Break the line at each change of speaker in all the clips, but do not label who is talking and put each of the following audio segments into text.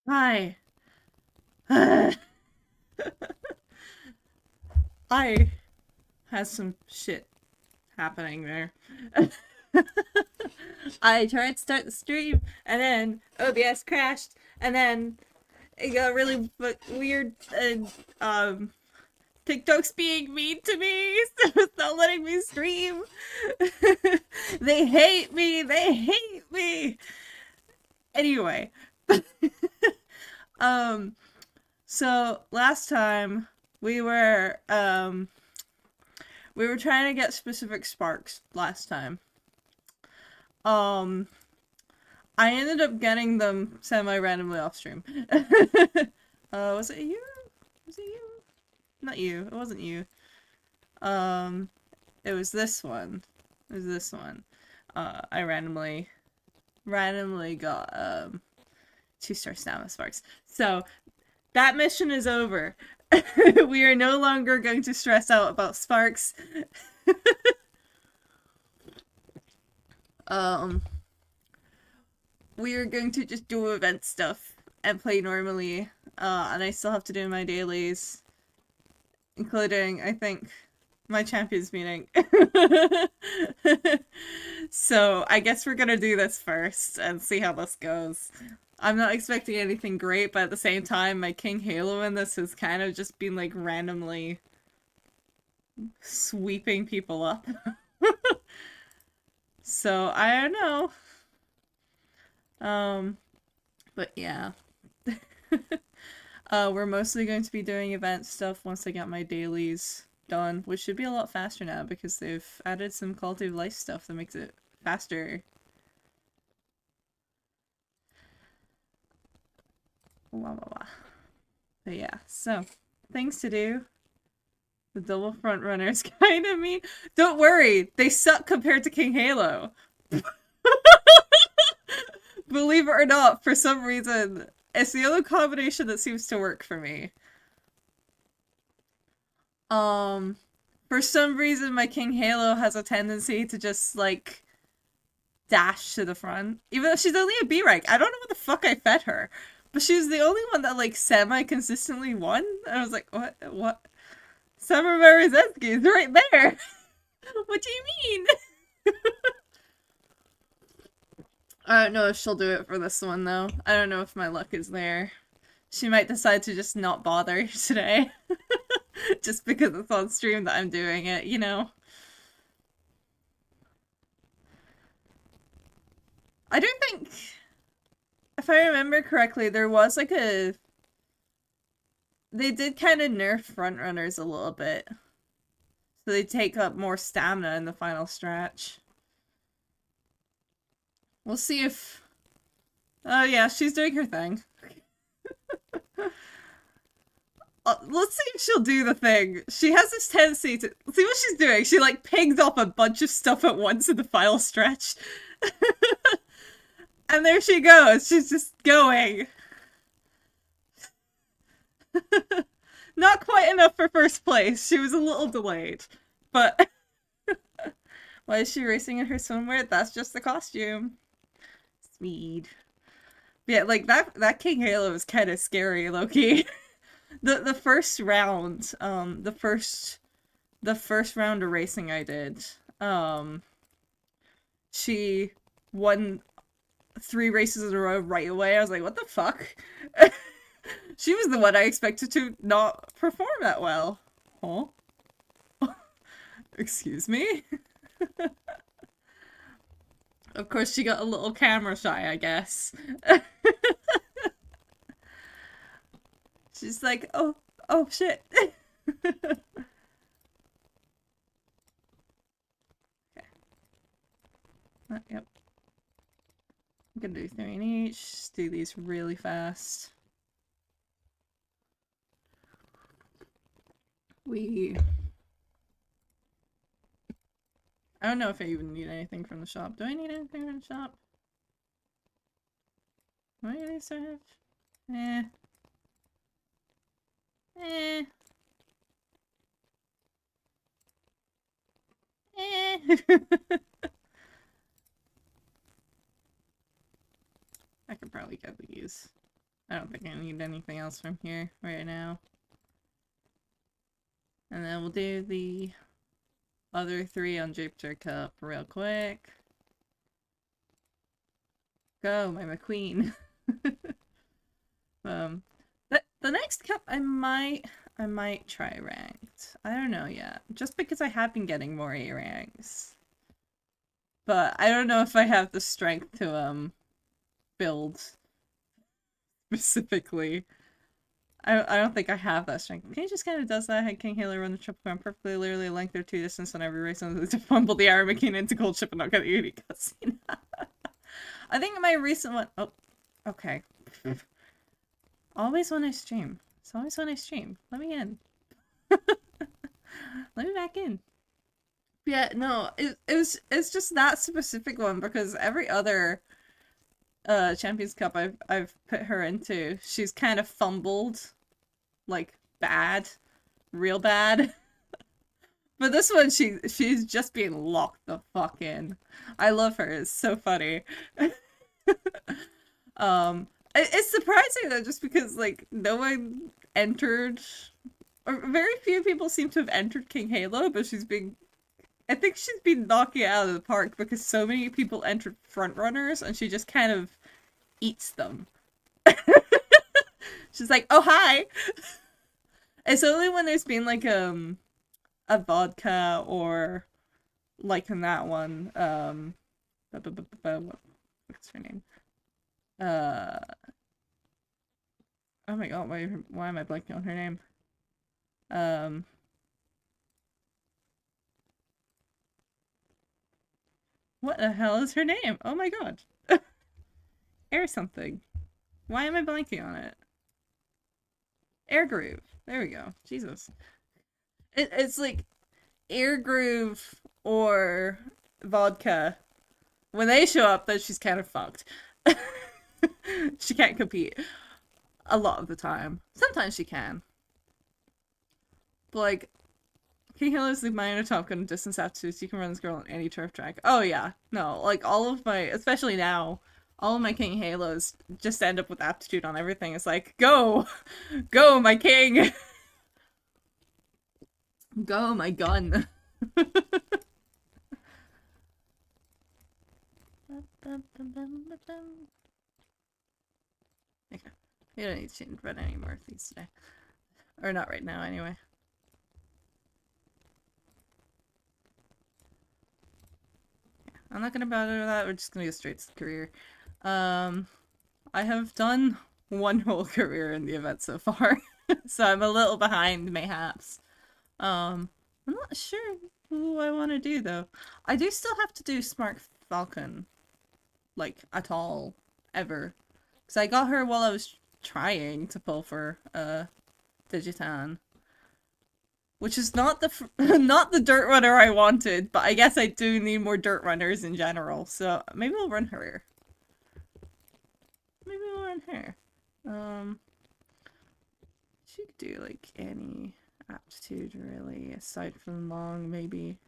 Hi. I had some shit happening there. I tried to start the stream, and then OBS crashed, and then it got really weird, and TikTok's being mean to me, so it's not letting me stream. They hate me. They hate me. Anyway, um, so last time we were um we were trying to get specific sparks last time. Um, I ended up getting them semi-randomly off stream. Was it you? Was it you? Not you. It wasn't you. Um, it was this one. It was this one. I randomly got 2-star stamina sparks. So that mission is over. We are no longer going to stress out about sparks. um, we are going to just do event stuff and play normally. And I still have to do my dailies, including, I think, my champions meeting. So I guess we're gonna do this first and see how this goes. I'm not expecting anything great, but at the same time, my King Halo in this has kind of just been like randomly sweeping people up. So I don't know. But yeah. We're mostly going to be doing event stuff once I get my dailies done, which should be a lot faster now because they've added some quality of life stuff that makes it faster. Blah, blah, blah. But yeah, so things to do. The double front runners kind of mean. Don't worry, they suck compared to King Halo. Believe it or not, for some reason, it's the only combination that seems to work for me. For some reason, my King Halo has a tendency to just, like, dash to the front. Even though she's only a B rank. I don't know what the fuck I fed her. But she was the only one that, like, semi-consistently won. And I was like, what? Summer Marizetsky is right there! What do you mean? I don't know if she'll do it for this one, though. I don't know if my luck is there. She might decide to just not bother today. Just because it's on stream that I'm doing it, you know? I don't think... If I remember correctly, there was like a... They did kind of nerf frontrunners a little bit. So they take up more stamina in the final stretch. We'll see if... Oh yeah, she's doing her thing. Let's see if she'll do the thing. She has this tendency to... See what she's doing? She like pings off a bunch of stuff at once in the final stretch. And there she goes. She's just going. Not quite enough for first place. She was a little delayed. But... Why is she racing in her swimwear? That's just the costume. Sweet. Yeah, like that King Halo is kind of scary, low-key. The first round, the first round of racing I did, she won 3 races in a row right away. I was like, what the fuck? She was the one I expected to not perform that well. Huh? Excuse me? Of course, she got a little camera shy, I guess. She's like, oh shit. Okay. Yep. I'm gonna do 3 in each. Just do these really fast. I don't know if I even need anything from the shop. Do I need anything from the shop? Do I need to have? Eh. Eh. Eh. I could probably get these. I don't think I need anything else from here right now. And then we'll do the other 3 on Jupiter Cup real quick. Go, my McQueen. The next cup I might try ranked. I don't know yet. Just because I have been getting more A ranks. But I don't know if I have the strength to build specifically. I don't think I have that strength. King just kind of does that. Had King Halo run the triple crown perfectly, literally length their 2 distance on every race to fumble the Iron McKean into gold ship and not get the unique cutscene. I think my recent one. Oh, okay. Always when I stream. It's always when I stream. Let me in. Let me back in. Yeah, no, it's just that specific one because every other Champions Cup I've put her into, she's kind of fumbled, like bad, real bad. But this one, she's just being locked the fuck in. I love her. It's so funny. It's surprising though, just because like no one entered, or very few people seem to have entered King Halo, but I think she's been knocking it out of the park because so many people entered front runners, and she just kind of eats them. She's like, oh hi. It's only when there's been like a vodka or like in that one, what's her name? Oh my god, why am I blanking on her name? What the hell is her name? Oh my god. Air something. Why am I blanking on it? Air Groove. There we go. Jesus. It's like Air Groove or vodka. When they show up, then she's kind of fucked. She can't compete. A lot of the time. Sometimes she can. But like, King Halo is the minor top gun distance aptitude, so you can run this girl on any turf track. Oh yeah. No, like all of my, especially now, all of my King Halos just end up with aptitude on everything. It's like, go! Go, my king! Go, my gun! Okay. We don't need to change about any more of these today. Or not right now, anyway. Yeah, I'm not gonna bother with that, we're just gonna go straight to the career. I have done one whole career in the event so far, so I'm a little behind, mayhaps. I'm not sure who I want to do, though. I do still have to do Smart Falcon, like, at all, ever. Because I got her while I was trying to pull for, Digitan. Which is not the not the dirt runner I wanted, but I guess I do need more dirt runners in general, so maybe we'll run her. Maybe we'll run her. She could do, like, any aptitude, really, aside from long, maybe.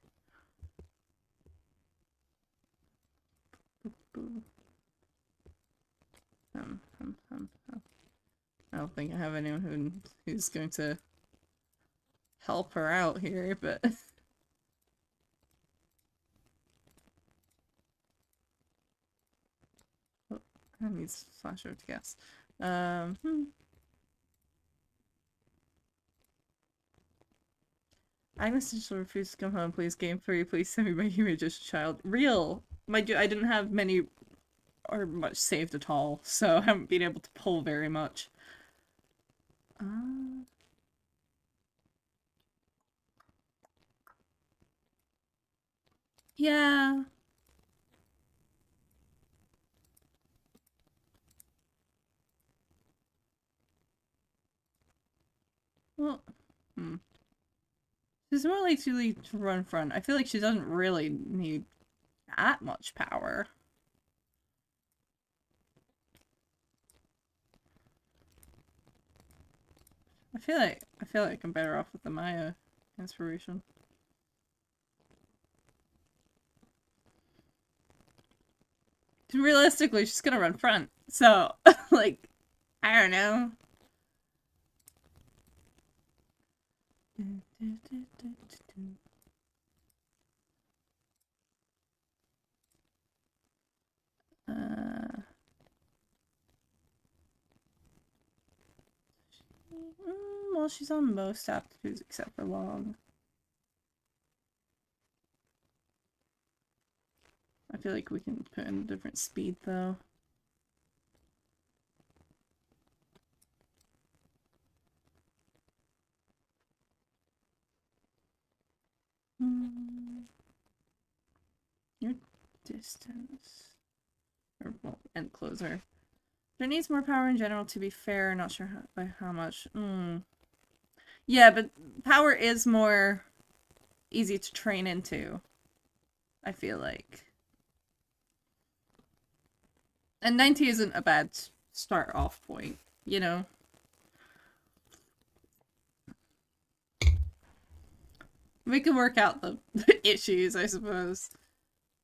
I don't think I have anyone who's going to help her out here, but oh, I need flash over to guess. Agnes just refused to come home. Please, game 3. Please send me my image as a child. Real. I didn't have many or much saved at all, so I haven't been able to pull very much. Yeah. Well, she's more likely to run front. I feel like she doesn't really need that much power. I feel like I'm better off with the Maya inspiration. Realistically, she's gonna run front, so like I don't know. Uh, well, she's on most aptitudes except for long. I feel like we can put in a different speed though. Your distance. Or, well, and closer. There needs more power in general, to be fair. Not sure by how much. Yeah, but power is more easy to train into, I feel like. And 90 isn't a bad start off point, you know? We can work out the issues, I suppose.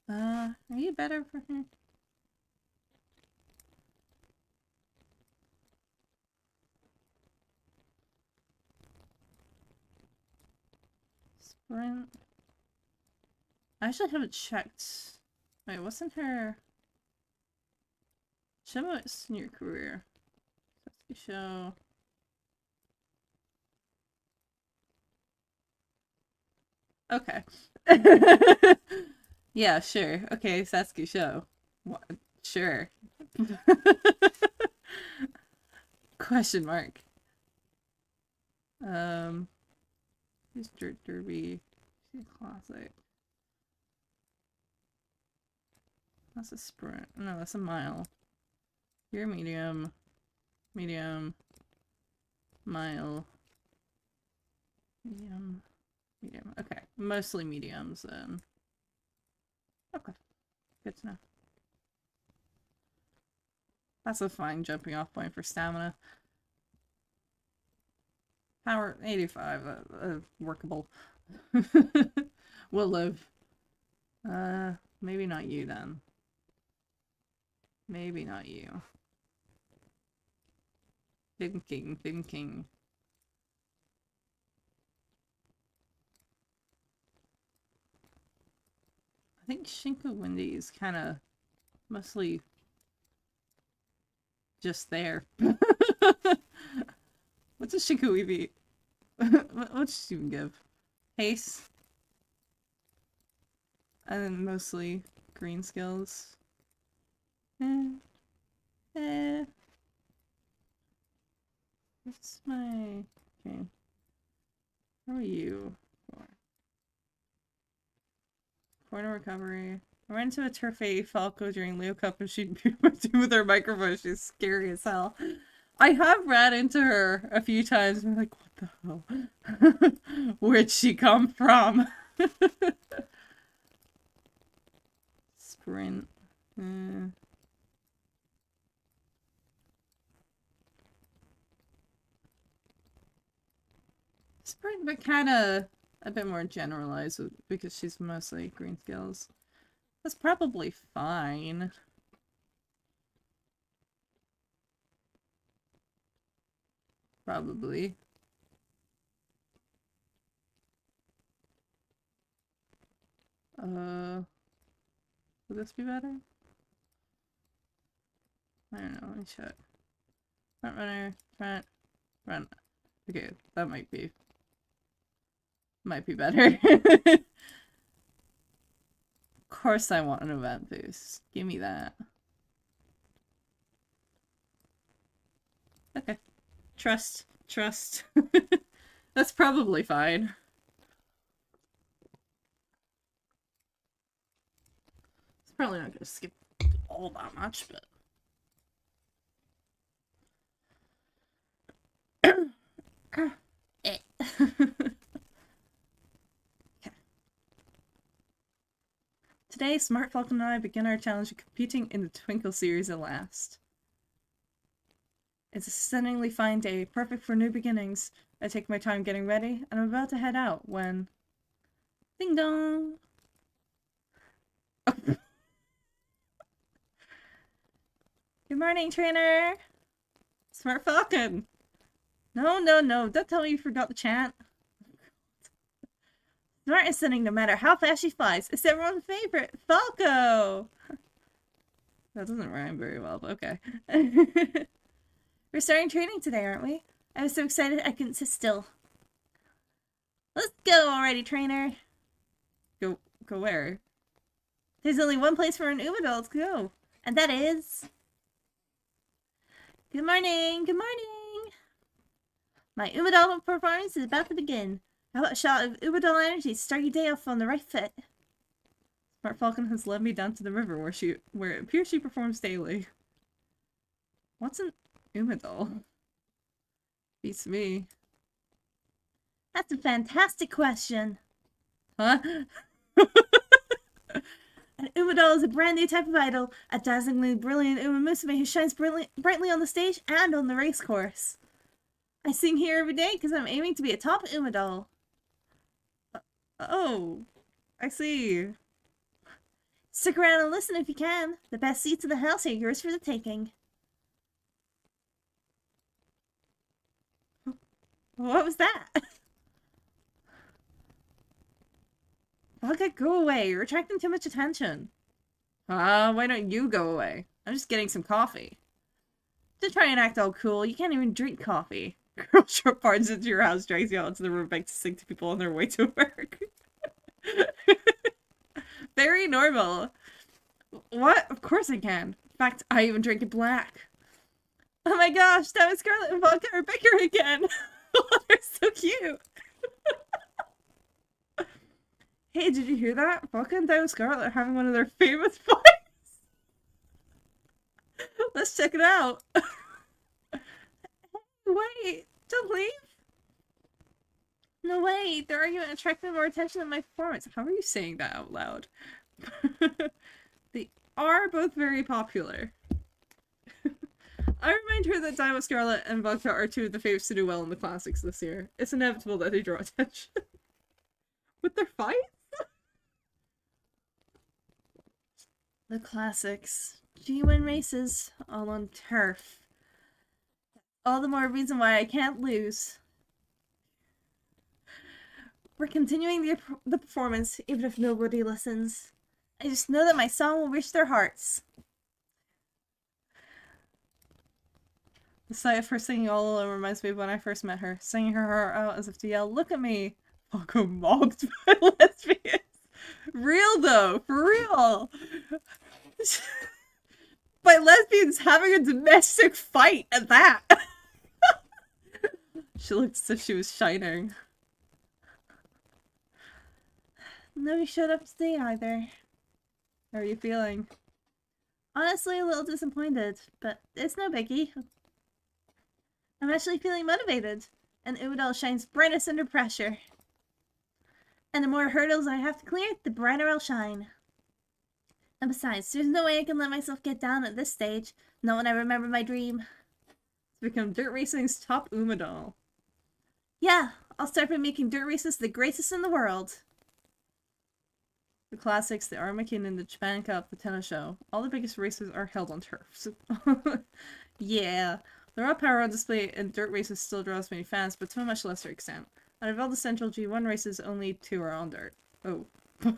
Are you better for her? Sprint. I actually haven't checked. Wait, wasn't her... Show me what's in your career. Show. Okay. Yeah, sure. Okay, Satsuki show. What? Sure. Question mark. Who's Dirt Derby? She's classic. That's a sprint. No, that's a mile. You're medium. Medium. Mile. Medium. Medium. Okay. Mostly mediums then. Okay. Good to know. That's a fine jumping off point for stamina. Power 85. Workable. We'll live. Maybe not you then. Maybe not you. Thinking, thinking. I think Shinku Windy is kind of mostly just there. What's a Shinku EV? What should you even give? Haste. And then mostly green skills. What's my... Okay. How are you? Corner recovery. I ran into a Turfei Falco during Leo Cup and she'd be with her microphone. She's scary as hell. I have ran into her a few times and I'm like, what the hell? Where'd she come from? Sprint. Sprint, but kind of a bit more generalized because she's mostly green skills. That's probably fine. Probably. Would this be better? I don't know, let me check. Front runner, front. Okay, that might be better. Of course I want an event boost. Give me that. Okay. Trust. That's probably fine. It's probably not gonna skip all that much, but... Okay. Today, Smart Falcon and I begin our challenge of competing in the Twinkle series at last. It's a stunningly fine day, perfect for new beginnings. I take my time getting ready, and I'm about to head out when... Ding dong! Good morning, trainer! Smart Falcon! No, no, no, don't tell me you forgot the chant. Smart is stunning no matter how fast she flies. It's everyone's favorite, Falco! That doesn't rhyme very well, but okay. We're starting training today, aren't we? I was so excited I couldn't sit still. Let's go already, trainer! Go where? There's only one place for an Umadoll to go, and that is... Good morning! Good morning! My Umadoll performance is about to begin. How about a shot of Umadoll energy to start your day off on the right foot? Smart Falcon has led me down to the river where it appears she performs daily. What's an Umadoll? Beats me. That's a fantastic question. Huh? An Umadoll is a brand new type of idol, a dazzlingly brilliant Umamusume who shines brightly on the stage and on the race course. I sing here every day because I'm aiming to be a top Umadoll. Oh, I see. Stick around and listen if you can. The best seats in the house are yours for the taking. What was that? Okay, go away. You're attracting too much attention. Why don't you go away? I'm just getting some coffee. To try and act all cool, you can't even drink coffee. Girl short barges into your house, drags you out into the riverbank to sing to people on their way to work. Very normal. What? Of course I can. In fact, I even drink it black. Oh my gosh, that was Scarlet and Vodka are bigger again. Oh, they're so cute. Hey, did you hear that? Vodka and Diamond Scarlet are having one of their famous fights. Let's check it out. Wait, don't leave. No way, their argument attracted more attention than my performance. How are you saying that out loud? They are both very popular. I remind her that Diamond Scarlet and Vodka are two of the favorites to do well in the classics this year. It's inevitable that they draw attention. With their fights? The classics. G1 races, all on turf. All the more reason why I can't lose. We're continuing the performance, even if nobody listens. I just know that my song will reach their hearts. The sight of her singing all alone reminds me of when I first met her, singing her heart out as if to yell, "Look at me!" Fucking mocked by lesbians. Real though, for real. By lesbians having a domestic fight at that. She looked as if she was shining. Nobody showed up today either. How are you feeling? Honestly, a little disappointed, but it's no biggie. I'm actually feeling motivated, and Umadoll shines brightest under pressure. And the more hurdles I have to clear, the brighter I'll shine. And besides, there's no way I can let myself get down at this stage, not when I remember my dream. To become dirt racing's top Umadoll. Yeah, I'll start by making dirt races the greatest in the world. The classics, the Armageddon, the Japan Cup, the tennis show. All the biggest races are held on turf. So yeah, the raw power on display in dirt races still draws many fans, but to a much lesser extent. Out of all the central G1 races, only 2 are on dirt. Oh. It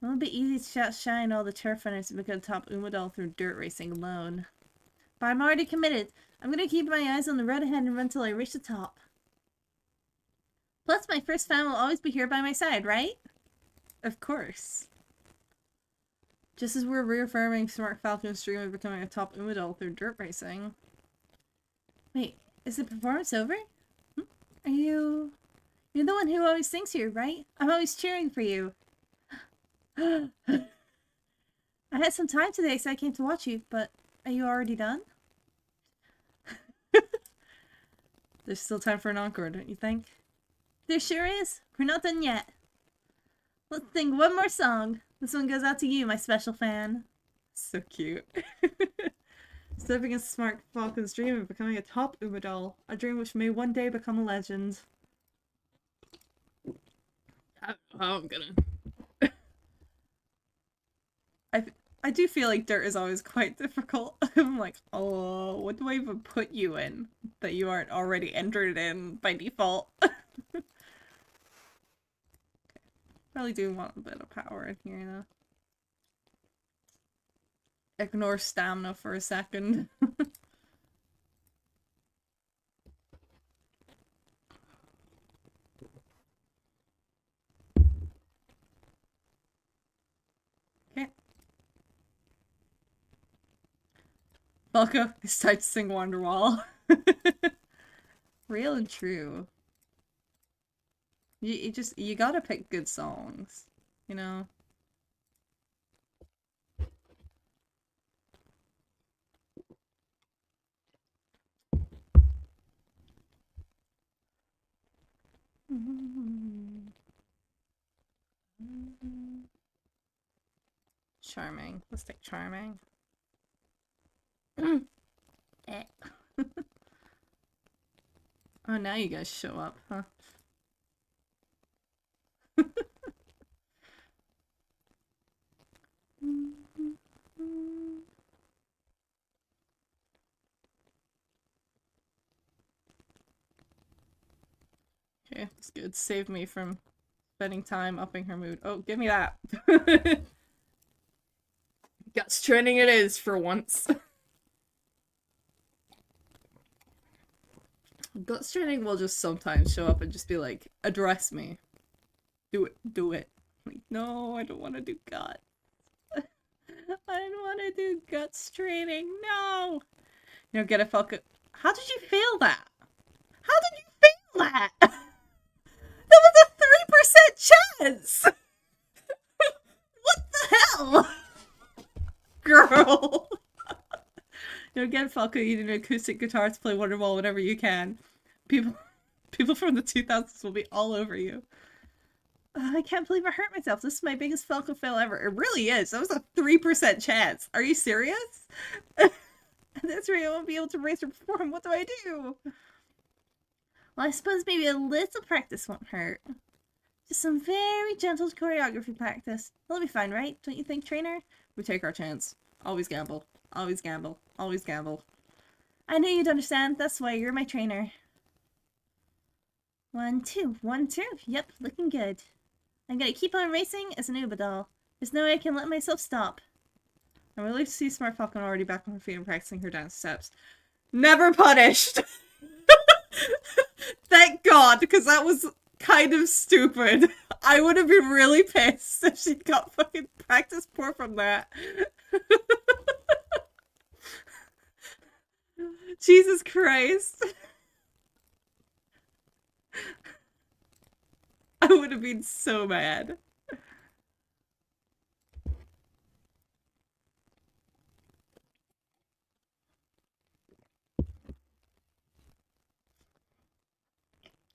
won't be easy to outshine all the turf runners and become top Umadoll through dirt racing alone. But I'm already committed. I'm gonna keep my eyes on the road ahead and run till I reach the top. Plus, my first fan will always be here by my side, right? Of course. Just as we're reaffirming Smart Falcon's dream of becoming a top Umadoll through dirt racing. Wait, is the performance over? Are you... You're the one who always sings here, right? I'm always cheering for you. I had some time today, so I came to watch you, but are you already done? There's still time for an encore, don't you think? There sure is. We're not done yet. Let's sing one more song. This one goes out to you, my special fan. So cute. Stepping into Smart Falcon's dream of becoming a top Umadoll, a dream which may one day become a legend. I don't know how I'm gonna... I do feel like dirt is always quite difficult. I'm like, oh, what do I even put you in that you aren't already entered in by default? Really do want a bit of power in here, you know. Ignore stamina for a second. Okay. Falco, it's time to sing Wonderwall. Real and true. You gotta pick good songs, you know? Charming. Let's take charming. Eh. Oh, now you guys show up, huh? Okay, that's good. Save me from spending time upping her mood. Oh, give me that. Guts training it is for once. Guts training will just sometimes show up and just be like, address me. Do it. Do it. Like, no, I don't want to do guts. I don't want to do guts training. No. You know, get a Falco. How did you fail that? How did you fail that? That was a 3% chance! What the hell? Girl! You know, get Falco, you need an acoustic guitar to play Wonderwall whenever you can. People from the 2000s will be all over you. I can't believe I hurt myself. This is my biggest Falco fail ever. It really is. That was a 3% chance. Are you serious? That's right, I won't be able to race or perform. What do I do? Well, I suppose maybe a little practice won't hurt. Just some very gentle choreography practice. That'll be fine, right? Don't you think, trainer? We take our chance. Always gamble. Always gamble. Always gamble. I knew you'd understand. That's why you're my trainer. 1, 2. 1, 2. Yep, looking good. I'm gonna keep on racing as an Uba doll. There's no way I can let myself stop. I'm relieved to see Smart Falcon already back on her feet and practicing her dance steps. Never punished! Thank God, because that was kind of stupid. I would have been really pissed if she got fucking practice poor from that. Jesus Christ. I would have been so mad.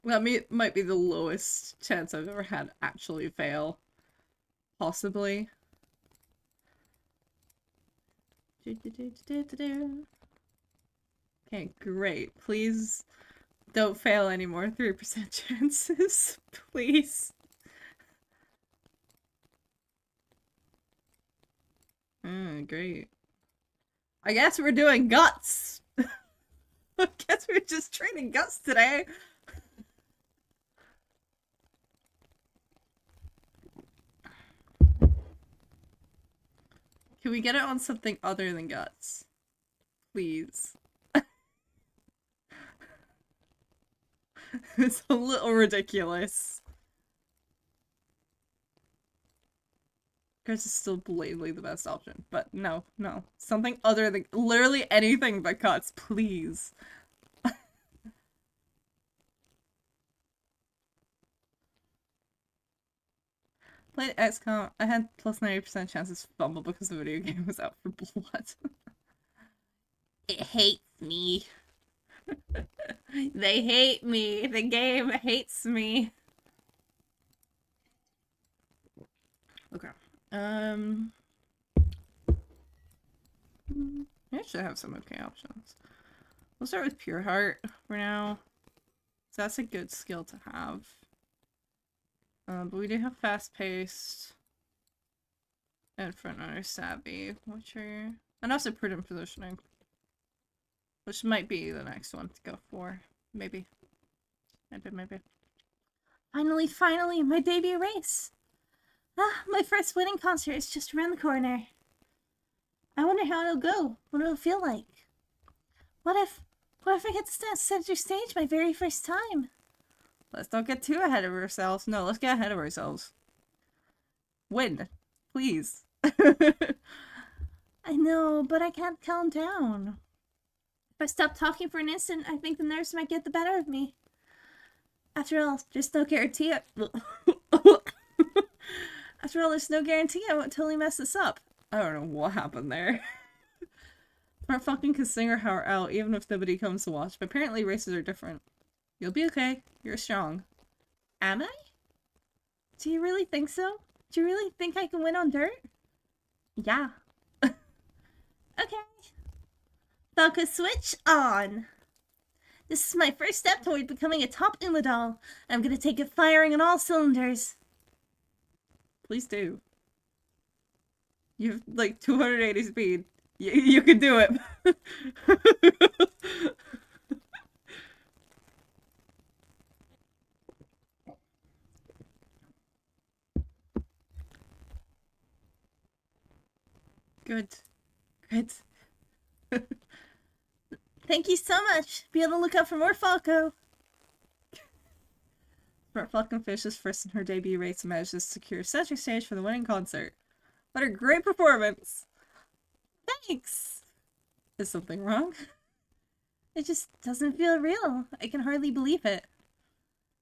That might be the lowest chance I've ever had actually fail. Possibly. Okay, great. Please don't fail anymore. 3% chances. Please. Great. I guess we're doing guts. I guess we're just training guts today. Can we get it on something other than guts? Please. It's a little ridiculous. Guts is still blatantly the best option, but no. Something other than literally anything but guts, please. Played XCOM. I had plus 90% chances to fumble because the video game was out for blood. It hates me. They hate me. The game hates me. Okay. I should have some okay options. We'll start with Pure Heart for now. So that's a good skill to have. But we do have fast paced. And front runner savvy, which are... And also prudent positioning. Which might be the next one to go for. Maybe. Maybe. Finally, my debut race! Ah, my first winning concert is just around the corner. I wonder how it'll go, what it'll feel like. What if I get to stand center stage my very first time? Let's not get too ahead of ourselves. No, let's get ahead of ourselves. Win. Please. I know, but I can't calm down. If I stop talking for an instant, I think the nerves might get the better of me. After all, there's no guarantee I won't totally mess this up. I don't know what happened there. Smart Falcon can sing her heart out even if nobody comes to watch, but apparently races are different. You'll be okay. You're strong. Am I? Do you really think so? Do you really think I can win on dirt? Yeah. Okay. Falco switch on! This is my first step toward becoming a top Umadol. I'm gonna take it firing on all cylinders. Please do. You have like 280 speed. You can do it. Good. Thank you so much. Be on the lookout for more Falco. Smart Falcon finishes first in her debut race and manages to secure center stage for the winning concert. What a great performance! Thanks! Is something wrong? It just doesn't feel real. I can hardly believe it.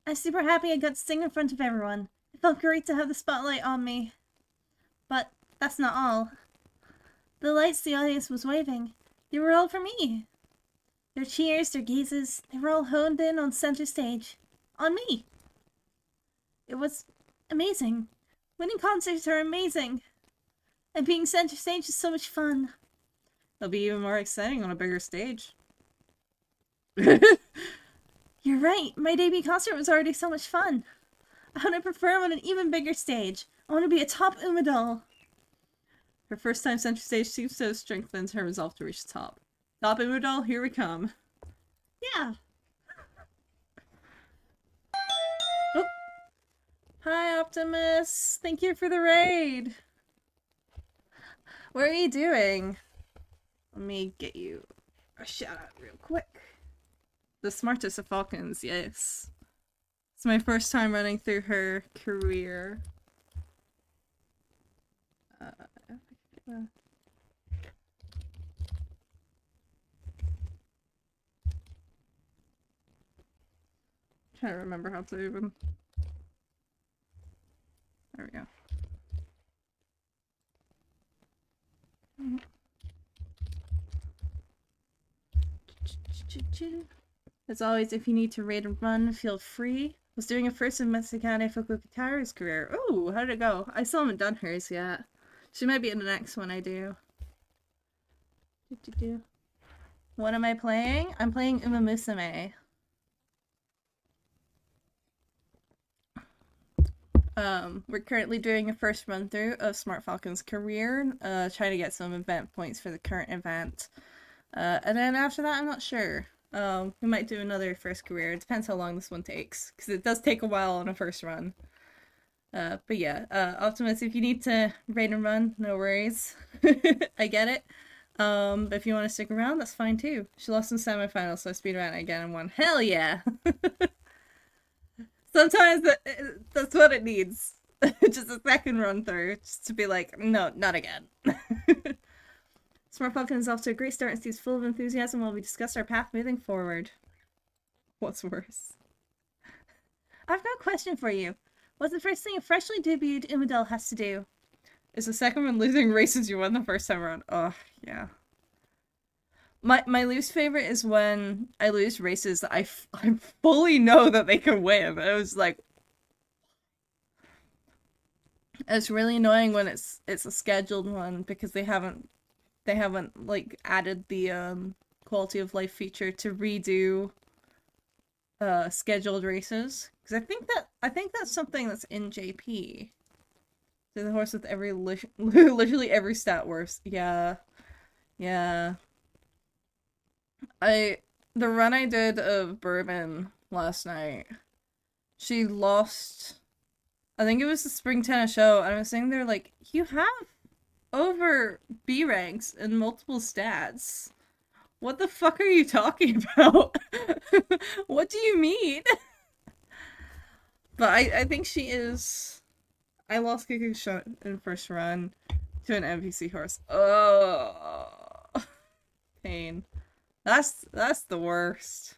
I'm super happy I got to sing in front of everyone. It felt great to have the spotlight on me. But that's not all. The lights the audience was waving, they were all for me. Their cheers, their gazes, they were all honed in on center stage. On me. It was amazing. Winning concerts are amazing. And being center stage is so much fun. It'll be even more exciting on a bigger stage. You're right. My debut concert was already so much fun. I want to perform on an even bigger stage. I want to be a top Umadol. Her first time center stage seems to have strengthened her resolve to reach the top. Top Umadol, here we come. Yeah. Oh. Hi, Optimus. Thank you for the raid. What are you doing? Let me get you a shout out real quick. The smartest of Falcons, yes. It's my first time running through her career. Trying to remember how to even. There we go. As always, if you need to raid and run, feel free. Was doing a first in Mexicana Fuku Katara's career. Oh, how did it go? I still haven't done hers yet. She might be in the next one I do. What am I playing? I'm playing Umamusume. We're currently doing a first run through of Smart Falcon's career, trying to get some event points for the current event. And then after that, I'm not sure. We might do another first career. It depends how long this one takes, because it does take a while on a first run. But yeah, Optimus, if you need to raid and run, no worries. I get it. But if you want to stick around, that's fine too. She lost in semifinals, so I speedran again and won. Hell yeah! Sometimes that's what it needs. Just a second run through, just to be like, no, not again. Smart Falcon is off to a great start and seems full of enthusiasm while we discuss our path moving forward. What's worse? I've got a question for you. What's the first thing a freshly debuted Umadel has to do? Is the second one losing races you won the first time around? Oh, yeah. My least favorite is when I lose races that I fully know that they can win. It was like... It's really annoying when it's a scheduled one because they haven't like added the quality of life feature to redo scheduled races, because I think that's something that's in JP. To the horse with every literally every stat worse. Yeah. Yeah. I the run I did of Bourbon last night, she lost, I think it was the spring tennis show, and I was sitting there like, you have over B ranks in multiple stats. What the fuck are you talking about? What do you mean? But I think she is. I lost kicking shot in first run to an NPC horse. Oh, pain. That's the worst.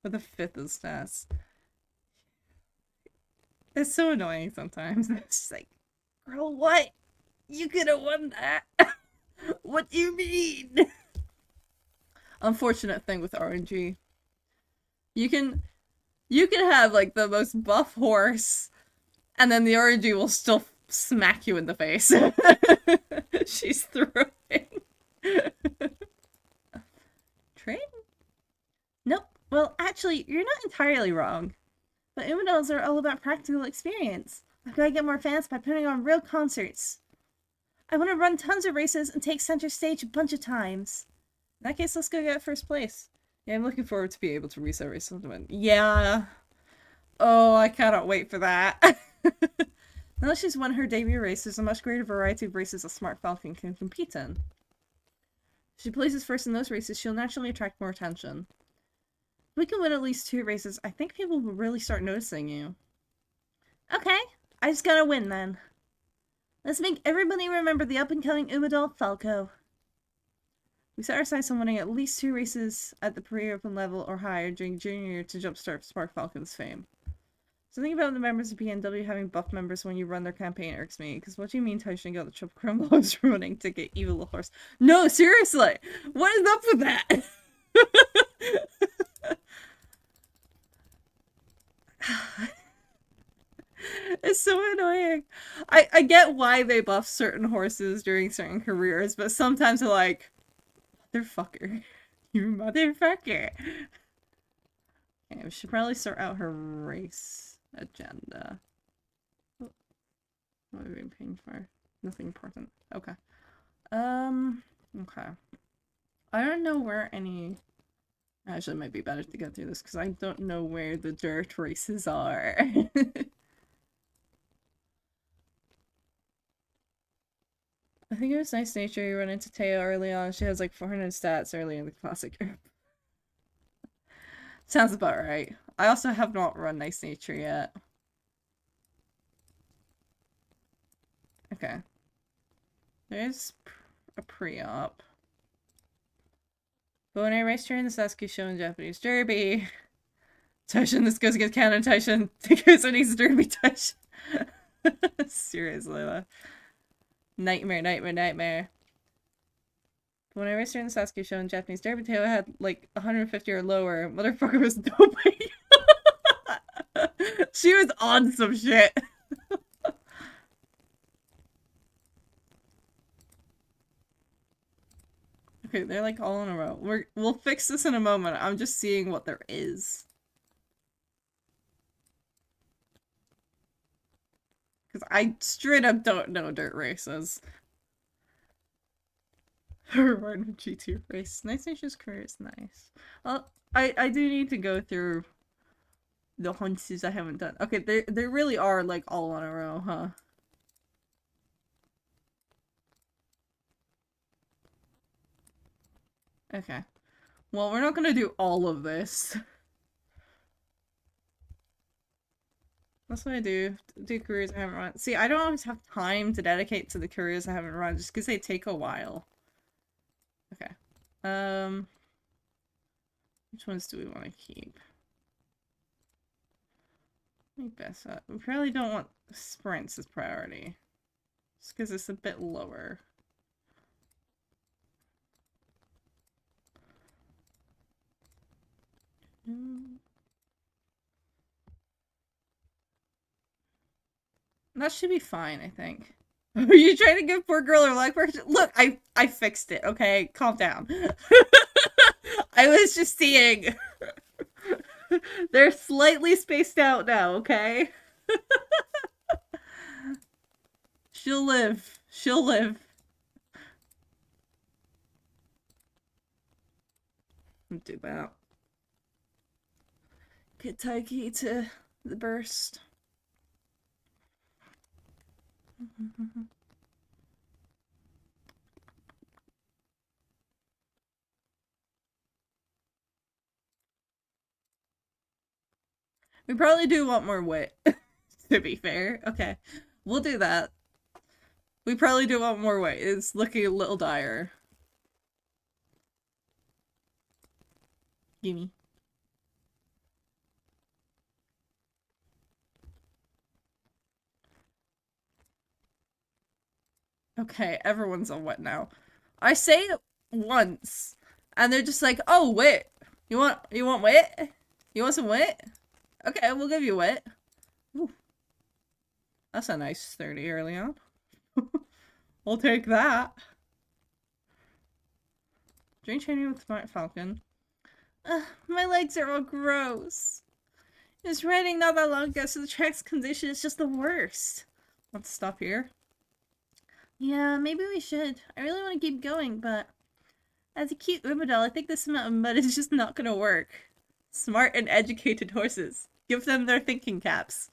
With a fifth of stats. It's so annoying sometimes. It's just like, girl, what? You could have won that. What do you mean? Unfortunate thing with RNG. You can have like the most buff horse, and then the RNG will still smack you in the face. She's throwing. Train? Nope. Well, actually, you're not entirely wrong. But Umados are all about practical experience. I've got to get more fans by putting on real concerts. I want to run tons of races and take center stage a bunch of times. In that case, let's go get first place. Yeah, I'm looking forward to be able to reset race to win. Yeah. Oh, I cannot wait for that. Now that she's won her debut race, there's a much greater variety of races a smart falcon can compete in. If she places first in those races, she'll naturally attract more attention. If we can win at least 2 races, I think people will really start noticing you. Okay, I just gotta win then. Let's make everybody remember the up-and-coming Umadol Falco. We set our sights on winning at least 2 races at the pre-open level or higher during junior year to jumpstart Spark Falcon's fame. Something about the members of PNW having buff members when you run their campaign irks me, because what do you mean Taishin got the Triple Crown Blows running to get Evil the Horse? No, seriously! What is up with that? It's so annoying. I get why they buff certain horses during certain careers, but sometimes they're like, motherfucker. You motherfucker. Okay, we should probably sort out her race agenda. What are we paying for? Nothing important. Okay. Okay. I don't know where any... Actually, it might be better to get through this, because I don't know where the dirt races are. I think it was Nice Nature you run into Teo early on. She has like 400 stats early in the classic group. Sounds about right. I also have not run Nice Nature yet. Okay. There's a pre-op. But when I raced her in the Sasuke show in Japanese Derby, Taishin, this goes against canon Taishin. Because it needs Derby Taishin. Seriously, nightmare, nightmare, nightmare. But when I raced her in the Sasuke show in Japanese Derby, Taylor had like 150 or lower. Motherfucker was doping. She was on some shit. Okay, they're like all in a row. We'll fix this in a moment. I'm just seeing what there is. Because I straight up don't know dirt races. Reward G2 race. Nice Nature's career is nice. Well, I do need to go through the hunches I haven't done. Okay, they really are like all on a row, huh? Okay. Well, we're not gonna do all of this. That's what I do. Do careers I haven't run. See, I don't always have time to dedicate to the careers I haven't run just because they take a while. Okay. Which ones do we want to keep? Best up. We probably don't want sprints as priority. Just because it's a bit lower. That should be fine, I think. Are you trying to give poor girl her leg work? Look, I fixed it, okay? Calm down. I was just seeing. They're slightly spaced out now, okay? She'll live. She'll live. Do that. Get Taiki to the burst. We probably do want more wit, to be fair. Okay, we'll do that. We probably do want more wit. It's looking a little dire. Gimme. Okay, everyone's on wit now. I say it once, and they're just like, "Oh, wit. You want wit? You want some wit? Okay, we'll give you wit." Ooh. That's a nice 30 early on. We'll take that. During training with Smart Falcon. My legs are all gross. It was raining not that long ago, so the track's condition is just the worst. Let's stop here. Yeah, maybe we should. I really want to keep going, but as a cute Umadal, I think this amount of mud is just not gonna work. Smart and educated horses. Give them their thinking caps.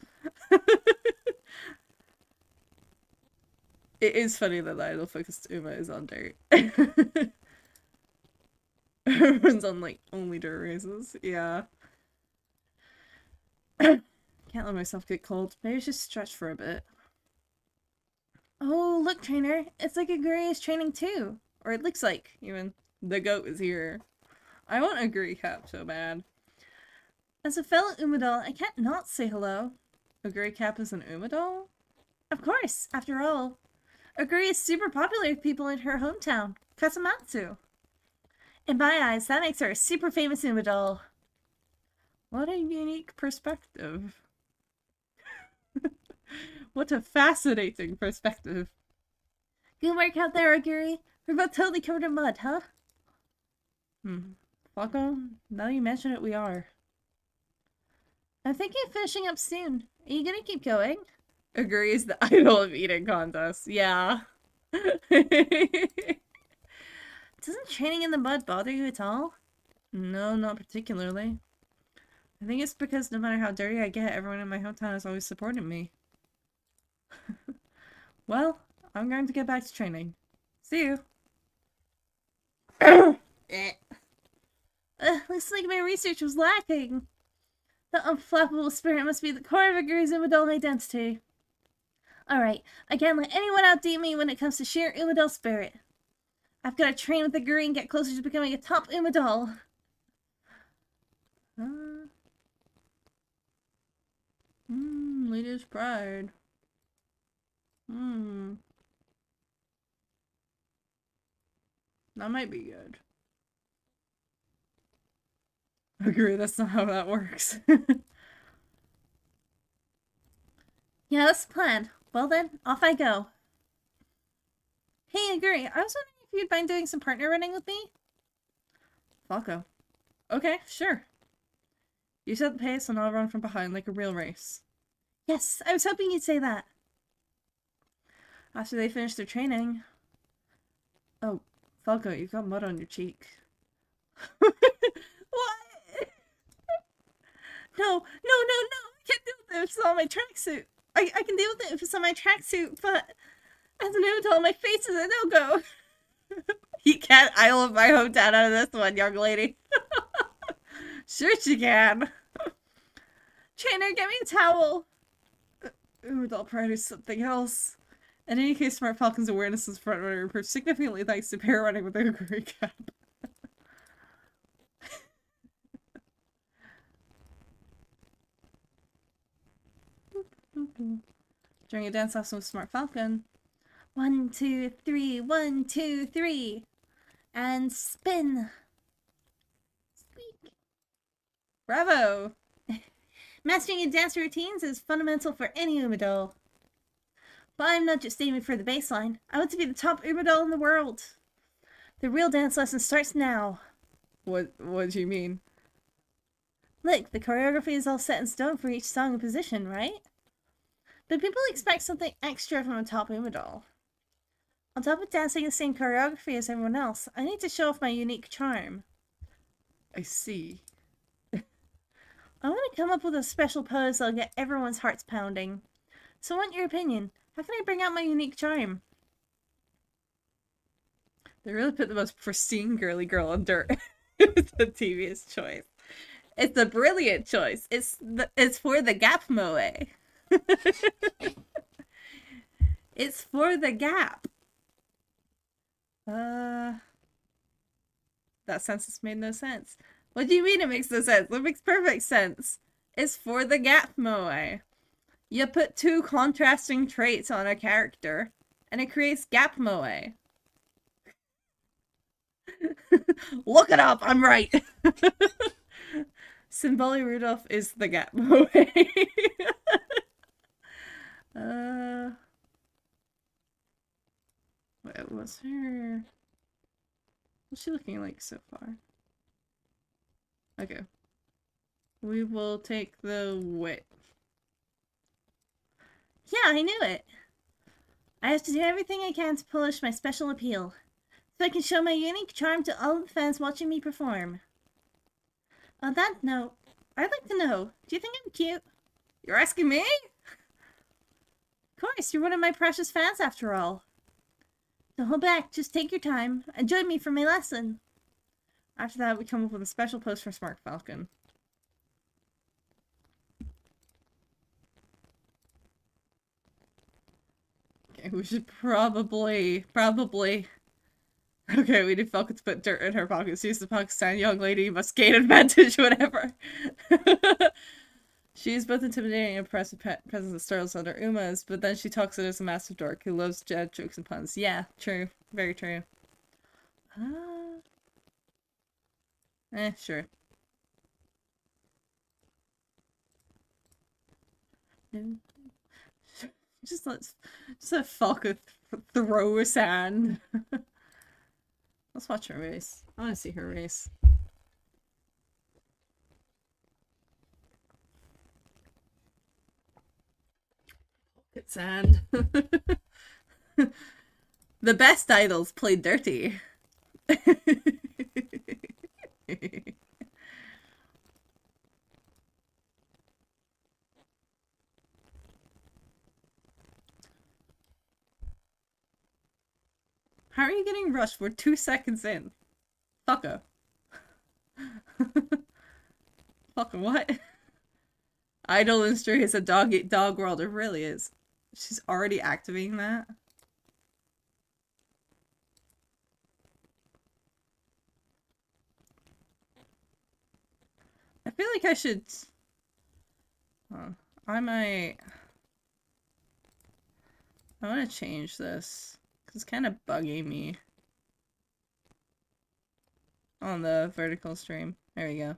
It is funny that the idle-focused Uma is on dirt. Everyone's on, like, only dirt races. Yeah. Can't let myself get cold. Maybe I should stretch for a bit. Oh, look, trainer. It's like Aguri is training too. Or it looks like, even. The goat is here. I want a Aguri cap so bad. As a fellow Umadal, I can't not say hello. Aguri cap is an Umadal? Of course, after all. Aguri is super popular with people in her hometown, Kasamatsu. In my eyes, that makes her a super famous Umadal. What a unique perspective. What a fascinating perspective. Good work out there, Aguri. We're both totally covered in mud, huh? Falco, now you mention it, we are. I'm thinking of finishing up soon. Are you gonna keep going? Aguri is the idol of eating contests. Yeah. Doesn't training in the mud bother you at all? No, not particularly. I think it's because no matter how dirty I get, everyone in my hometown has always supported me. Well, I'm going to get back to training. See you. Looks like my research was lacking. The unflappable spirit must be the core of Aguri's Umadal identity. Alright, I can't let anyone outdo me when it comes to sheer Umadal spirit. I've got to train with Aguri and get closer to becoming a top Umadal. Leader's pride. That might be good. Agree, that's not how that works. Yeah, that's the plan. Well then, off I go. Hey, Agree, I was wondering if you'd mind doing some partner running with me? Falco. Okay, sure. You set the pace and I'll run from behind like a real race. Yes, I was hoping you'd say that. After they finish their training... Oh, Falco, you've got mud on your cheek. What? No, I can't deal with it if it's on my tracksuit. I can deal with it if it's on my tracksuit, but as an adult, my face is a no-go. You can't idle of my hometown out of this one, young lady. Sure she can. Trainer, get me a towel. Adult pride is something else. In any case, Smart Falcon's awareness as frontrunner improved significantly thanks to pair running with a great cap. During a dance lesson with Smart Falcon. 1, 2, 3, 1, 2, 3. And spin. Squeak. Bravo! Mastering your dance routines is fundamental for any Umadal. But I'm not just aiming for the baseline. I want to be the top Umadal in the world. The real dance lesson starts now. What do you mean? Look, the choreography is all set in stone for each song and position, right? But people expect something extra from a top Uma doll. On top of dancing the same choreography as everyone else, I need to show off my unique charm. I see. I want to come up with a special pose that'll get everyone's hearts pounding. So I want your opinion. How can I bring out my unique charm? They really put the most pristine girly girl on dirt. It's the devious choice. It's a brilliant choice. It's for the Gap moe. It's for the Gap. That sentence made no sense. What do you mean it makes no sense? It makes perfect sense. It's for the Gap moe. You put two contrasting traits on a character, and it creates Gap moe. Look it up, I'm right. Symboli Rudolph is the Gap moe. What was her? What's she looking like so far? Okay. We will take the width. Yeah, I knew it. I have to do everything I can to polish my special appeal, so I can show my unique charm to all the fans watching me perform. On that note, I'd like to know, do you think I'm cute? You're asking me? Of course, you're one of my precious fans after all. Don't hold back, just take your time and join me for my lesson. After that, we come up with a special pose for Smart Falcon. Okay, we should probably... Okay, we need Falcon to put dirt in her pockets. Use the Pakistani young lady must gain advantage, whatever. She is both intimidating and impressive presence that startles other Umas, but then she talks as a massive dork who loves dad jokes and puns. Yeah, true. Very true. Sure. Just let Falcon throw a sand. Let's watch her race. I want to see her race. It's sand. The best idols play dirty. How are you getting rushed? We're 2 seconds in. Fucko. Fucking what? Idol industry is a dog eat dog world. It really is. She's already activating that. I feel like I should... I might... I want to change this. Because it's kind of bugging me. On the vertical stream. There we go.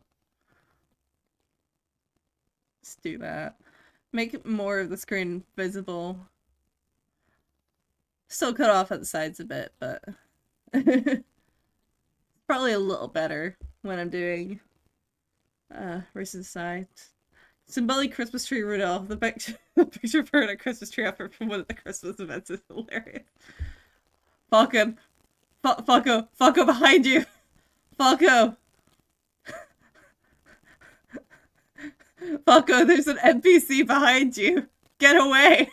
Let's do that. Make more of the screen visible. Still cut off at the sides a bit, but... probably a little better when I'm doing... versus sides. Symbolic Christmas tree Rudolph. The picture for a Christmas tree effort from one of the Christmas events is hilarious. Falcon. Falco. Falco behind you. Falco. Falco, there's an NPC behind you. Get away.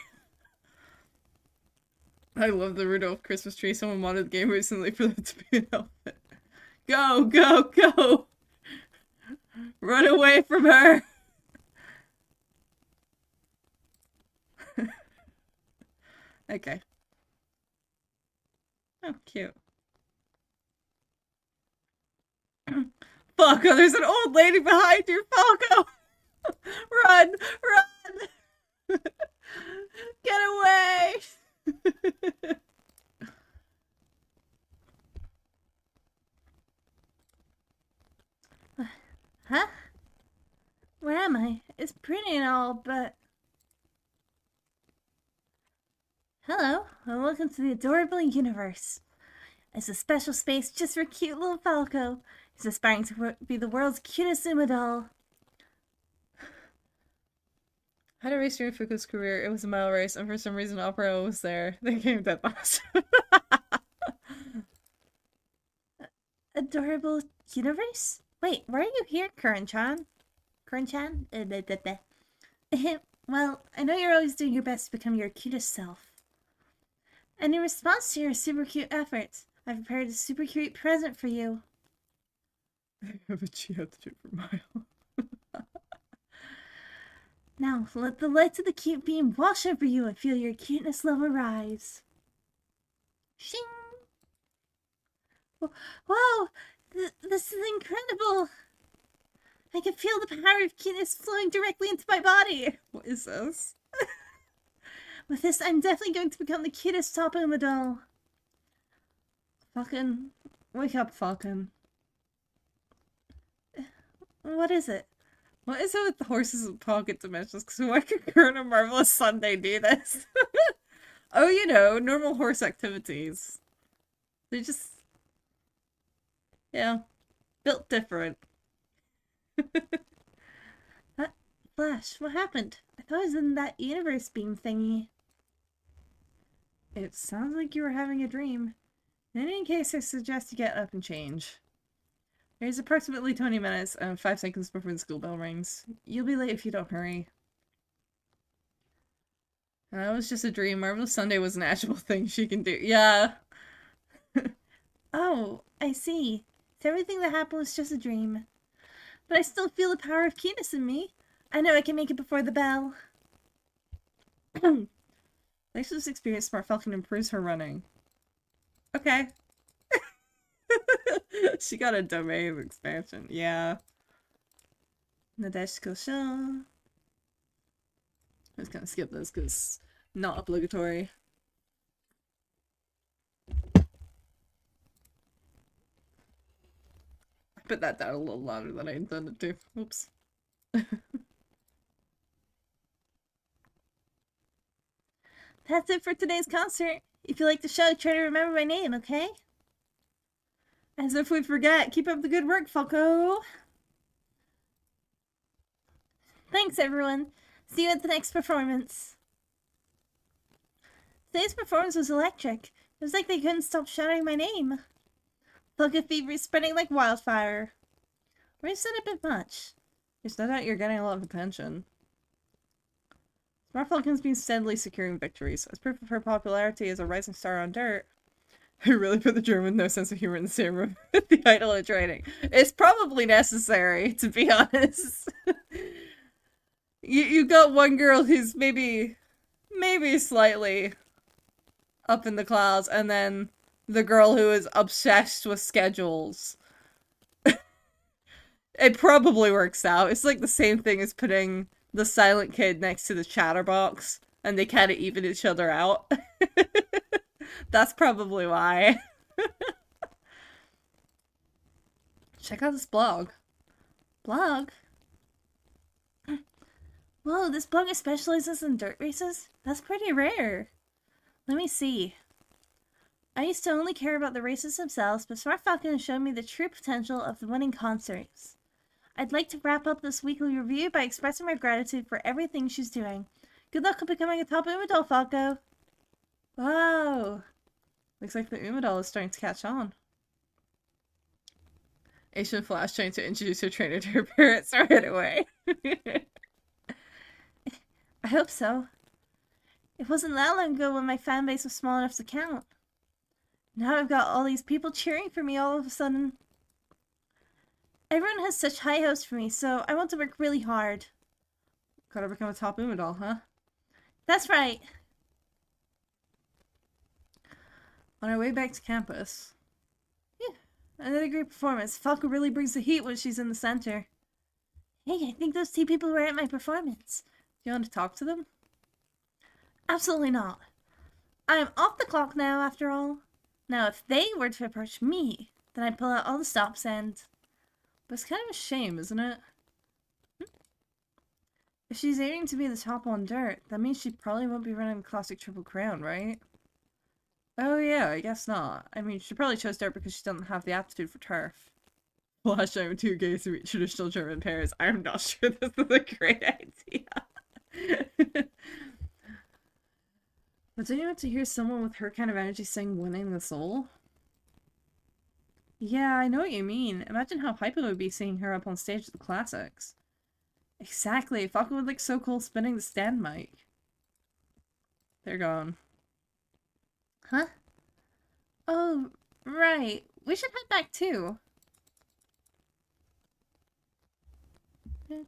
I love the Rudolph Christmas tree. Someone modded the game recently for that to be an outfit. Go, go, go. Run away from her. Okay. Oh, cute. Falco, there's an old lady behind you, Falco! Run! Run! Get away! Huh? Where am I? It's pretty and all, but... Hello, and welcome to the adorable universe. It's a special space just for cute little Falco. He's aspiring to be the world's cutest Uma doll. How to race during Fuku's career. It was a mile race, and for some reason Opera was there. They came dead last. Adorable universe? Wait, why are you here, Curran-chan? Curran-chan? Well, I know you're always doing your best to become your cutest self. And in response to your super cute efforts, I've prepared a super cute present for you. I have a chance for mile. Now, let the lights of the cute beam wash over you and feel your cuteness level rise. Shing! Whoa! This is incredible! I can feel the power of cuteness flowing directly into my body! What is this? With this, I'm definitely going to become the cutest Topuma doll. Fucking... Wake up, Falcon. What is it? What is it with the horses and pocket dimensions? Because why could Kurt and Marvelous Sunday do this? Oh, you know, normal horse activities. They just... Yeah. Built different. Flash, what happened? I thought I was in that universe beam thingy. It sounds like you were having a dream. In any case, I suggest you get up and change. There's approximately 20 minutes and 5 seconds before the school bell rings. You'll be late if you don't hurry. That was just a dream. Marvelous Sunday was an actual thing she can do. Yeah. Oh, I see. So everything that happened was just a dream. But I still feel the power of cuteness in me. I know I can make it before the bell. Thanks to this experience, Smart Falcon improves her running. Okay. She got a domain expansion. Yeah. Nadeshiko Show. I'm just gonna skip this because not obligatory. I put that down a little louder than I intended to. Oops. That's it for today's concert. If you like the show, try to remember my name, okay? As if we forget, keep up the good work, Falco! Thanks, everyone. See you at the next performance. Today's performance was electric. It was like they couldn't stop shouting my name. Falco fever is spreading like wildfire. Or you said a bit much. There's no doubt you're getting a lot of attention. Smart Falcon's been steadily securing victories. As proof of her popularity as a rising star on dirt, I really put the German with no sense of humor in the same room with the idol in training. It's probably necessary, to be honest. you got one girl who's maybe slightly up in the clouds, and then the girl who is obsessed with schedules. It probably works out. It's like the same thing as putting the silent kid next to the chatterbox, and they kind of even each other out. That's probably why. Check out this blog. Blog? Whoa, this blog specializes in dirt races? That's pretty rare. Let me see. I used to only care about the races themselves, but Smart Falcon has shown me the true potential of the winning concerts. I'd like to wrap up this weekly review by expressing my gratitude for everything she's doing. Good luck on becoming a top Umadol, Falco! Whoa! Looks like the Umadol is starting to catch on. Asian Flash trying to introduce her trainer to her parents right away. I hope so. It wasn't that long ago when my fan base was small enough to count. Now I've got all these people cheering for me all of a sudden. Everyone has such high hopes for me, so I want to work really hard. Gotta become a top Umadol, huh? That's right! On our way back to campus. Yeah, another great performance. Falco really brings the heat when she's in the center. Hey, I think those two people were at my performance. Do you want to talk to them? Absolutely not. I am off the clock now, after all. Now, if they were to approach me, then I'd pull out all the stops and... But it's kind of a shame, isn't it? If she's aiming to be the top on dirt, that means she probably won't be running the classic Triple Crown, right? Oh yeah, I guess not. I mean, she probably chose dirt because she doesn't have the aptitude for turf. Last time two gays to meet traditional German pairs. I'm not sure this is a great idea. But don't you want to hear someone with her kind of energy sing Winning the Soul? Yeah, I know what you mean. Imagine how hype it would be seeing her up on stage with the classics. Exactly. Falcon would look so cool spinning the stand mic. They're gone. Huh? Oh, right. We should head back too. Okay.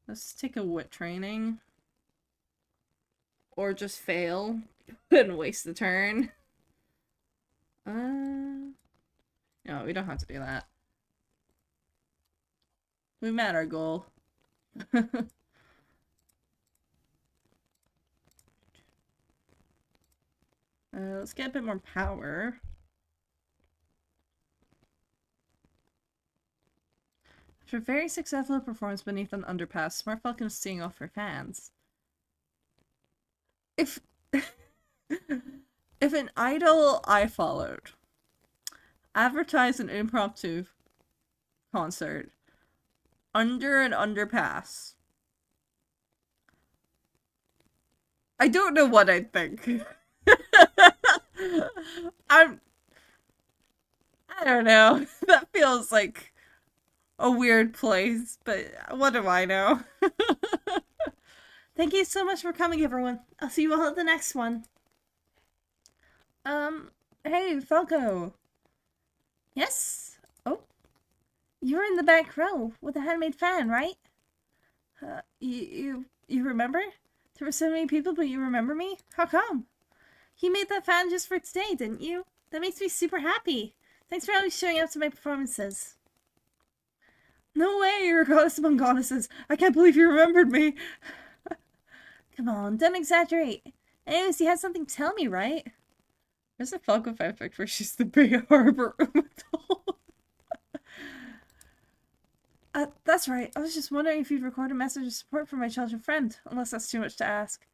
Let's take a wit training. Or just fail and waste the turn. No, we don't have to do that. We met our goal. Let's get a bit more power. After a very successful performance beneath an underpass, Smart Falcon is seeing off her fans. If if an idol I followed advertised an impromptu concert under an underpass, I don't know what I'd think. I don't know. That feels like a weird place, but what do I know? Thank you so much for coming, everyone. I'll see you all at the next one. Hey, Falco. Yes? Oh, you're in the back row with the handmade fan, right? You remember? There were so many people, but you remember me? How come? You made that fan just for today, didn't you? That makes me super happy. Thanks for always showing up to my performances. No way, you're a goddess among goddesses. I can't believe you remembered me. Come on, don't exaggerate. Anyways, you had something to tell me, right? There's a Falco fanfic where she's the Bay Harbor Umadol. That's right. I was just wondering if you'd record a message of support for my childhood friend, unless that's too much to ask.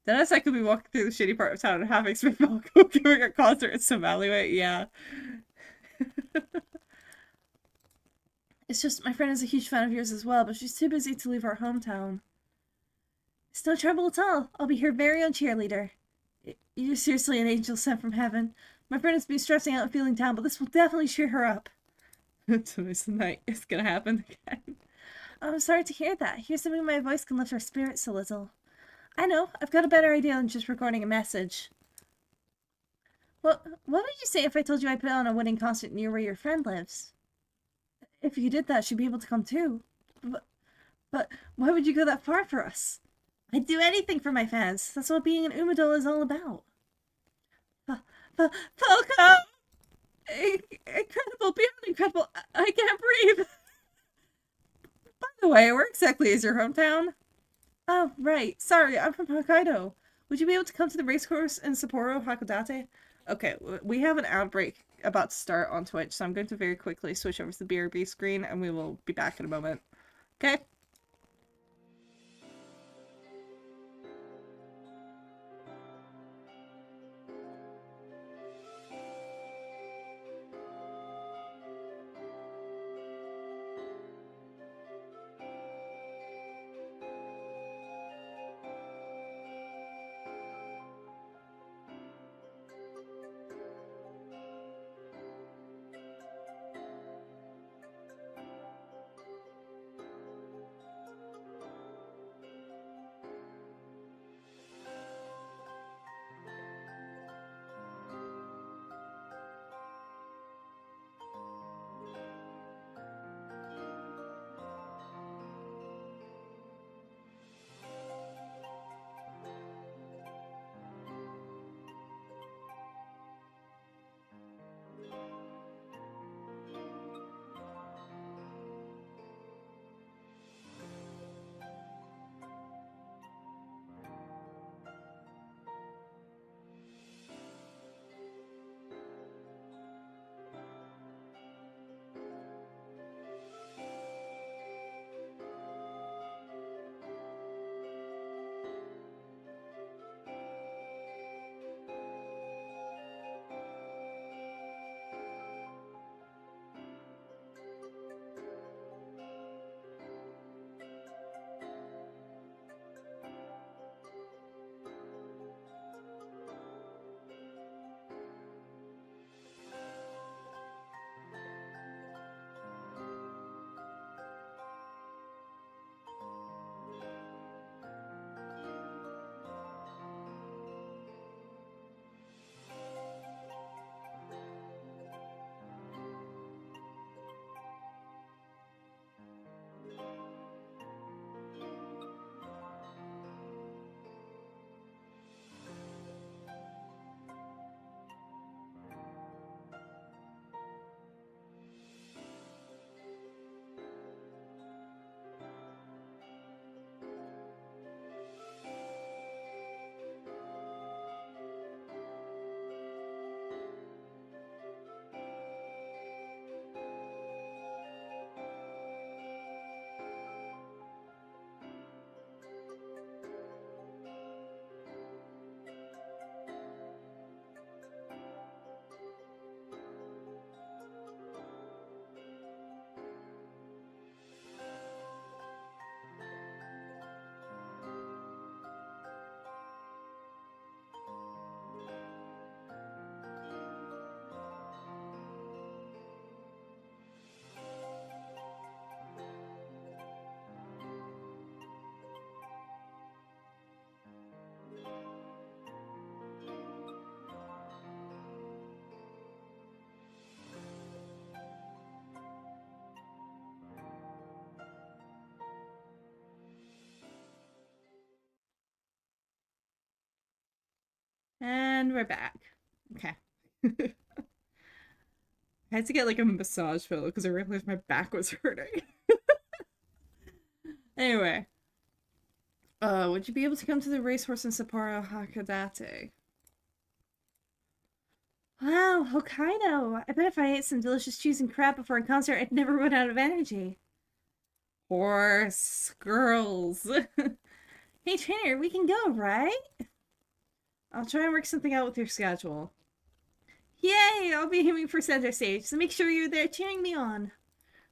Dennis, I could be walking through the shitty part of town and having expect Falco giving a concert in some alleyway. Yeah. It's just my friend is a huge fan of yours as well, but she's too busy to leave our hometown. It's no trouble at all. I'll be her very own cheerleader. You're seriously an angel sent from heaven. My friend has been stressing out and feeling down, but this will definitely cheer her up. Today's the night. It's gonna happen again. I'm sorry to hear that. Here's something my voice can lift her spirits a little. I know. I've got a better idea than just recording a message. What would you say if I told you I put on a wedding concert near where your friend lives? If you did that, she'd be able to come too. But why would you go that far for us? I'd do anything for my fans. That's what being an Umadol is all about. Falco! Incredible, beyond incredible. I can't breathe. By the way, where exactly is your hometown? Oh, right. Sorry, I'm from Hokkaido. Would you be able to come to the racecourse in Sapporo, Hakodate? Okay, we have an outbreak about to start on Twitch, so I'm going to very quickly switch over to the BRB screen, and we will be back in a moment. Okay? And we're back. Okay. I had to get like a massage pillow because I realized my back was hurting. Anyway. Would you be able to come to the racehorse in Sapporo Hakodate? Wow, Hokkaido! I bet if I ate some delicious cheese and crab before a concert, I'd never run out of energy. Horse, girls. Hey, trainer, we can go, right? I'll try and work something out with your schedule. Yay! I'll be aiming for center stage, so make sure you're there cheering me on.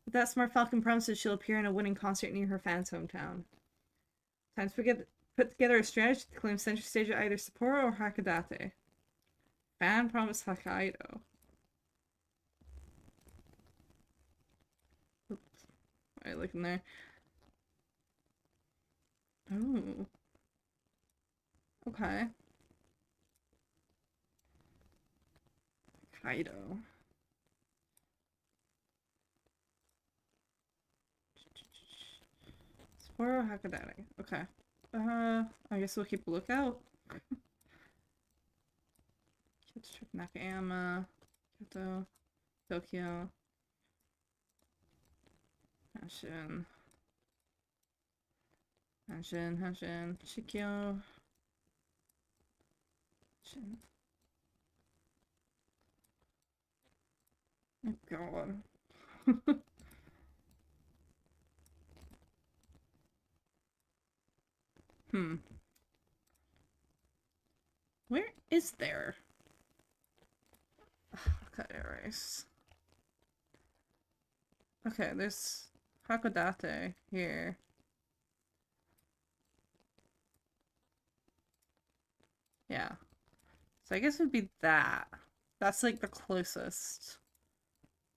With that, Smart Falcon promises she'll appear in a winning concert near her fans' hometown. Time to put together a strategy to claim center stage at either Sapporo or Hakodate. Fan promise Hokkaido. Oops. Alright, look in there. Oh. Okay. Hokkaido. Sapporo Hakodate. Okay. I guess we'll keep a lookout. Nakayama, Kyoto, Tokyo, Hanshin, Shikyo, Hanshin. Oh god. Where is there? Okay, erase. Okay, there's Hakodate here. Yeah. So I guess it would be that. That's like the closest,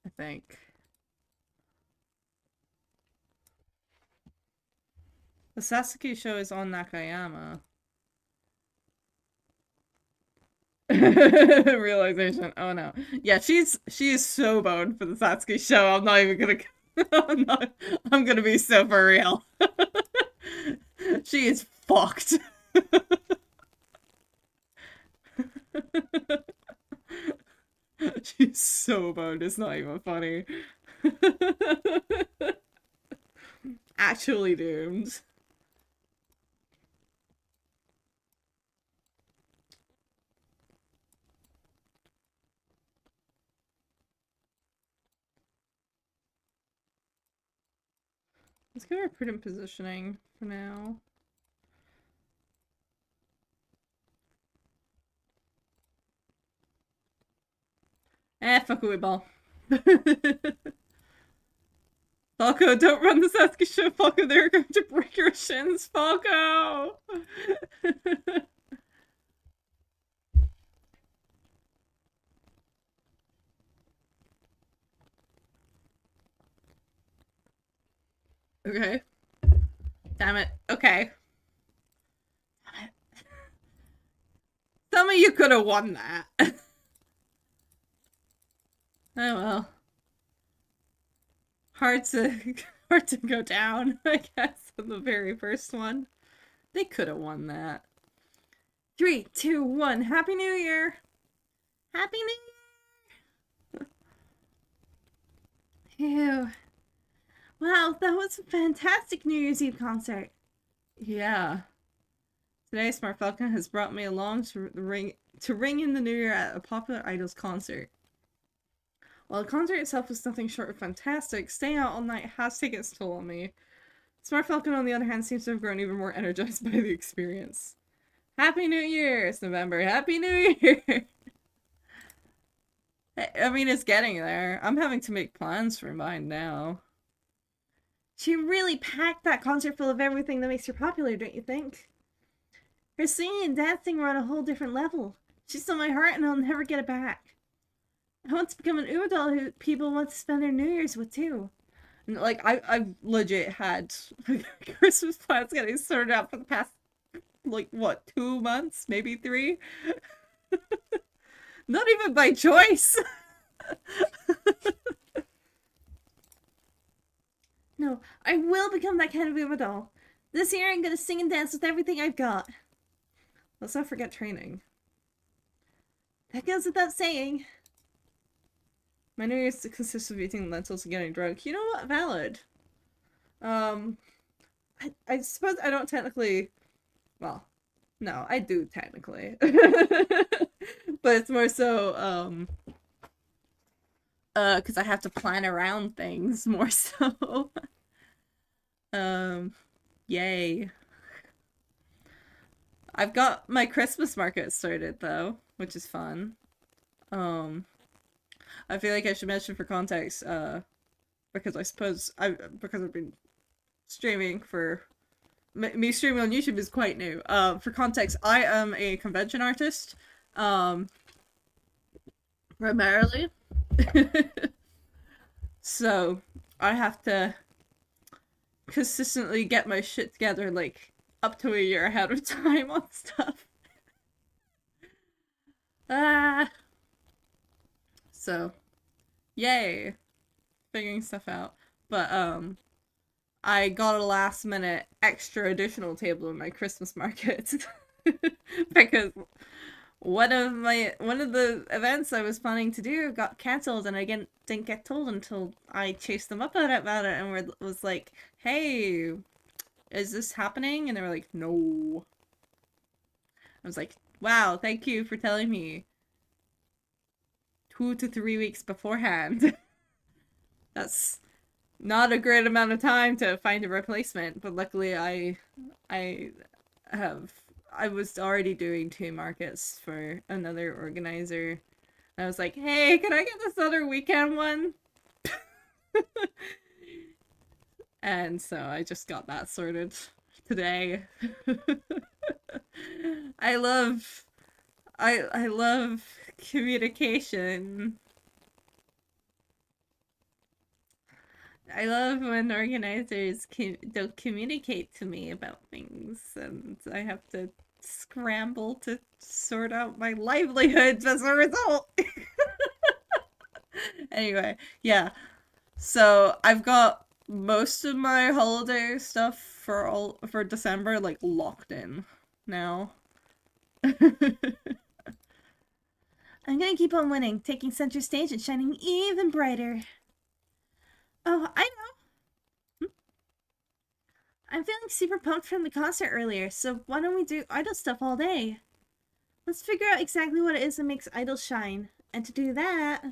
I think. The Sasuke show is on Nakayama. Realization. Oh no. Yeah, she is so boned for the Satsuki show. I'm not even gonna I'm gonna be so for real. She is fucked. She's so boned, it's not even funny. Actually doomed. Let's give her prudent positioning for now. Fuck away, ball. Falco, don't run the Sasuke show, Falco. They're going to break your shins, Falco! Okay. Damn it. Okay. Damn it. Tell me you could have won that. Oh well. Hard to go down, I guess, on the very first one. They could have won that. 3, 2, 1. Happy New Year! Happy New Year! Ew. Wow, that was a fantastic New Year's Eve concert. Yeah. Today, Smart Falcon has brought me along to ring in the New Year at a Popular Idols concert. While the concert itself was nothing short of fantastic, staying out all night has taken its toll on me. Smart Falcon, on the other hand, seems to have grown even more energized by the experience. Happy New Year! It's November. Happy New Year! I mean, it's getting there. I'm having to make plans for mine now. She really packed that concert full of everything that makes her popular, don't you think? Her singing and dancing were on a whole different level. She stole my heart and I'll never get it back. I want to become an Umadoll who people want to spend their New Year's with too. And like, I've legit had Christmas plans getting sorted out for the past, like, what, 2 months? Maybe 3? Not even by choice! No, I will become that kind of Umadoll. This year I'm gonna sing and dance with everything I've got. Let's not forget training. That goes without saying. My New Year's consists of eating lentils and getting drunk. You know what? Valid. Um, I suppose I don't technically. Well, no, I do technically. But it's more so, because I have to plan around things more so. Um, Yay. I've got my Christmas market started though, which is fun. Um, I feel like I should mention for context, because I suppose because I've been streaming for me streaming on YouTube is quite new. For context, I am a convention artist, um, primarily. So I have to consistently get my shit together like up to a year ahead of time on stuff. Ah, so yay, figuring stuff out. But I got a last minute extra additional table in my Christmas market because one of the events I was planning to do got cancelled, and I didn't get told until I chased them up about it and was like, "Hey, is this happening?" And they were like, "No." I was like, "Wow, thank you for telling me 2 to 3 weeks beforehand." That's not a great amount of time to find a replacement, but luckily I have I was already doing 2 markets for another organizer. I was like, "Hey, can I get this other weekend one?" And so I just got that sorted today. I love I love communication. I love when organizers don't communicate to me about things, and I have to scramble to sort out my livelihood as a result. Anyway, yeah. So I've got most of my holiday stuff for December like locked in now. I'm gonna keep on winning, taking center stage and shining even brighter. Oh, I know. I'm feeling super pumped from the concert earlier, so why don't we do idol stuff all day? Let's figure out exactly what it is that makes idols shine. And to do that,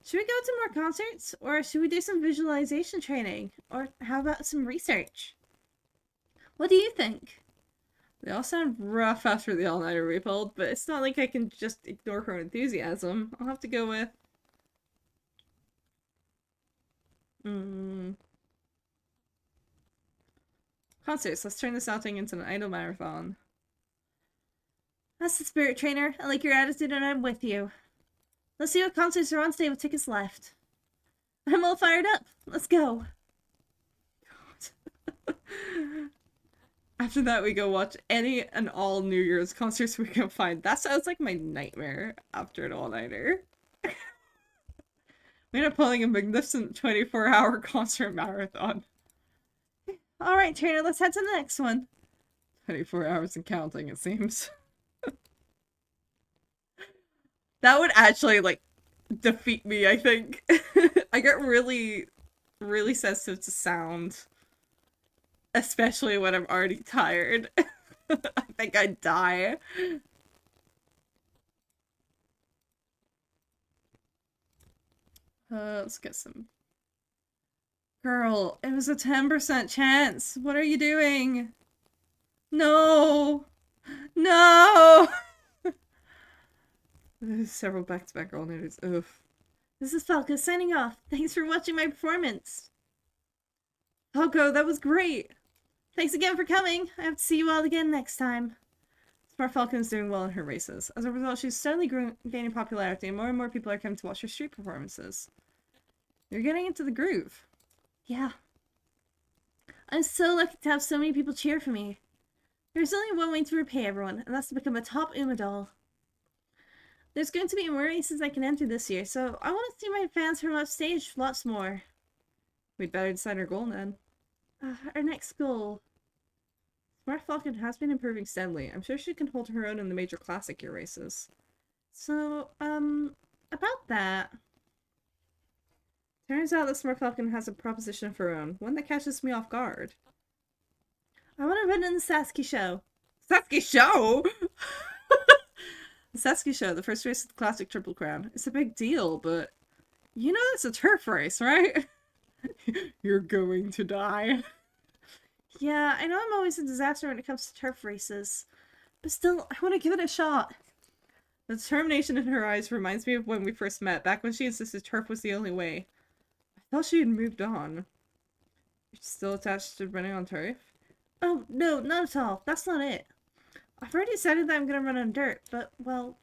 should we go to more concerts? Or should we do some visualization training? Or how about some research? What do you think? They all sound rough after the all-nighter we pulled, but it's not like I can just ignore her enthusiasm. I'll have to go with... Concerts. Let's turn this outing into an idol marathon. That's the spirit, trainer. I like your attitude and I'm with you. Let's see what concerts are on today with tickets left. I'm all fired up. Let's go. After that, we go watch any and all New Year's concerts we can find. That sounds like my nightmare after an all-nighter. We end up pulling a magnificent 24-hour concert marathon. Alright, trainer, let's head to the next one. 24 hours and counting, it seems. That would actually, like, defeat me, I think. I get really, really sensitive to sound. Especially when I'm already tired. I think I'd die. Let's get some... Girl, it was a 10% chance. What are you doing? No! No! There's several back-to-back all-nighters. Oof. This is Falco signing off. Thanks for watching my performance. Falco, that was great. Thanks again for coming. I have to see you all again next time. Smart Falcon is doing well in her races. As a result, she's steadily gaining popularity, and more people are coming to watch her street performances. You're getting into the groove. Yeah. I'm so lucky to have so many people cheer for me. There's only one way to repay everyone, and that's to become a top Uma doll. There's going to be more races I can enter this year, so I want to see my fans from upstage lots more. We'd better decide our goal then. Our next goal. Smart Falcon has been improving steadily. I'm sure she can hold her own in the major classic year races. So, about that. Turns out the Smart Falcon has a proposition of her own, one that catches me off guard. I want to run in the Sasuke show. Sasuke show? The Sasuke show, the first race of the classic Triple Crown. It's a big deal, but you know it's a turf race, right? You're going to die. Yeah, I know I'm always a disaster when it comes to turf races, but still, I want to give it a shot. The determination in her eyes reminds me of when we first met, back when she insisted turf was the only way. I thought she had moved on. You're still attached to running on turf? Oh, no, not at all. That's not it. I've already decided that I'm gonna run on dirt, but, well,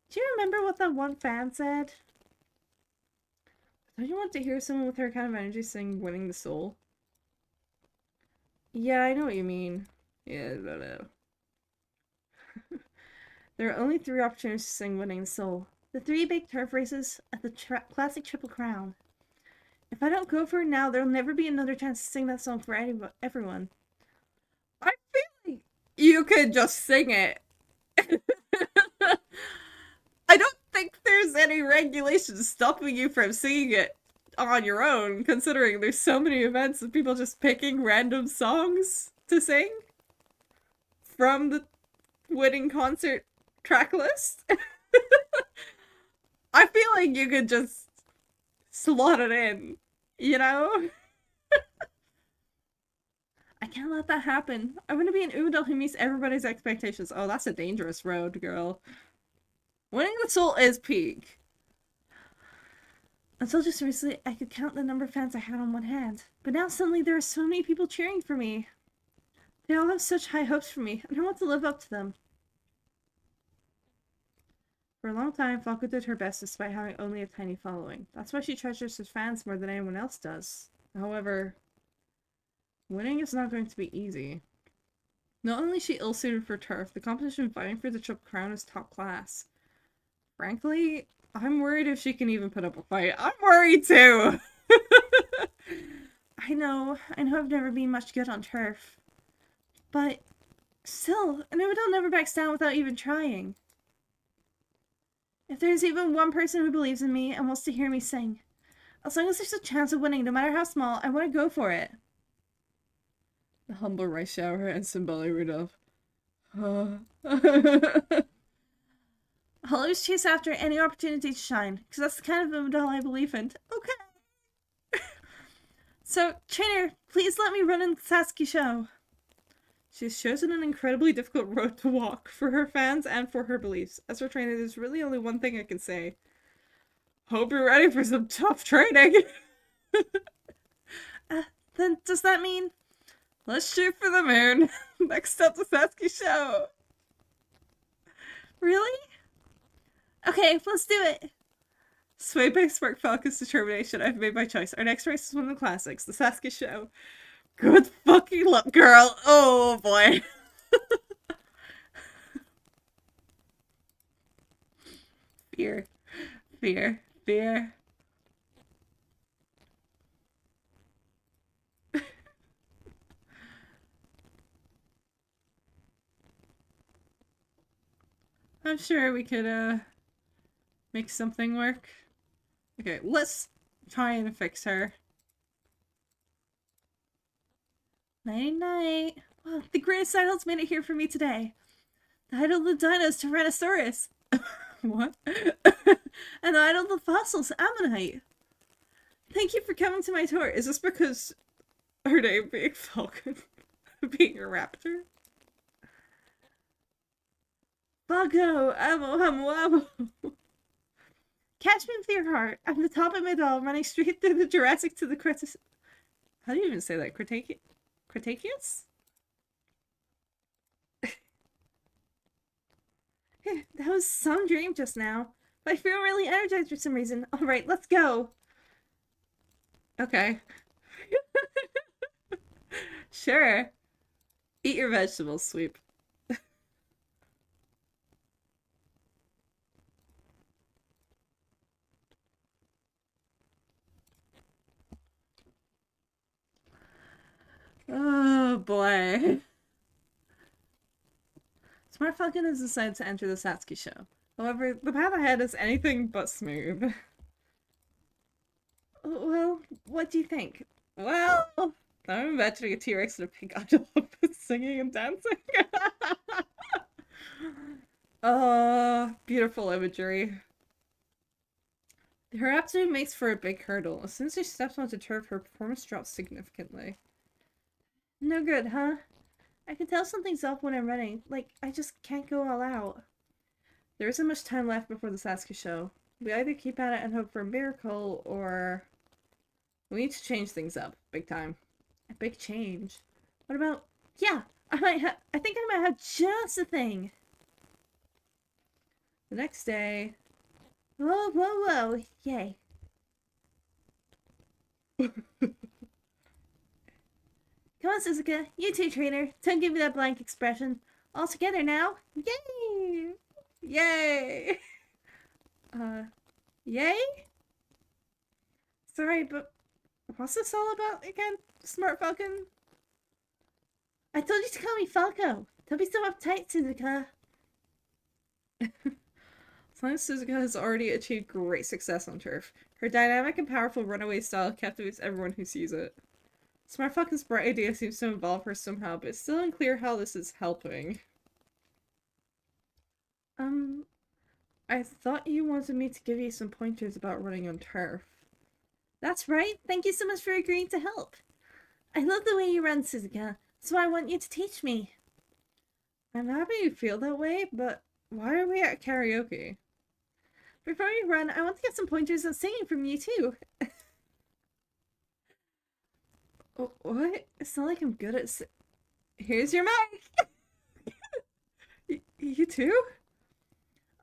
do you remember what that one fan said? Don't you want to hear someone with her kind of energy sing Winning the Soul? Yeah, I know what you mean. Yeah, I don't know. There are only 3 opportunities to sing Winning the Soul. The 3 big turf races at the classic Triple Crown. If I don't go for it now, there'll never be another chance to sing that song for everyone. I feel like you could just sing it. I don't think there's any regulations stopping you from singing it on your own, considering there's so many events of people just picking random songs to sing from the winning concert track list. I feel like you could just slot it in, you know? I can't let that happen. I want to be an Udall who meets everybody's expectations. Oh, that's a dangerous road, girl. Winning the Soul is peak. Until just recently, I could count the number of fans I had on one hand. But now suddenly there are so many people cheering for me. They all have such high hopes for me, and I want to live up to them. For a long time, Falco did her best despite having only a tiny following. That's why she treasures her fans more than anyone else does. However, winning is not going to be easy. Not only is she ill-suited for turf, the competition fighting for the Triple Crown is top class. Frankly, I'm worried if she can even put up a fight. I'm worried too! I know I've never been much good on turf. But still, I know I'll never back down without even trying. If there's even one person who believes in me and wants to hear me sing, as long as there's a chance of winning, no matter how small, I want to go for it. The humble rice shower and symbolic Rudolph. I'll always chase after any opportunity to shine, because that's the kind of model I believe in. Okay. So, trainer, please let me run in the Sasuke show. She's chosen an incredibly difficult road to walk for her fans and for her beliefs. As her trainer, there's really only one thing I can say. Hope you're ready for some tough training. Then does that mean... Let's shoot for the moon. Next up, the Sasuke show. Really? Okay, let's do it. Swayed by Spark Falcon's determination, I've made my choice. Our next race is one of the classics, the Sasuke show. Good fucking luck, girl. Oh, boy. Fear. Fear. Fear. I'm sure we could, make something work. Okay, let's try and fix her. Night-night. Wow, the greatest idol's made it here for me today. The idol of the dinos, Tyrannosaurus. What? And the idol of the fossils, Ammonite. Thank you for coming to my tour. Is this because her name being Falcon? Being a raptor? Bago! Amo, amo, amo! Catch me with your heart. I'm the top of my doll, running straight through the Jurassic to the Cretaceous. How do you even say that? Cretaceous? That was some dream just now. But I feel really energized for some reason. Alright, let's go. Okay. Sure. Eat your vegetables, Sweep. Oh boy. Smart Falcon has decided to enter the Satsuki show. However, the path ahead is anything but smooth. Well, what do you think? Well, I'm imagining a T-Rex and a pink octopus singing and dancing. Oh, beautiful imagery. Her aptitude makes for a big hurdle. As soon as she steps onto turf, her performance drops significantly. No good, huh? I can tell something's off when I'm running. Like, I just can't go all out. There isn't much time left before the Sasuke show. We either keep at it and hope for a miracle, or we need to change things up. Big time. A big change. What about... Yeah! I think I might have just a thing! The next day... Whoa, whoa, whoa! Yay. Come on, Suzuka. You too, trainer. Don't give me that blank expression. All together now. Yay! Yay! Yay? Sorry, but what's this all about again, Smart Falcon? I told you to call me Falco. Don't be so uptight, Suzuka. Suzuka has already achieved great success on turf. Her dynamic and powerful runaway style captivates everyone who sees it. Smart Falcon's bright idea seems to involve her somehow, but it's still unclear how this is helping. I thought you wanted me to give you some pointers about running on turf. That's right. Thank you so much for agreeing to help. I love the way you run, Suzuka, so I want you to teach me. I'm happy you feel that way, but why are we at karaoke? Before we run, I want to get some pointers on singing from you too. What? It's not like I'm good at Here's your mic! You too?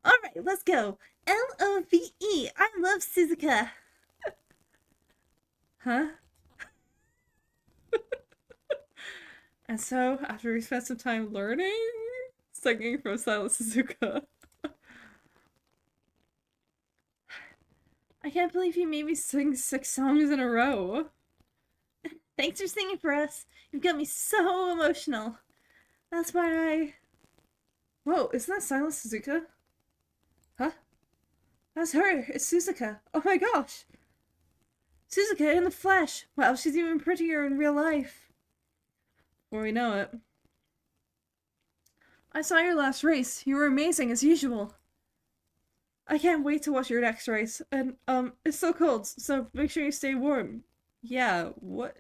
Alright, let's go. L-O-V-E. I love Suzuka. Huh? And so, after we spent some time learning, singing from Silent Suzuka. I can't believe you made me sing 6 songs in a row. Thanks for singing for us. You've got me so emotional. That's why I... Whoa, isn't that Silent Suzuka? Huh? That's her. It's Suzuka. Oh my gosh. Suzuka in the flesh. Wow, she's even prettier in real life. Before we know it. I saw your last race. You were amazing as usual. I can't wait to watch your next race. And, it's so cold, so make sure you stay warm. Yeah, what?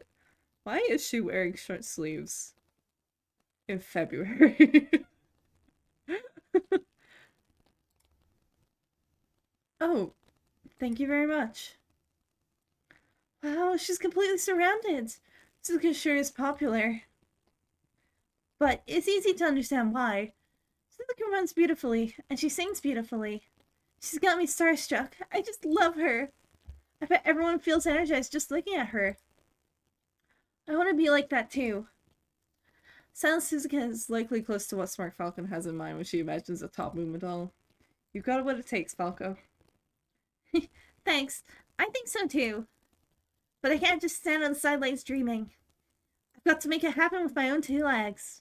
Why is she wearing short sleeves in February? Oh, thank you very much. Wow, she's completely surrounded. Suzuka sure is popular. But it's easy to understand why. Suzuka runs beautifully, and she sings beautifully. She's got me starstruck. I just love her. I bet everyone feels energized just looking at her. I want to be like that too. Silent Suzuka is likely close to what Smart Falcon has in mind when she imagines a top movement doll. You've got what it takes, Falco. Thanks. I think so too. But I can't just stand on the sidelines dreaming. I've got to make it happen with my own 2 legs.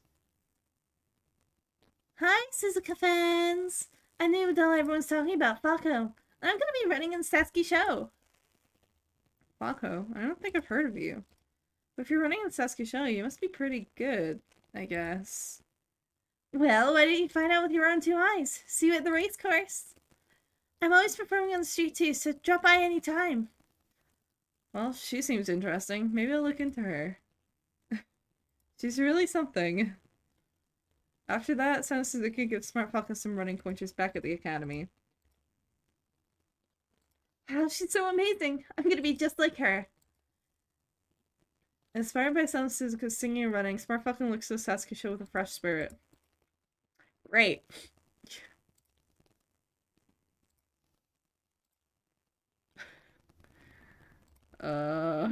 Hi, Suzuka fans! I knew doll everyone's talking about, Falco. And I'm gonna be running in the Sasuke show. Falco? I don't think I've heard of you. But if you're running in the Sasuke show, you must be pretty good, I guess. Well, why don't you find out with your own 2 eyes? See you at the race course. I'm always performing on the street too, so drop by any time. Well, she seems interesting. Maybe I'll look into her. She's really something. After that, Sana Suzuki gives Smart Falcon some running pointers back at the academy. Wow, she's so amazing! I'm gonna be just like her. Inspired by Sana Suzuka's singing and running, Smart Falcon looks to the Sasuke show with a fresh spirit. Great. Oh.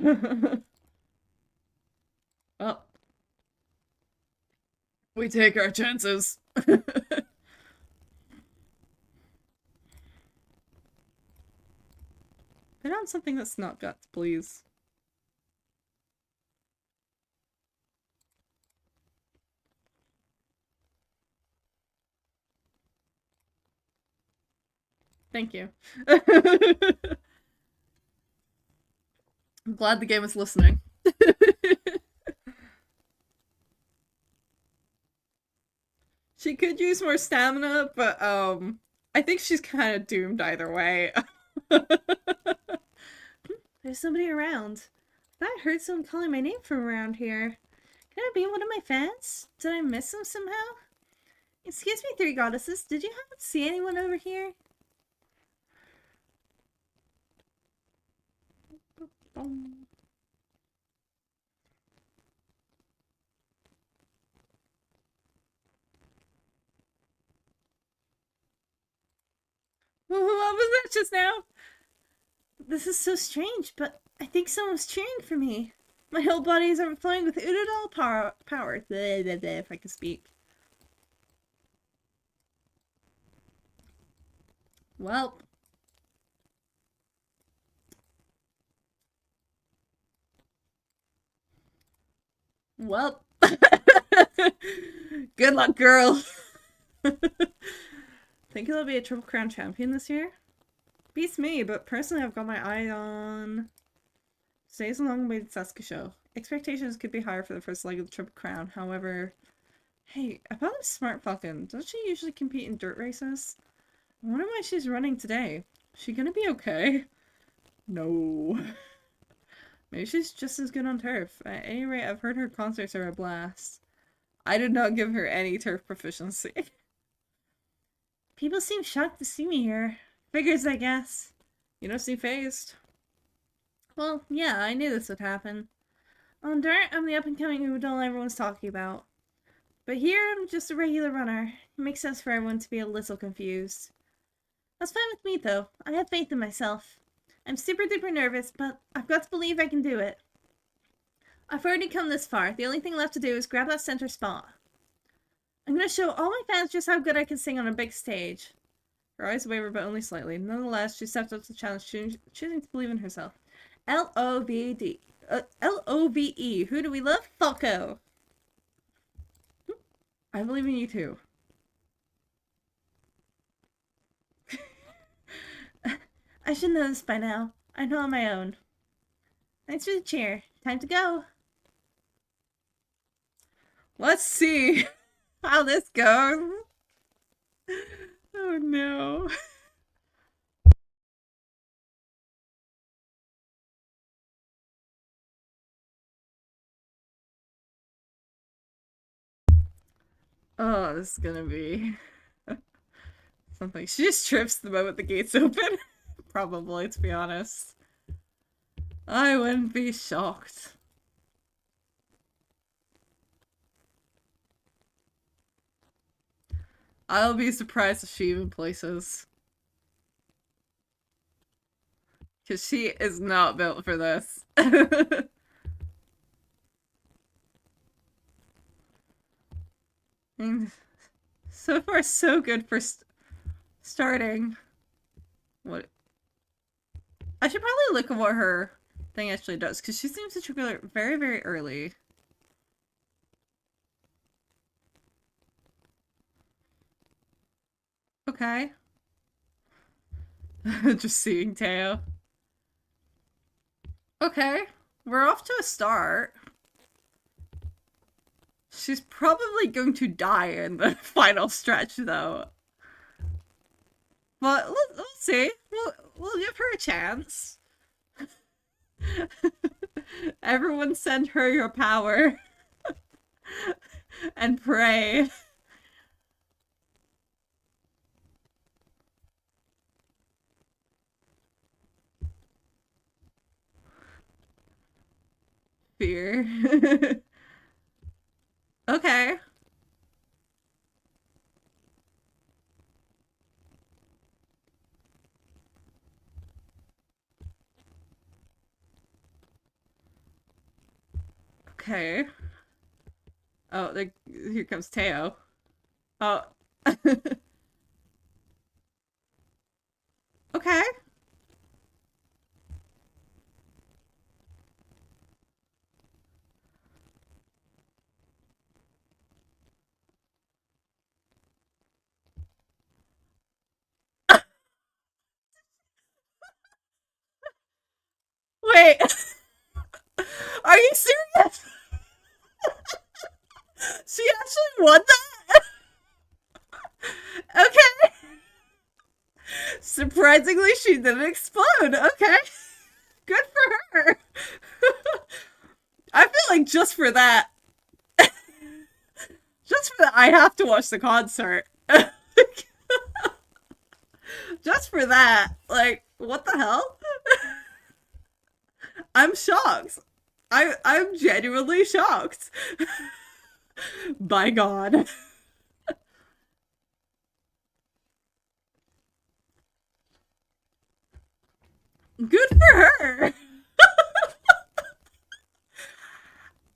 We take our chances. Put on something that's not guts, please. Thank you. I'm glad the game is listening. She could use more stamina, but I think she's kind of doomed either way. There's nobody around. I thought I heard someone calling my name from around here. Can it be one of my fans? Did I miss them somehow? Excuse me, three goddesses. Did you happen to see anyone over here? What was that just now? This is so strange, but I think someone's cheering for me. My whole body is overflowing with Udadal power. If I could speak. Well. Well. Good luck, girl. Think he'll be a Triple Crown champion this year? Beats me, but personally I've got my eye on... Stays a long way to Sasuke show. Expectations could be higher for the first leg of the Triple Crown, however... Hey, about this smart falcon, doesn't she usually compete in dirt races? I wonder why she's running today. Is she gonna be okay? No. Maybe she's just as good on turf. At any rate, I've heard her concerts are a blast. I did not give her any turf proficiency. People seem shocked to see me here. Figures, I guess. You don't seem phased. Well, yeah, I knew this would happen. On dirt, I'm the up-and-coming Udall everyone's talking about. But here, I'm just a regular runner. It makes sense for everyone to be a little confused. That's fine with me, though. I have faith in myself. I'm super-duper nervous, but I've got to believe I can do it. I've already come this far. The only thing left to do is grab that center spot. I'm going to show all my fans just how good I can sing on a big stage. Her eyes wavered, but only slightly. Nonetheless, she stepped up to the challenge, choosing to believe in herself. L-O-V-E. Who do we love? Falco. I believe in you too. I should know this by now. I know on my own. Thanks for the cheer. Time to go. Let's see how this goes. Oh no. Oh, this is gonna be something. She just trips the moment the gates open. Probably, to be honest. I wouldn't be shocked. I'll be surprised if she even places. Because she is not built for this. And so far, so good for starting. What? I should probably look at what her thing actually does, because she seems to trigger very, very early. Okay. Just seeing Teo. Okay. We're off to a start. She's probably going to die in the final stretch, though. But let's see. We'll give her a chance. Everyone send her your power. And pray. Fear. Okay. Okay. Oh, here comes Teo. Oh. Okay. Wait. Are you serious? She actually won that? Okay. Surprisingly, she didn't explode. Okay. Good for her. I feel like just for that, I have to watch the concert. Just for that. Like, what the hell? I'm shocked. I'm genuinely shocked. By God. Good for her.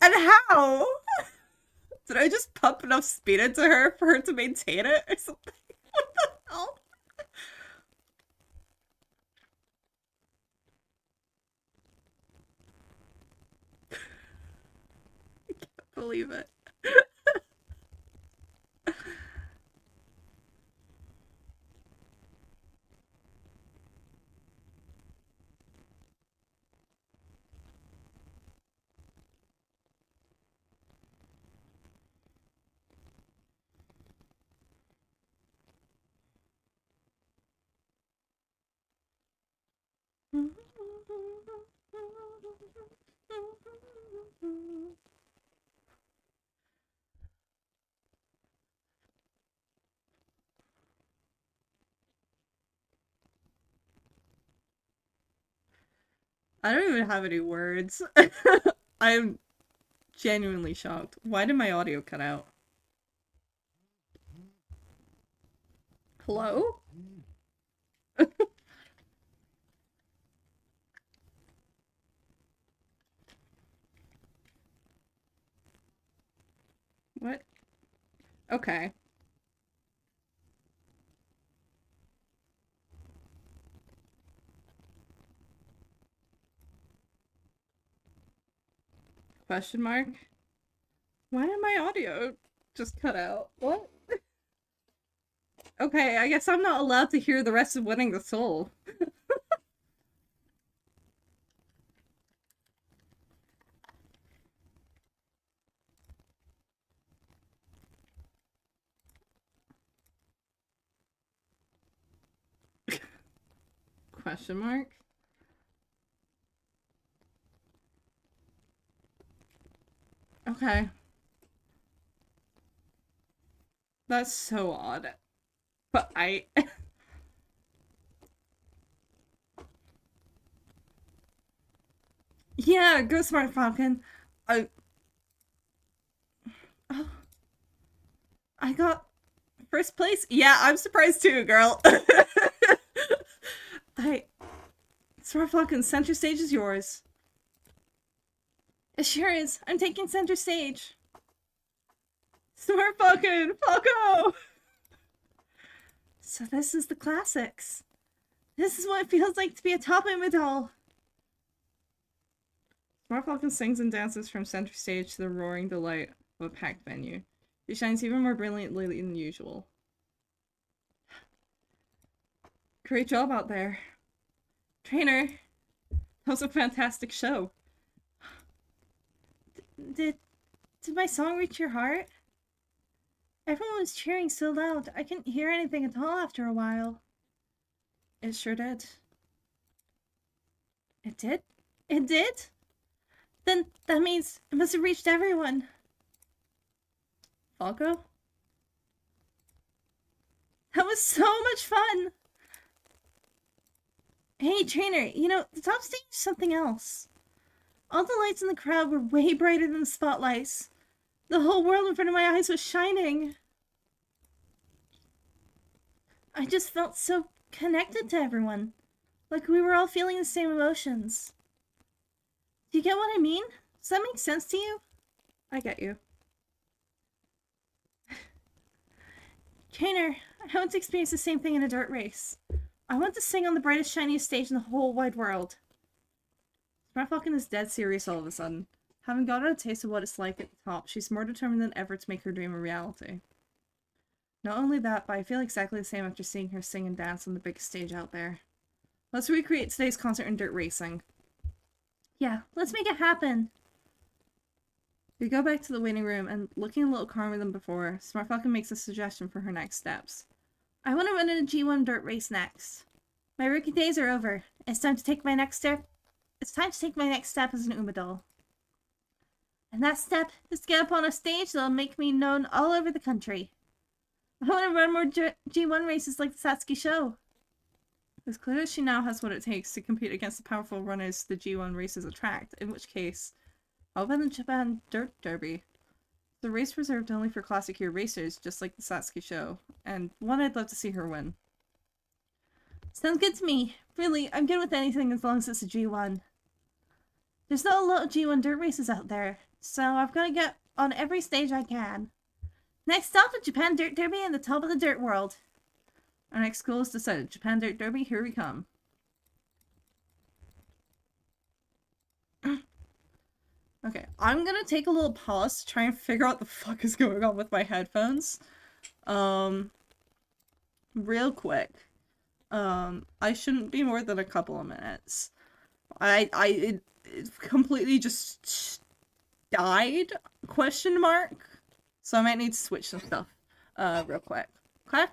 And how? Did I just pump enough speed into her for her to maintain it or something? What the hell? I can't believe it. I don't even have any words. I'm genuinely shocked. Why did my audio cut out? Hello? What? Okay. Question mark? Why did my audio just cut out? What? Okay, I guess I'm not allowed to hear the rest of Winning the Soul. Question mark? Okay. That's so odd. But Yeah, go Smart Falcon. I... Oh, I got first place? Yeah, I'm surprised too, girl. I... Smart Falcon, center stage is yours. It sure is. I'm taking center stage. Smart Falcon! Falco! So this is the classics. This is what it feels like to be a top doll. Smart Falcon sings and dances from center stage to the roaring delight of a packed venue. She shines even more brilliantly than usual. Great job out there. Trainer, that was a fantastic show. Did my song reach your heart? Everyone was cheering so loud, I couldn't hear anything at all after a while. It sure did. It did? It did? Then that means it must have reached everyone. Falco? That was so much fun! Hey, trainer, you know, the top stage is something else. All the lights in the crowd were way brighter than the spotlights. The whole world in front of my eyes was shining. I just felt so connected to everyone. Like we were all feeling the same emotions. Do you get what I mean? Does that make sense to you? I get you. Trainer, I want to experience the same thing in a dirt race. I want to sing on the brightest, shiniest stage in the whole wide world. Smart Falcon is dead serious all of a sudden. Having gotten a taste of what it's like at the top, she's more determined than ever to make her dream a reality. Not only that, but I feel exactly the same after seeing her sing and dance on the biggest stage out there. Let's recreate today's concert in dirt racing. Yeah, let's make it happen. We go back to the waiting room, and looking a little calmer than before, Smart Falcon makes a suggestion for her next steps. I want to run in a G1 dirt race next. My rookie days are over. It's time to take my next step. It's time to take my next step as an Umadol. And that step is to get up on a stage that'll make me known all over the country. I want to run more G1 races like the Satsuki show. It's clear that she now has what it takes to compete against the powerful runners the G1 races attract, in which case, how about the Japan Dirt Derby? The race reserved only for classic year racers, just like the Satsuki show, and one I'd love to see her win. Sounds good to me. Really, I'm good with anything as long as it's a G1. There's not a lot of G1 dirt races out there, so I've got to get on every stage I can. Next stop, the Japan Dirt Derby and the top of the dirt world. Our next goal is decided. Japan Dirt Derby, here we come. Okay, I'm gonna take a little pause to try and figure out what the fuck is going on with my headphones. Real quick. I shouldn't be more than a couple of minutes. It completely just died, question mark. So I might need to switch some stuff, real quick. Okay?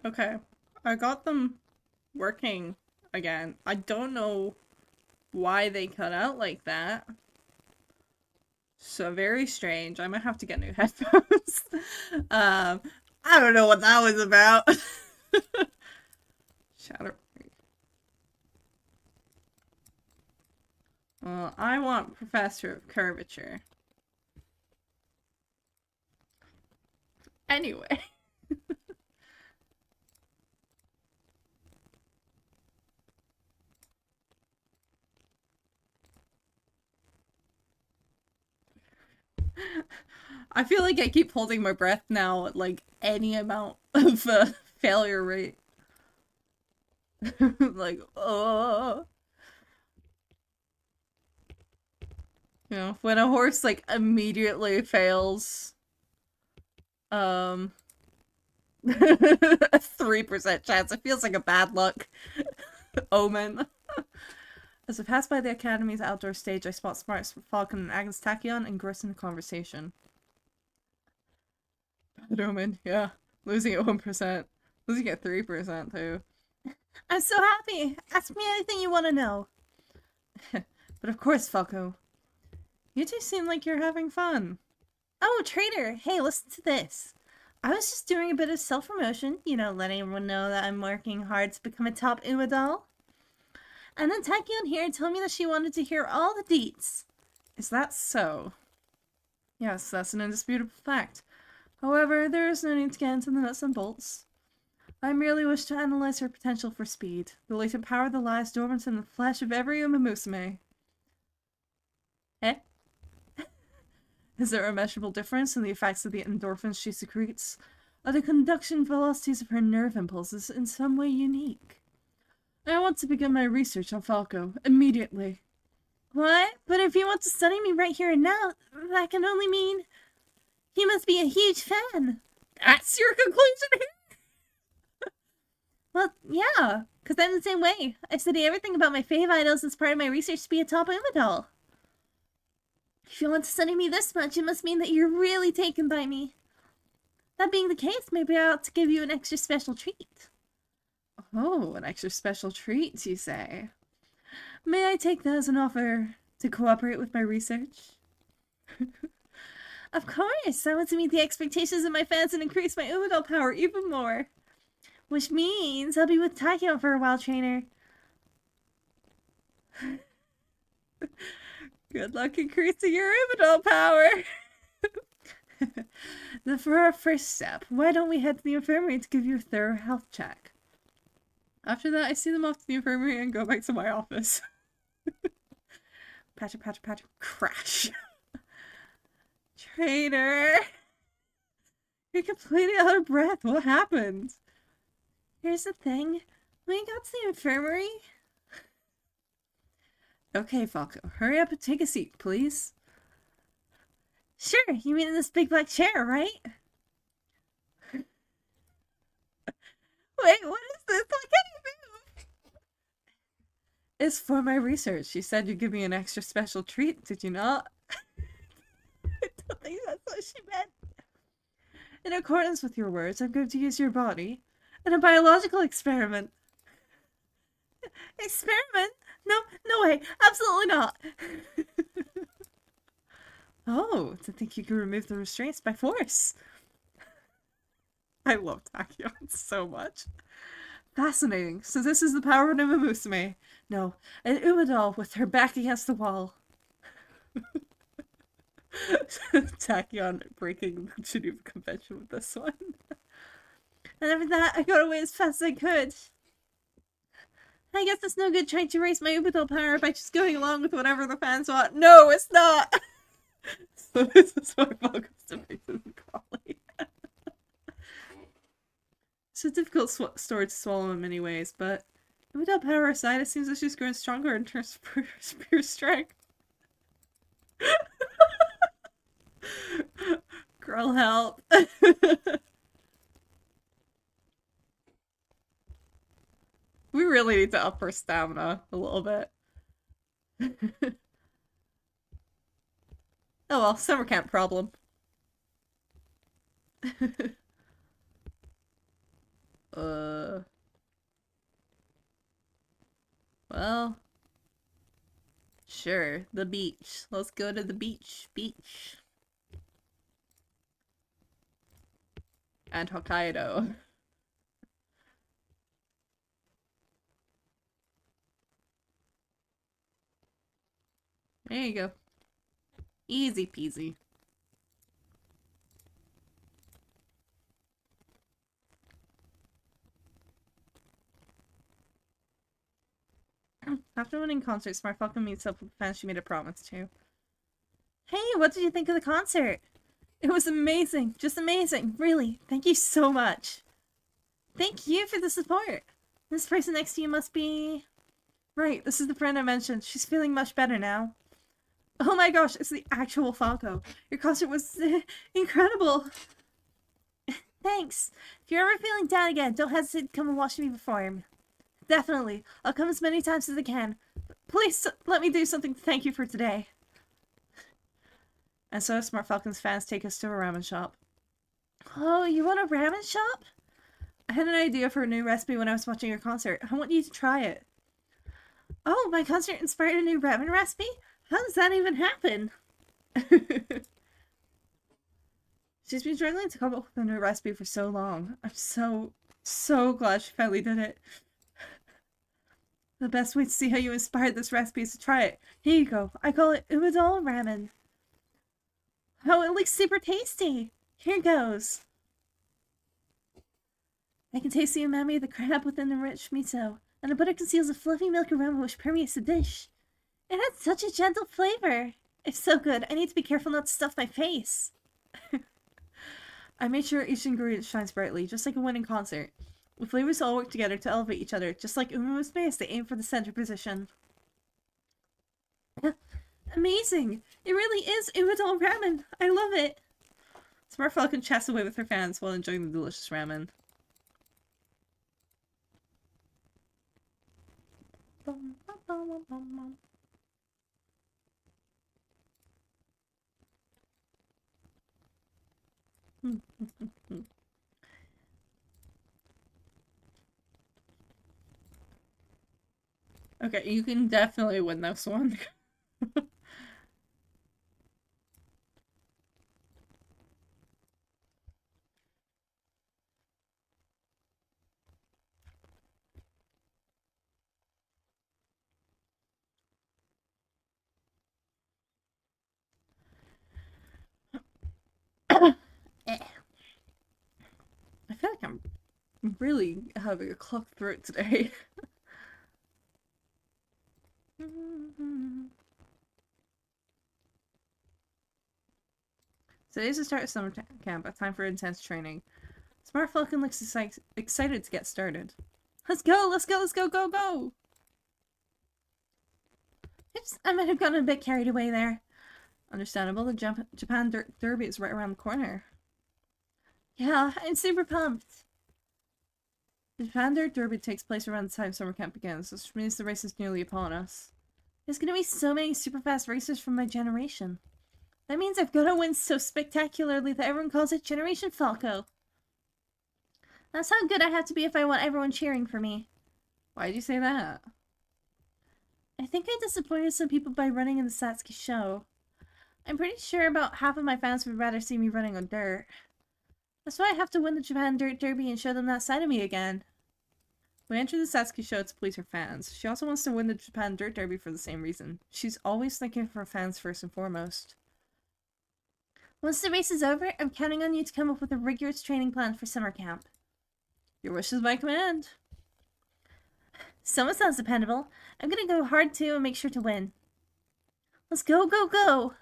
Okay, I got them working again. I don't know why they cut out like that. So very strange. I might have to get new headphones. I don't know what that was about. Shadow. Well, I want Professor of Curvature. Anyway. I feel like I keep holding my breath now at like any amount of failure rate. Like, oh. You know, when a horse like immediately fails, a 3% chance. It feels like a bad luck omen. As I pass by the Academy's outdoor stage, I spot Smart Falcon and Agnes Tachyon engrossed in a conversation. Bad omen, yeah. Losing at 1%. Losing at 3% too. I'm so happy! Ask me anything you want to know. But of course, Falco. You two seem like you're having fun. Oh, traitor! Hey, listen to this. I was just doing a bit of self-promotion, you know, letting everyone know that I'm working hard to become a top Umadal. And then Tachyon here told me that she wanted to hear all the deets. Is that so? Yes, that's an indisputable fact. However, there is no need to get into the nuts and bolts. I merely wish to analyze her potential for speed, the latent power that lies dormant in the flesh of every Umamusume. Eh? Is there a measurable difference in the effects of the endorphins she secretes? Are the conduction velocities of her nerve impulses in some way unique? I want to begin my research on Falco, immediately. What? But if you want to study me right here and now, that can only mean... he must be a huge fan. That's your conclusion here? Well, yeah, because I'm the same way. I study everything about my fave idols as part of my research to be a top Umadal. If you want to study me this much, it must mean that you're really taken by me. That being the case, maybe I ought to give you an extra special treat. Oh, an extra special treat, you say? May I take that as an offer to cooperate with my research? Of course! I want to meet the expectations of my fans and increase my Umadal power even more. Which means I'll be with Tachyon for a while, trainer. Good luck increasing your Umadal power! For our first step, why don't we head to the infirmary to give you a thorough health check? After that, I see them off to the infirmary and go back to my office. Patcher, patcher, patcher. Crash. Trainer! You're completely out of breath. What happened? Here's the thing. When you got to the infirmary... Okay, Falco. Hurry up and take a seat, please. Sure, you mean in this big black chair, right? Wait, what is this? Why can't you move? It's for my research. You said you'd give me an extra special treat, did you not? I don't think that's what she meant. In accordance with your words, I'm going to use your body in a biological experiment. Experiment? No, no way. Absolutely not. Oh, to think you could remove the restraints by force. I love Tachyon so much. Fascinating. So this is the power of Umamusume. No, an Umadal with her back against the wall. Tachyon breaking the Geneva Convention with this one. And after that, I got away as fast as I could. I guess it's no good trying to raise my Umadal power by just going along with whatever the fans want. No, it's not! So this is why Falco's depicted in Crawley. It's a difficult story to swallow in many ways, but without power aside, it seems that she's growing stronger in terms of pure strength. Girl, help. We really need to up her stamina a little bit. Oh well, summer camp problem. Well, sure, the beach. Let's go to the beach. Beach. And Hokkaido. There you go. Easy peasy. After winning concert, Smart Falcon meets up with the fans she made a promise to. Hey, what did you think of the concert? It was amazing. Just amazing. Really. Thank you so much. Thank you for the support. This person next to you must be... Right, this is the friend I mentioned. She's feeling much better now. Oh my gosh, it's the actual Falco. Your concert was incredible. Thanks. If you're ever feeling down again, don't hesitate to come and watch me perform. Definitely. I'll come as many times as I can. Please let me do something to thank you for today. And so Smart Falcon's fans take us to a ramen shop. Oh, you want a ramen shop? I had an idea for a new recipe when I was watching your concert. I want you to try it. Oh, my concert inspired a new ramen recipe? How does that even happen? She's been struggling to come up with a new recipe for so long. I'm so glad she finally did it. The best way to see how you inspired this recipe is to try it. Here you go. I call it Umamusume ramen. Oh, it looks super tasty. Here goes. I can taste the umami of the crab within the rich miso, and the butter conceals a fluffy milk aroma which permeates the dish. It has such a gentle flavor. It's so good, I need to be careful not to stuff my face. I made sure each ingredient shines brightly, just like a winning concert. The flavors all work together to elevate each other, just like Umamusume as they aim for the center position. Amazing! It really is Umamusume ramen! I love it! Smart Falcon chats away with her fans while enjoying the delicious ramen. Okay, you can definitely win this one. I feel like I'm really having a clogged throat today. Today's the start of summer camp, a time for intense training. Smart Falcon looks excited to get started. Let's go, go! Oops, I might have gotten a bit carried away there. Understandable, the Japan Derby is right around the corner. Yeah, I'm super pumped. The Japan Derby takes place around the time summer camp begins, which means the race is nearly upon us. There's gonna be so many super fast racers from my generation. That means I've gotta win so spectacularly that everyone calls it Generation Falco. That's how good I have to be if I want everyone cheering for me. Why'd you say that? I think I disappointed some people by running in the Satsuki show. I'm pretty sure about half of my fans would rather see me running on dirt. That's why I have to win the Japan Dirt Derby and show them that side of me again. We entered the Satsuki show to please her fans. She also wants to win the Japan Dirt Derby for the same reason. She's always thinking of her fans first and foremost. Once the race is over, I'm counting on you to come up with a rigorous training plan for summer camp. Your wish is my command. Someone sounds dependable. I'm gonna go hard too and make sure to win. Let's go, go, go!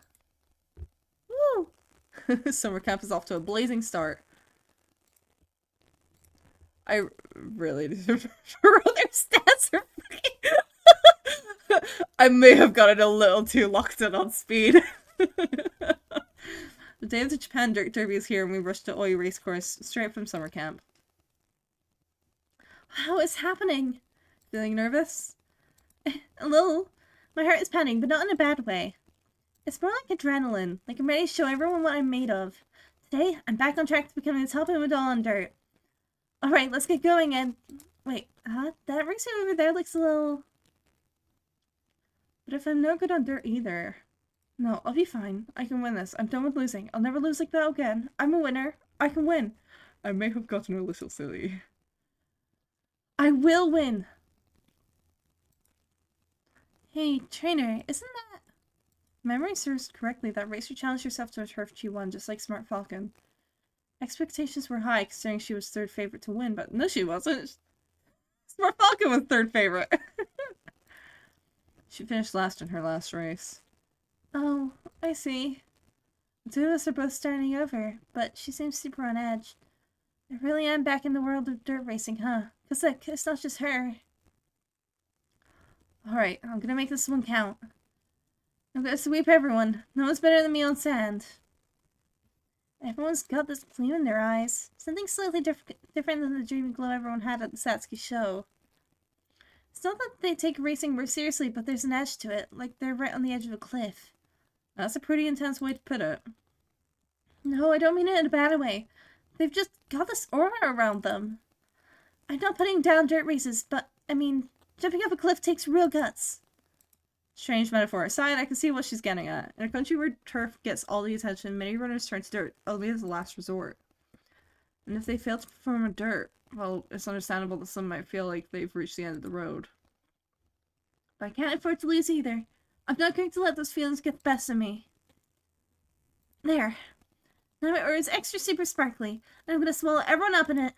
Woo! Summer camp is off to a blazing start. I really deserve their stats are freaking... I may have gotten a little too locked in on speed. The day of the Japan Dirt Derby is here and we rush to Oi Racecourse straight from summer camp. Wow, it's happening! Feeling nervous? A little. My heart is pounding, but not in a bad way. It's more like adrenaline, like I'm ready to show everyone what I'm made of. Today, I'm back on track to becoming the top Umadol on dirt. Alright, let's get going and... Wait, that racer over there looks a little... But if I'm no good on dirt either... No, I'll be fine. I can win this. I'm done with losing. I'll never lose like that again. I'm a winner. I can win. I may have gotten a little silly. I will win! Hey, trainer, isn't that... If memory serves correctly, that racer challenged herself to a turf G1 just like Smart Falcon. Expectations were high considering she was third favorite to win, but no she wasn't. Smart Falcon was third favorite. She finished last in her last race. Oh, I see. The two of us are both starting over, but she seems super on edge. I really am back in the world of dirt racing, huh? 'Cause look, it's not just her. Alright, I'm gonna make this one count. I'm gonna sweep everyone. No one's better than me on sand. Everyone's got this gleam in their eyes. Something slightly different than the dreamy glow everyone had at the Satsuki show. It's not that they take racing more seriously, but there's an edge to it, like they're right on the edge of a cliff. That's a pretty intense way to put it. No, I don't mean it in a bad way. They've just got this aura around them. I'm not putting down dirt races, but, I mean, jumping off a cliff takes real guts. Strange metaphor aside, I can see what she's getting at. In a country where turf gets all the attention, many runners turn to dirt, only as a last resort. And if they fail to perform on dirt, well, it's understandable that some might feel like they've reached the end of the road. But I can't afford to lose either. I'm not going to let those feelings get the best of me. There. Now my aura is extra super sparkly, and I'm gonna swallow everyone up in it.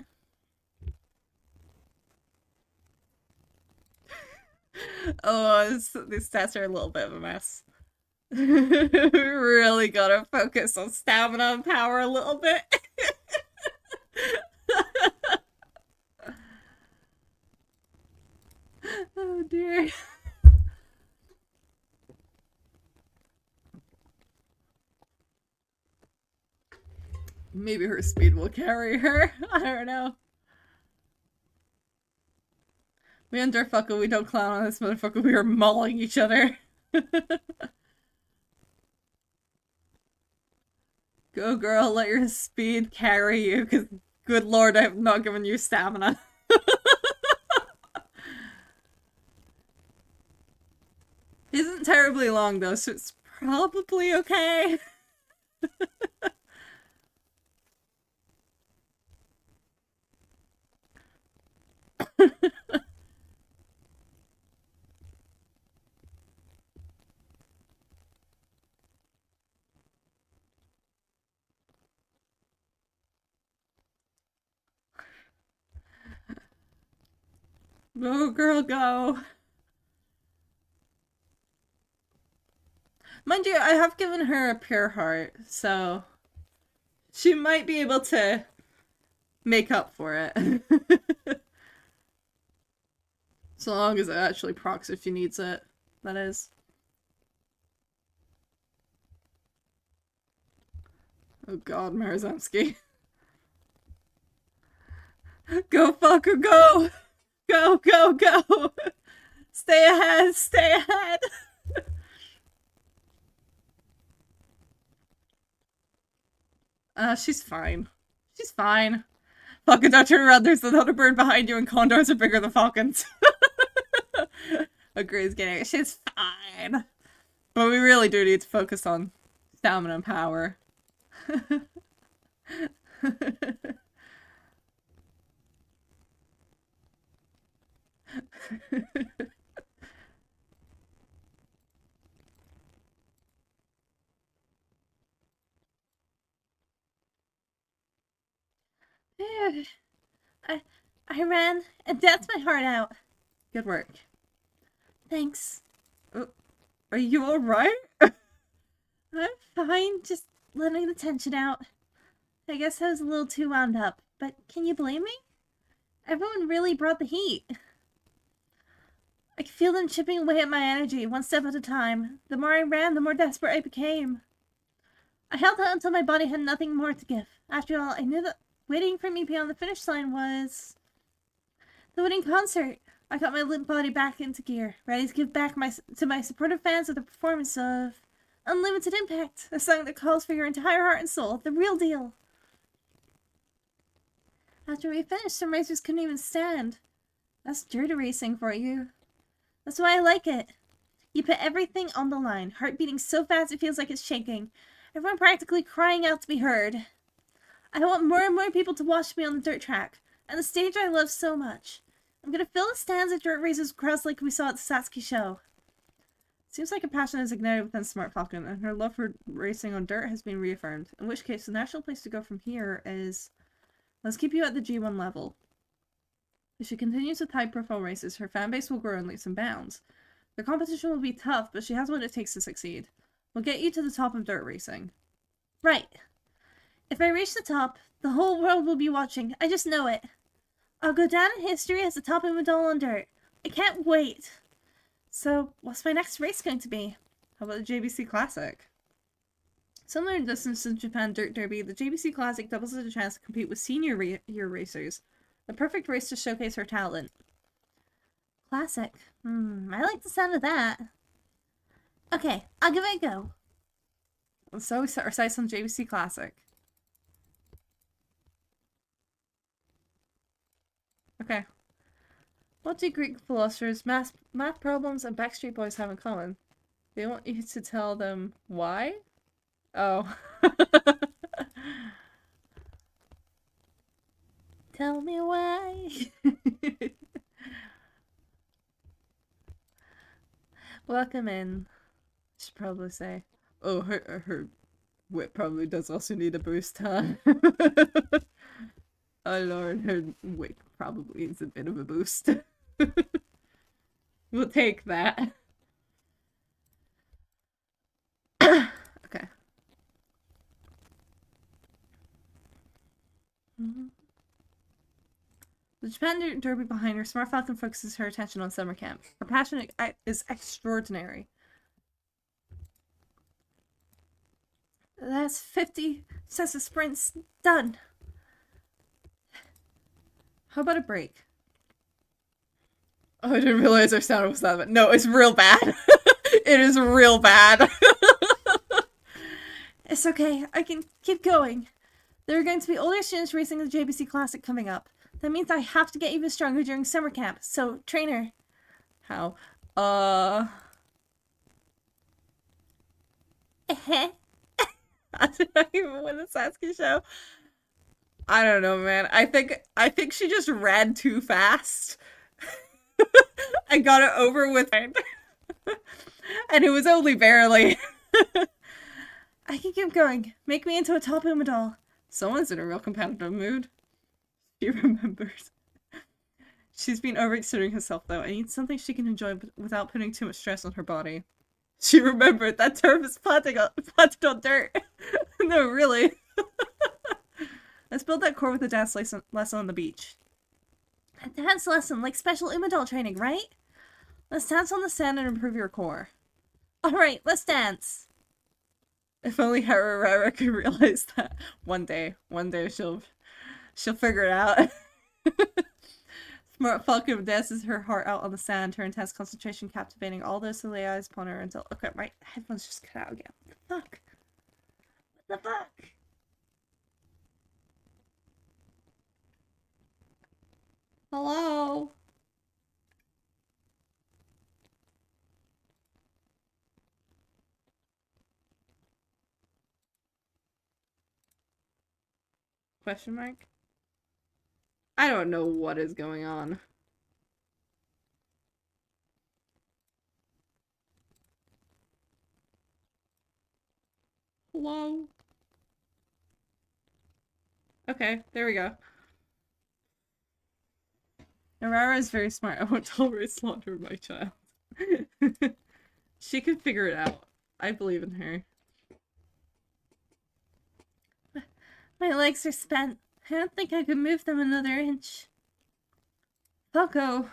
Oh, these stats are a little bit of a mess. We really gotta focus on stamina and power a little bit. Oh dear. Maybe her speed will carry her. I don't know. We underfuckle, we don't clown on this motherfucker, we are mauling each other. Go girl, let your speed carry you, because good lord, I have not given you stamina. It isn't terribly long though, so it's probably okay. Go girl, go. Mind you, I have given her a pure heart, so she might be able to make up for it. So long as it actually procs if she needs it, that is. Oh god, Marzamski. Go fucker, go! Go, go, go! Stay ahead, stay ahead! She's fine. She's fine. Falcon, don't turn around, there's another bird behind you and condors are bigger than falcons. Agrees, getting it. She's fine. But we really do need to focus on stamina and power. I ran and danced my heart out. Good work. Thanks. Oh, are you alright? I'm fine, just letting the tension out. I guess I was a little too wound up, but can you blame me? Everyone really brought the heat. I could feel them chipping away at my energy, one step at a time. The more I ran, the more desperate I became. I held out until my body had nothing more to give. After all, I knew that waiting for me beyond the finish line was the winning concert. I got my limp body back into gear, ready to give back to my supportive fans of the performance of Unlimited Impact, a song that calls for your entire heart and soul, the real deal. After we finished, some racers couldn't even stand. That's dirty racing for you. That's why I like it. You put everything on the line, heart beating so fast it feels like it's shaking. Everyone practically crying out to be heard. I want more and more people to watch me on the dirt track, and the stage I love so much. I'm gonna fill the stands at dirt racers with crowds like we saw at the Satsuki show. Seems like her passion is ignited within Smart Falcon, and her love for racing on dirt has been reaffirmed. In which case, the natural place to go from here is... Let's keep you at the G1 level. If she continues with high-profile races, her fanbase will grow in leaps and bounds. The competition will be tough, but she has what it takes to succeed. We'll get you to the top of dirt racing. Right. If I reach the top, the whole world will be watching. I just know it. I'll go down in history as the top Umadole on dirt. I can't wait. So, what's my next race going to be? How about the JBC Classic? Similar in distance to Japan Dirt Derby, the JBC Classic doubles as a chance to compete with senior year racers. The perfect race to showcase her talent. Classic. I like the sound of that. Okay, I'll give it a go. So we set our sights on JBC Classic. Okay. What do Greek philosophers, math problems, and Backstreet Boys have in common? They want you to tell them why? Oh. Tell me why. Welcome in. I should probably say. Oh, her wit probably does also need a boost, huh? Oh lord, her wit probably needs a bit of a boost. We'll take that. Okay. The Japan Derby behind her, Smart Falcon focuses her attention on summer camp. Her passion is extraordinary. That's 50 sets of sprints done. How about a break? Oh, I didn't realize our sound was that bad. No, it's real bad. It is real bad. It's okay. I can keep going. There are going to be older students racing the JBC Classic coming up. That means I have to get even stronger during summer camp. So, trainer. How? I did not even win the Sasuke show. I don't know, man. I think she just ran too fast. I got it over with. And it was only barely. I can keep going. Make me into a top Umadole. Someone's in a real competitive mood. She remembers. She's been overexerting herself, though. I need something she can enjoy without putting too much stress on her body. She remembered that term is planted on dirt. No, really. Let's build that core with a dance lesson on the beach. A dance lesson, like special Umadole training, right? Let's dance on the sand and improve your core. Alright, let's dance. If only Hararara could realize that. One day she'll figure it out. Smart Falcon dances her heart out on the sand, her intense concentration captivating all those silly eyes upon her until... Okay, my headphones just cut out again. What the fuck? What the fuck? Hello? Question mark? I don't know what is going on. Hello? Okay, there we go. Narara is very smart. I won't tolerate slaughter of my child. She can figure it out. I believe in her. My legs are spent. I don't think I could move them another inch. Falco.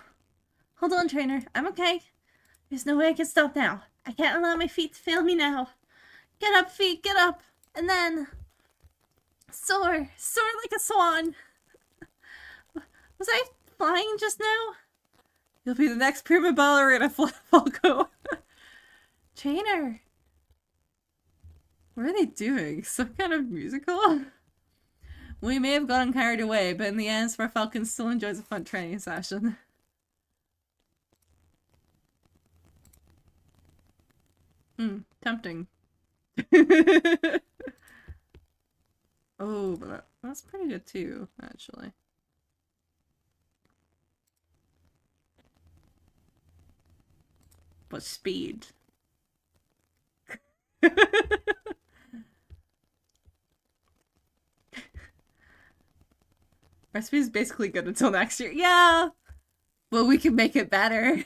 Hold on, trainer. I'm okay. There's no way I can stop now. I can't allow my feet to fail me now. Get up, feet, get up. And then... Soar. Soar like a swan. Was I flying just now? You'll be the next prima ballerina, Falco. Trainer. What are they doing? Some kind of musical? We may have gotten carried away, but in the end, Smart Falcon still enjoys a fun training session. Tempting. Oh, but that's pretty good too, actually. But speed. Recipe is basically good until next year. Yeah! But we can make it better.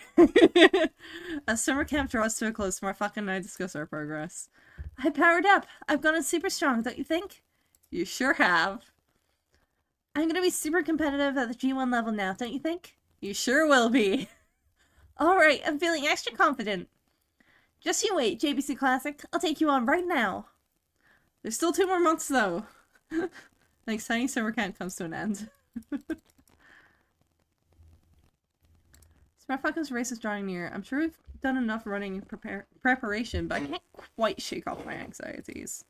As summer camp draws to a close, Marfuck and I discuss our progress. I powered up. I've gotten super strong, don't you think? You sure have. I'm gonna be super competitive at the G1 level now, don't you think? You sure will be. Alright, I'm feeling extra confident. Just you wait, JBC Classic. I'll take you on right now. There's still 2 more months, though. The exciting summer camp comes to an end. Smartfuck's race is drawing near. I'm sure we've done enough running preparation, but I can't quite shake off my anxieties.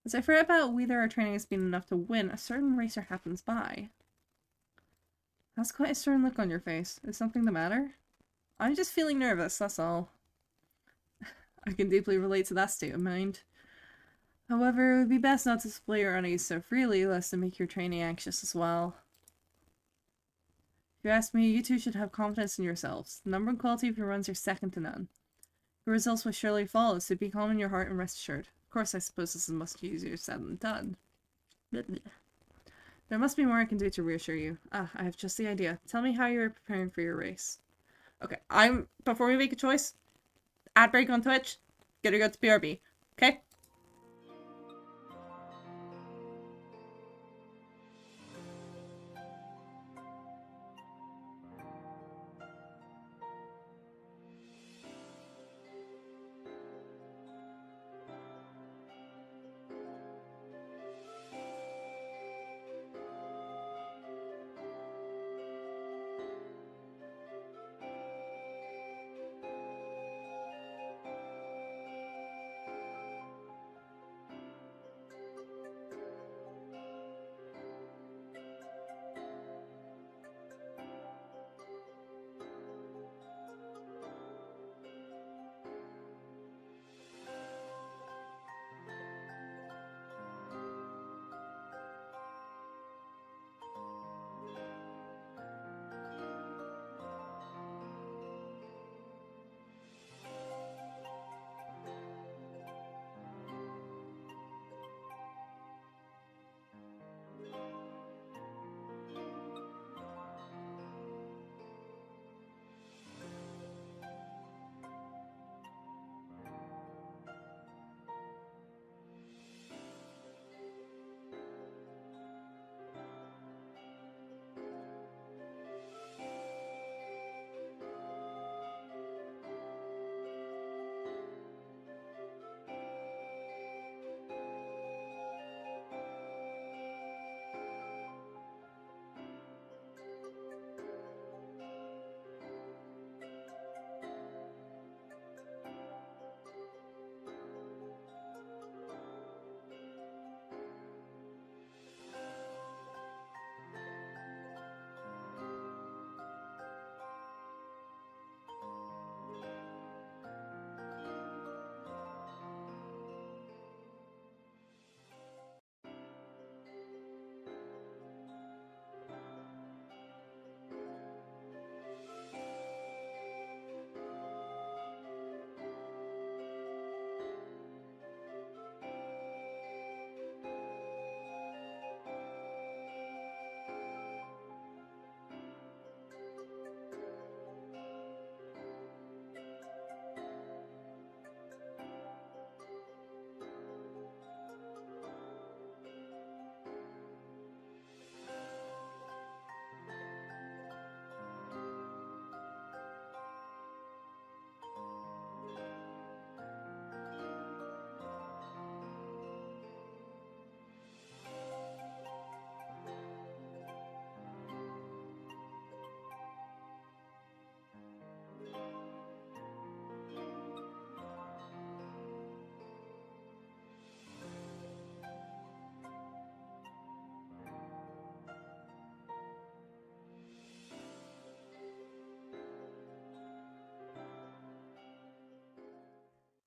As I forget about whether our training has been enough to win, a certain racer happens by. That's quite a stern look on your face. Is something the matter? I'm just feeling nervous, that's all. I can deeply relate to that state of mind. However, it would be best not to display your unease so freely, lest it make your training anxious as well. If you ask me, you two should have confidence in yourselves. The number and quality of your runs are second to none. Your results will surely follow, so be calm in your heart and rest assured. Of course, I suppose this is much easier said than done. There must be more I can do to reassure you. Ah, I have just the idea. Tell me how you're preparing for your race. Okay, before we make a choice, ad break on Twitch, gotta go to BRB, okay?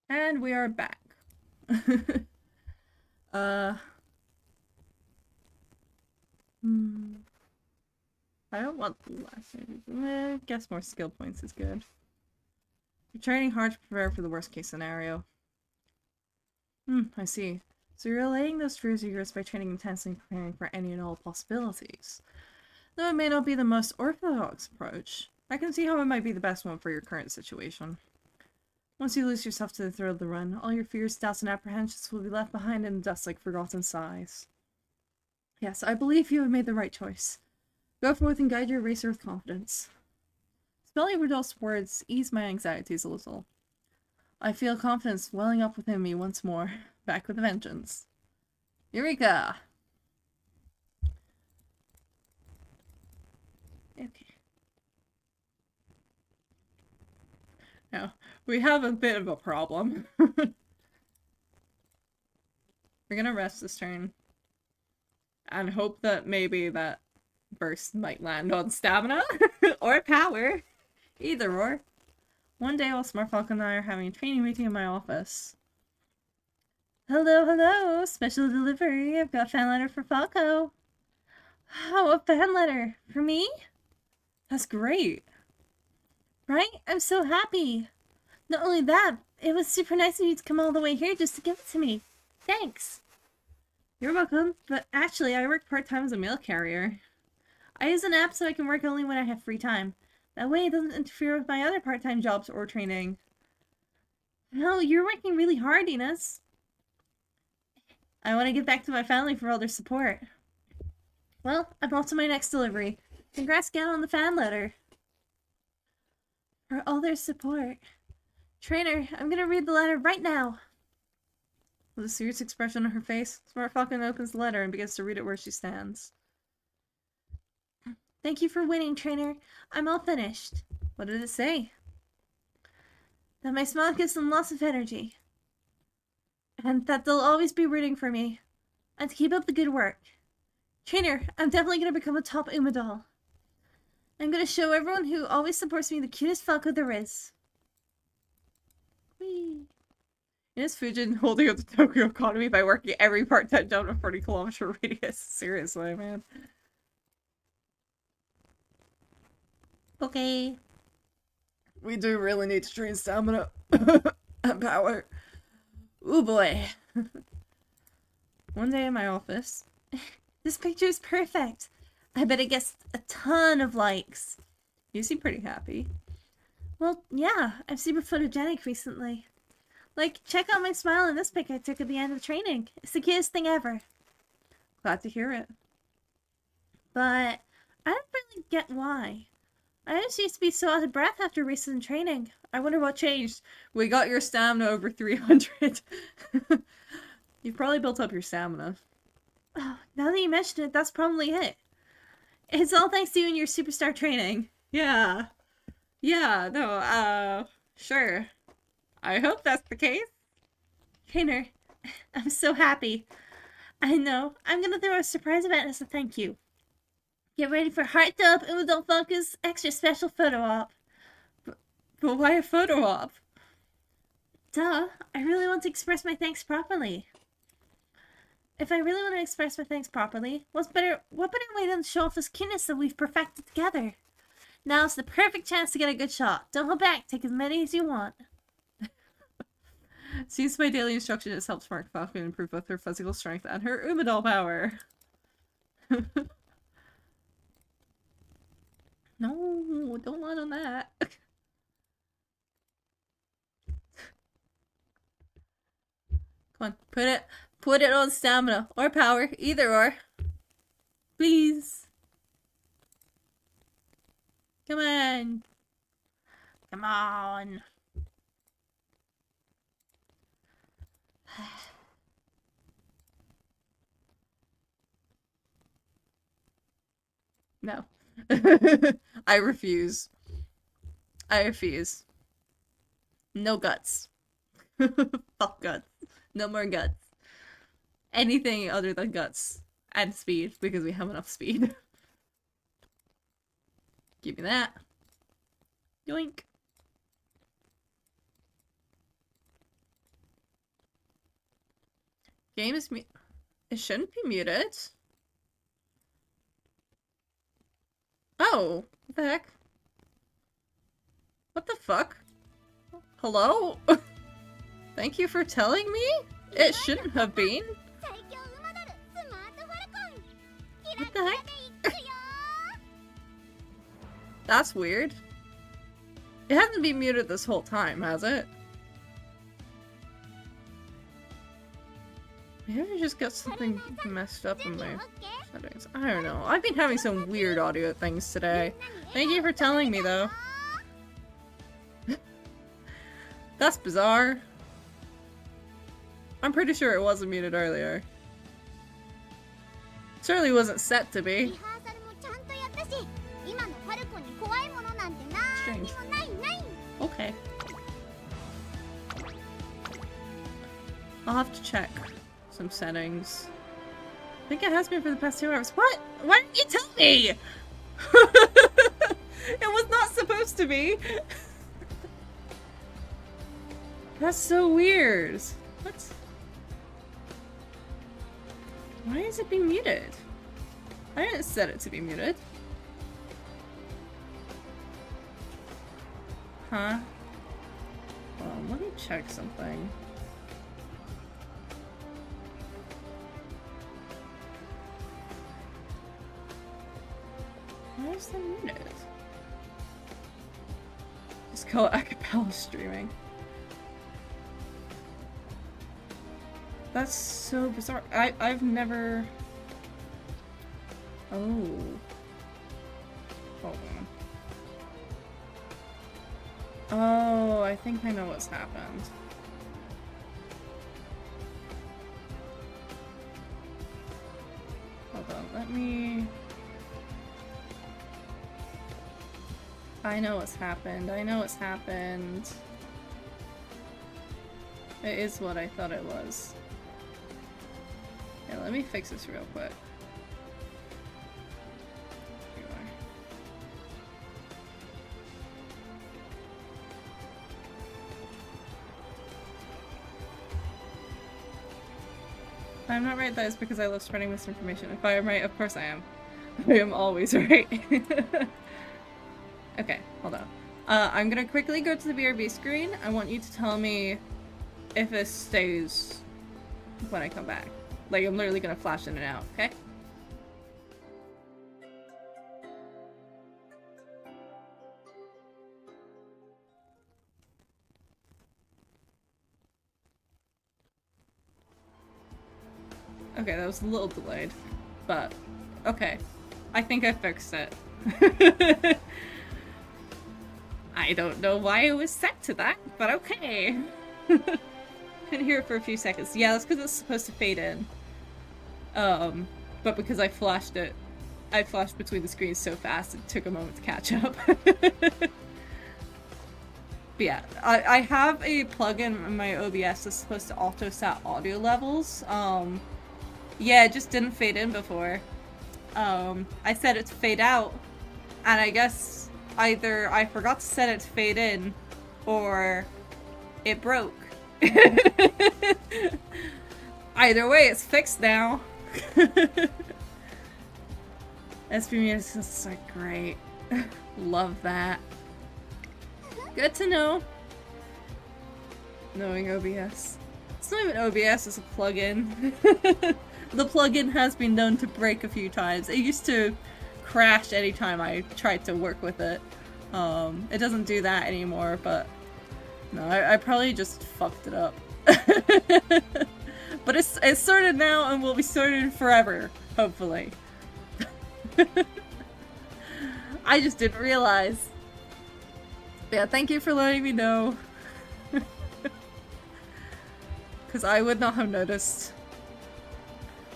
And we are back. uh. I don't want lessons. I guess more skill points is good. You're training hard to prepare for the worst case scenario. I see. So you're allaying those fears of yours by training intensely and preparing for any and all possibilities. Though it may not be the most orthodox approach, I can see how it might be the best one for your current situation. Once you lose yourself to the thrill of the run, all your fears, doubts, and apprehensions will be left behind in the dust like forgotten sighs. Yes, I believe you have made the right choice. Go forth and guide your racer with confidence. Spelling Rudolph's words ease my anxieties a little. I feel confidence welling up within me once more, back with a vengeance. Eureka! Okay. Now, we have a bit of a problem. We're gonna rest this turn. And hope that maybe that burst might land on stamina or power. Either or. One day while Smart Falcon and I are having a training meeting in my office. Hello, hello! Special delivery. I've got a fan letter for Falco. Oh, a fan letter. For me? That's great. Right? I'm so happy. Not only that, it was super nice of you to come all the way here just to give it to me. Thanks. You're welcome, but actually I work part-time as a mail carrier. I use an app so I can work only when I have free time. That way it doesn't interfere with my other part-time jobs or training. No, you're working really hard, Ines. I want to give back to my family for all their support. Well, I'm off to my next delivery. Congrats again on the fan letter. For all their support. Trainer, I'm gonna read the letter right now. With a serious expression on her face, Smart Falcon opens the letter and begins to read it where she stands. Thank you for winning, Trainer. I'm all finished. What did it say? That my smile gives them lots of energy. And that they'll always be rooting for me. And to keep up the good work. Trainer, I'm definitely going to become a top Uma doll. I'm going to show everyone who always supports me the cutest Falco there is. Whee! Ines Fujin holding up the Tokyo economy by working every part-time job in a 40-kilometer radius. Seriously, man. Okay. We do really need to train stamina and power. Ooh boy. One day in my office. This picture is perfect. I bet it gets a ton of likes. You seem pretty happy. Well, yeah, I'm super photogenic recently. Like, check out my smile in this pic I took at the end of training. It's the cutest thing ever. Glad to hear it. But I don't really get why. I just used to be so out of breath after recent training. I wonder what changed. We got your stamina over 300. You've probably built up your stamina. Oh, now that you mention it, that's probably it. It's all thanks to you and your superstar training. Yeah. Yeah, no, sure. I hope that's the case. Trainer, I'm so happy. I know. I'm gonna throw a surprise event as a thank you. Get ready for Heart Up and Adult Focus extra special photo op. But why a photo op? Duh, I really want to express my thanks properly. If I really want to express my thanks properly, what better way than to show off this cuteness that we've perfected together? Now's the perfect chance to get a good shot. Don't hold back, take as many as you want. Seems my daily instruction has helped Smart Falcon improve both her physical strength and her Umadol power. No, don't want on that. Come on, put it on stamina or power, either or. Please. Come on. Come on. No. I refuse. I refuse. No guts. Fuck guts. No more guts. Anything other than guts. And speed, because we have enough speed. Give me that. Yoink. Game is mute. It shouldn't be muted. Oh, what the heck? What the fuck? Hello? Thank you for telling me? It shouldn't have been. What the heck? That's weird. It hasn't been muted this whole time, has it? Maybe I just got something messed up in my settings. I don't know. I've been having some weird audio things today. Thank you for telling me, though. That's bizarre. I'm pretty sure it wasn't muted earlier. Certainly wasn't set to be. Strange. Okay. I'll have to check some settings. I think it has been for the past 2 hours. What? Why didn't you tell me? It was not supposed to be. That's so weird. What? Why is it being muted? I didn't set it to be muted. Huh? Let me check something. Why is that muted? Just call it acapella streaming. That's so bizarre. I've never... Oh. Hold on. Oh, I think I know what's happened. Hold on, let me... I know what's happened. I know what's happened. It is what I thought it was. Yeah, let me fix this real quick. Here you are. If I'm not right, that is because I love spreading misinformation. If I am right, of course I am. I am always right. Okay, hold on. I'm gonna quickly go to the BRB screen. I want you to tell me if this stays when I come back. Like, I'm literally gonna flash in and out, okay? Okay, that was a little delayed, but okay. I think I fixed it. I don't know why it was set to that, but okay. Couldn't hear it for a few seconds. Yeah, that's because it's supposed to fade in. But because I flashed between the screens so fast, it took a moment to catch up. But yeah, I have a plugin in my OBS that's supposed to auto-set audio levels. Yeah, it just didn't fade in before. I set it to fade out, and I guess either I forgot to set it to fade in, or it broke. Either way, it's fixed now. SP is like great. Love that. Good to know. Knowing OBS. It's not even OBS, it's a plugin. The plugin has been known to break a few times. It used to crash anytime I tried to work with it. It doesn't do that anymore, but no, I probably just fucked it up. But it's sorted now and will be sorted forever, hopefully. I just didn't realize. But yeah, thank you for letting me know. Because I would not have noticed.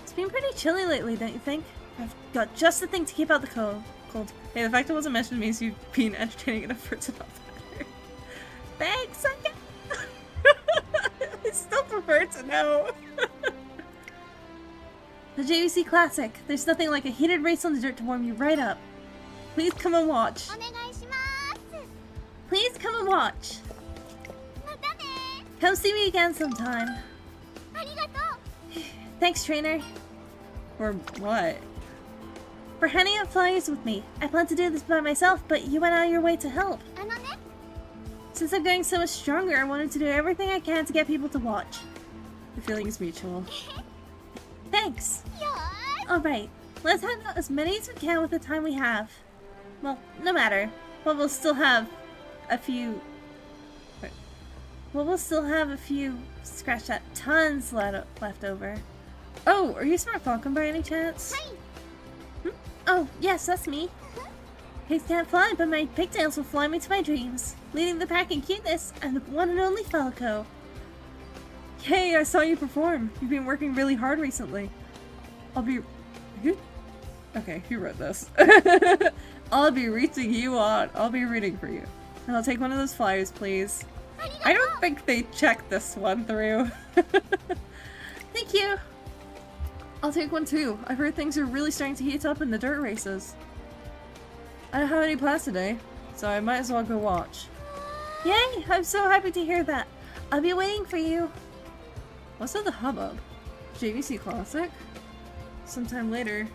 It's been pretty chilly lately, don't you think? I've got just the thing to keep out the cold. Hey, the fact it wasn't mentioned means you've been entertaining enough for it to not matter. Thanks, I still prefer to know. The JVC Classic. There's nothing like a heated race on the dirt to warm you right up. Please come and watch. Please come and watch. Come see me again sometime. Thanks, trainer. For what? For handing out flyers with me. I planned to do this by myself, but you went out of your way to help. Since I'm getting so much stronger, I wanted to do everything I can to get people to watch. The feeling is mutual. Thanks! Alright, let's hand out as many as we can with the time we have. Well, no matter. But we'll still have a few... Wait. Well, we'll still have a few... Scratch that. Tons left over. Oh, are you Smart Falcon by any chance?
Hi.
Hmm? Oh, yes, that's me. Pigs can't fly, but my pigtails will fly me to my dreams. Leading the pack in cuteness, I'm the one and only Falco. Hey, I saw you perform. You've been working really hard recently. I'll be... Who? Okay, who wrote this? I'll be reaching you on. I'll be rooting for you. And I'll take one of those flyers, please. I don't think they checked this one through. Thank you. I'll take one too. I've heard things are really starting to heat up in the dirt races. I don't have any plans today, so I might as well go watch. Yay! I'm so happy to hear that. I'll be waiting for you. What's with the hubbub? JVC Classic? Sometime later.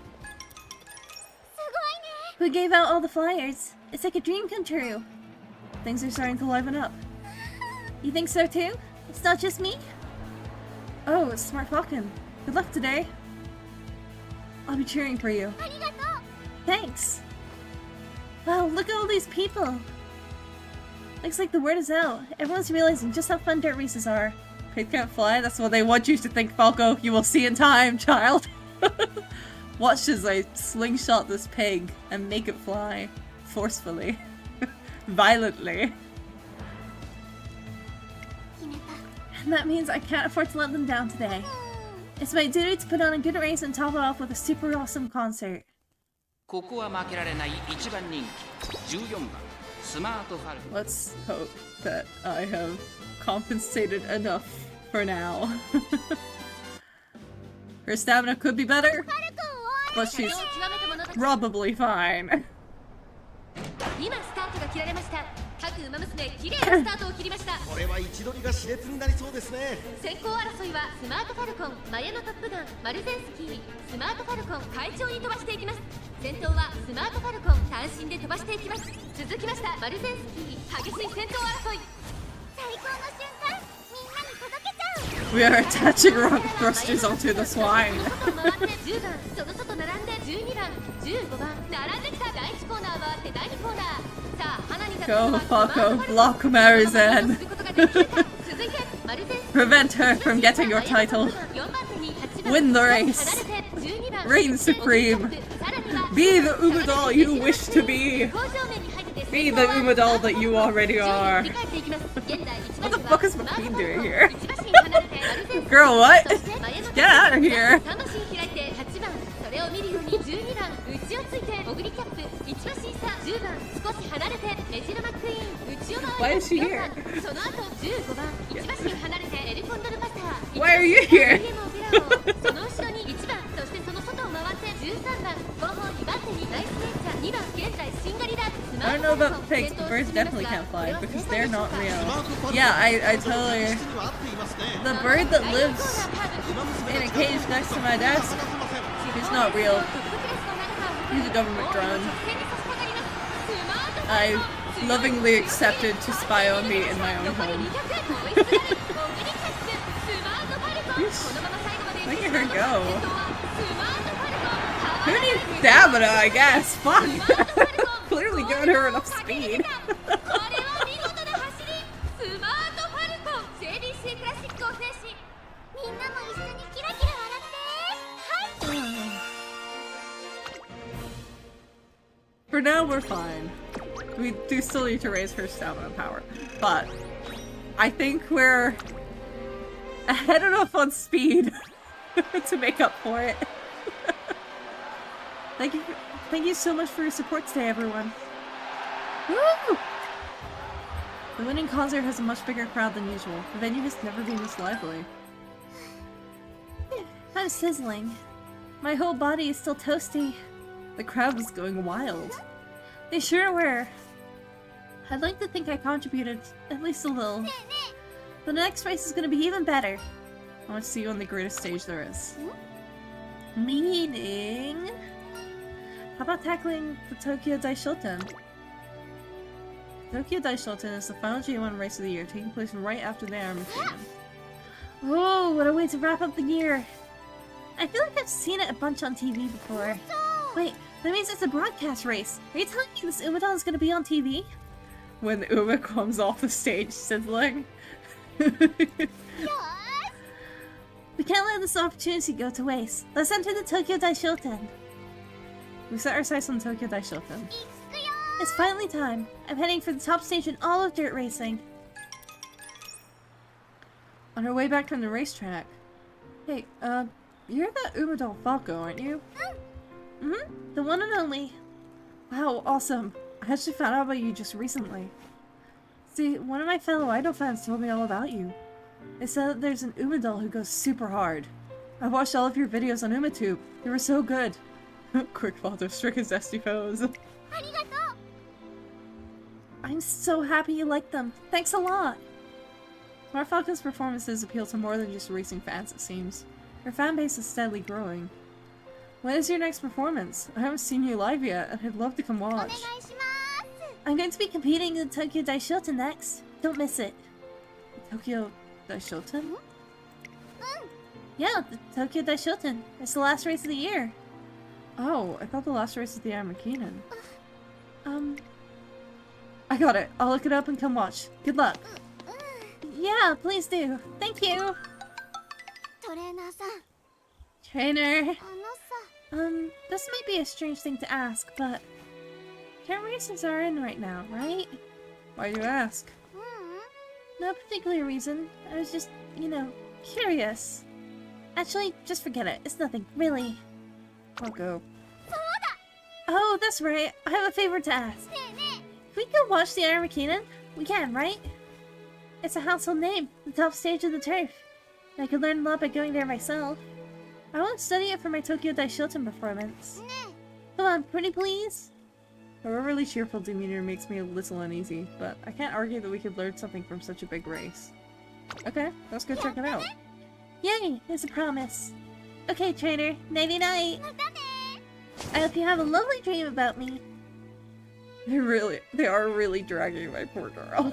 Who gave out all the flyers? It's like a dream come true. Things are starting to liven up. You think so too? It's not just me? Oh, it's Smart Falcon. Good luck today. I'll be cheering for you. Thanks. Wow, look at all these people. Looks like the word is out. Everyone's realizing just how fun dirt races are. Pig can't fly? That's what they want you to think, Falco. You will see in time, child. Watch as I slingshot this pig and make it fly. Forcefully. Violently. And that means I can't afford to let them down today. It's my duty to put on a good race and top it off with a super awesome concert. Let's hope that I have compensated enough for now. Her stamina could be better, but she's probably fine. 各馬娘綺麗なスタートを切りました。これは位置取りが熾烈になりそうですね。先行争いはスマートファルコン、マヤのトップガン、マルゼンスキー、スマートファルコン快調に飛ばしていきます。先頭はスマートファルコン単身で飛ばしていきます。続きましたマルゼンスキー、激しい先頭争い。最高の瞬間、みんなに届けちゃう。We are attaching rock thrusters onto the swine. 10番、その外並んで12番、15番、並んできた第1コーナーは第2コーナー。Go, Falco, block Marizan. Prevent her from getting your title. Win the race. Reign supreme. Be the Umadal you wish to be. Be the Umadal that you already are. What the fuck is McQueen doing here? Girl, what? Get out of here. Why is she here? Why are you here? I don't know about pigs, but birds definitely can't fly because they're not real. Yeah, I totally... The bird that lives in a cage next to my desk, he's not real. He's a government drone. I lovingly accepted to spy on me in my own home. Look at her go. Who needs stamina, I guess? Fuck! Clearly giving her enough speed. For now, we're fine. We do still need to raise her stamina power, but I think we're ahead enough on speed to make up for it. Thank you so much for your support today, everyone. Woo! The winning concert has a much bigger crowd than usual. The venue has never been this lively. I'm sizzling. My whole body is still toasty. The crowd was going wild. They sure were. I'd like to think I contributed at least a little. But the next race is going to be even better. I want to see you on the greatest stage there is. Meaning... How about tackling the Tokyo Daishoten? Tokyo Daishoten is the final G1 race of the year, taking place right after the Armageddon. Oh, what a way to wrap up the year! I feel like I've seen it a bunch on TV before. Wait, that means it's a broadcast race. Are you telling me this Umadon is gonna be on TV? When Uma comes off the stage sizzling. We can't let this opportunity go to waste. Let's enter the Tokyo Daishoten. We set our sights on Tokyo Daishoten. It's finally time. I'm heading for the top stage in all of dirt racing. On our way back from the racetrack. Hey, you're that Umadon Falco, aren't you? The one and only. Wow, awesome. I actually found out about you just recently. See, one of my fellow idol fans told me all about you. They said that there's an Umadol who goes super hard. I watched all of your videos on Umatube. They were so good. Quick father stricken zesty foes. I'm so happy you like them. Thanks a lot. Smart Falcon's performances appeal to more than just racing fans, it seems. Her fan base is steadily growing. When is your next performance? I haven't seen you live yet, and I'd love to come watch. I'm going to be competing in the Tokyo Daishoten next. Don't miss it. Tokyo Daishoten? Yeah, the Tokyo Daishoten. It's the last race of the year. Oh, I thought the last race was the Armakinen. I got it. I'll look it up and come watch. Good luck. Yeah, please do. Thank you. Trainer. This might be a strange thing to ask, but dirt races are in right now, right? Why do you ask? No particular reason. I was just, you know, curious. Actually, just forget it. It's nothing, really. I'll go. Oh, that's right. I have a favor to ask. If we could watch the Armakinen, we can, right? It's a household name, the top stage of the turf. I could learn a lot by going there myself. I want to study it for my Tokyo Daishoten performance. Come on, pretty please? Her overly cheerful demeanor makes me a little uneasy, but I can't argue that we could learn something from such a big race. Okay, let's go check it out. Yay, it's a promise. Okay, trainer, nighty-night. I hope you have a lovely dream about me. They are really dragging my poor girl.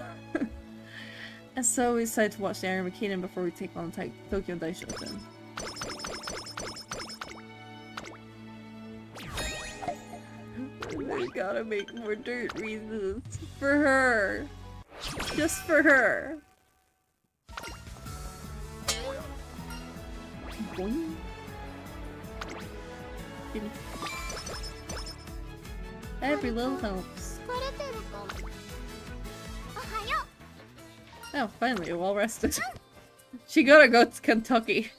And so we decided to watch the Armakinen before we take on Tokyo Daishoten. We gotta make more dirt reasons. For her. Just for her. Boing. Every little helps. Oh, finally, well rested. She gotta go to Kentucky.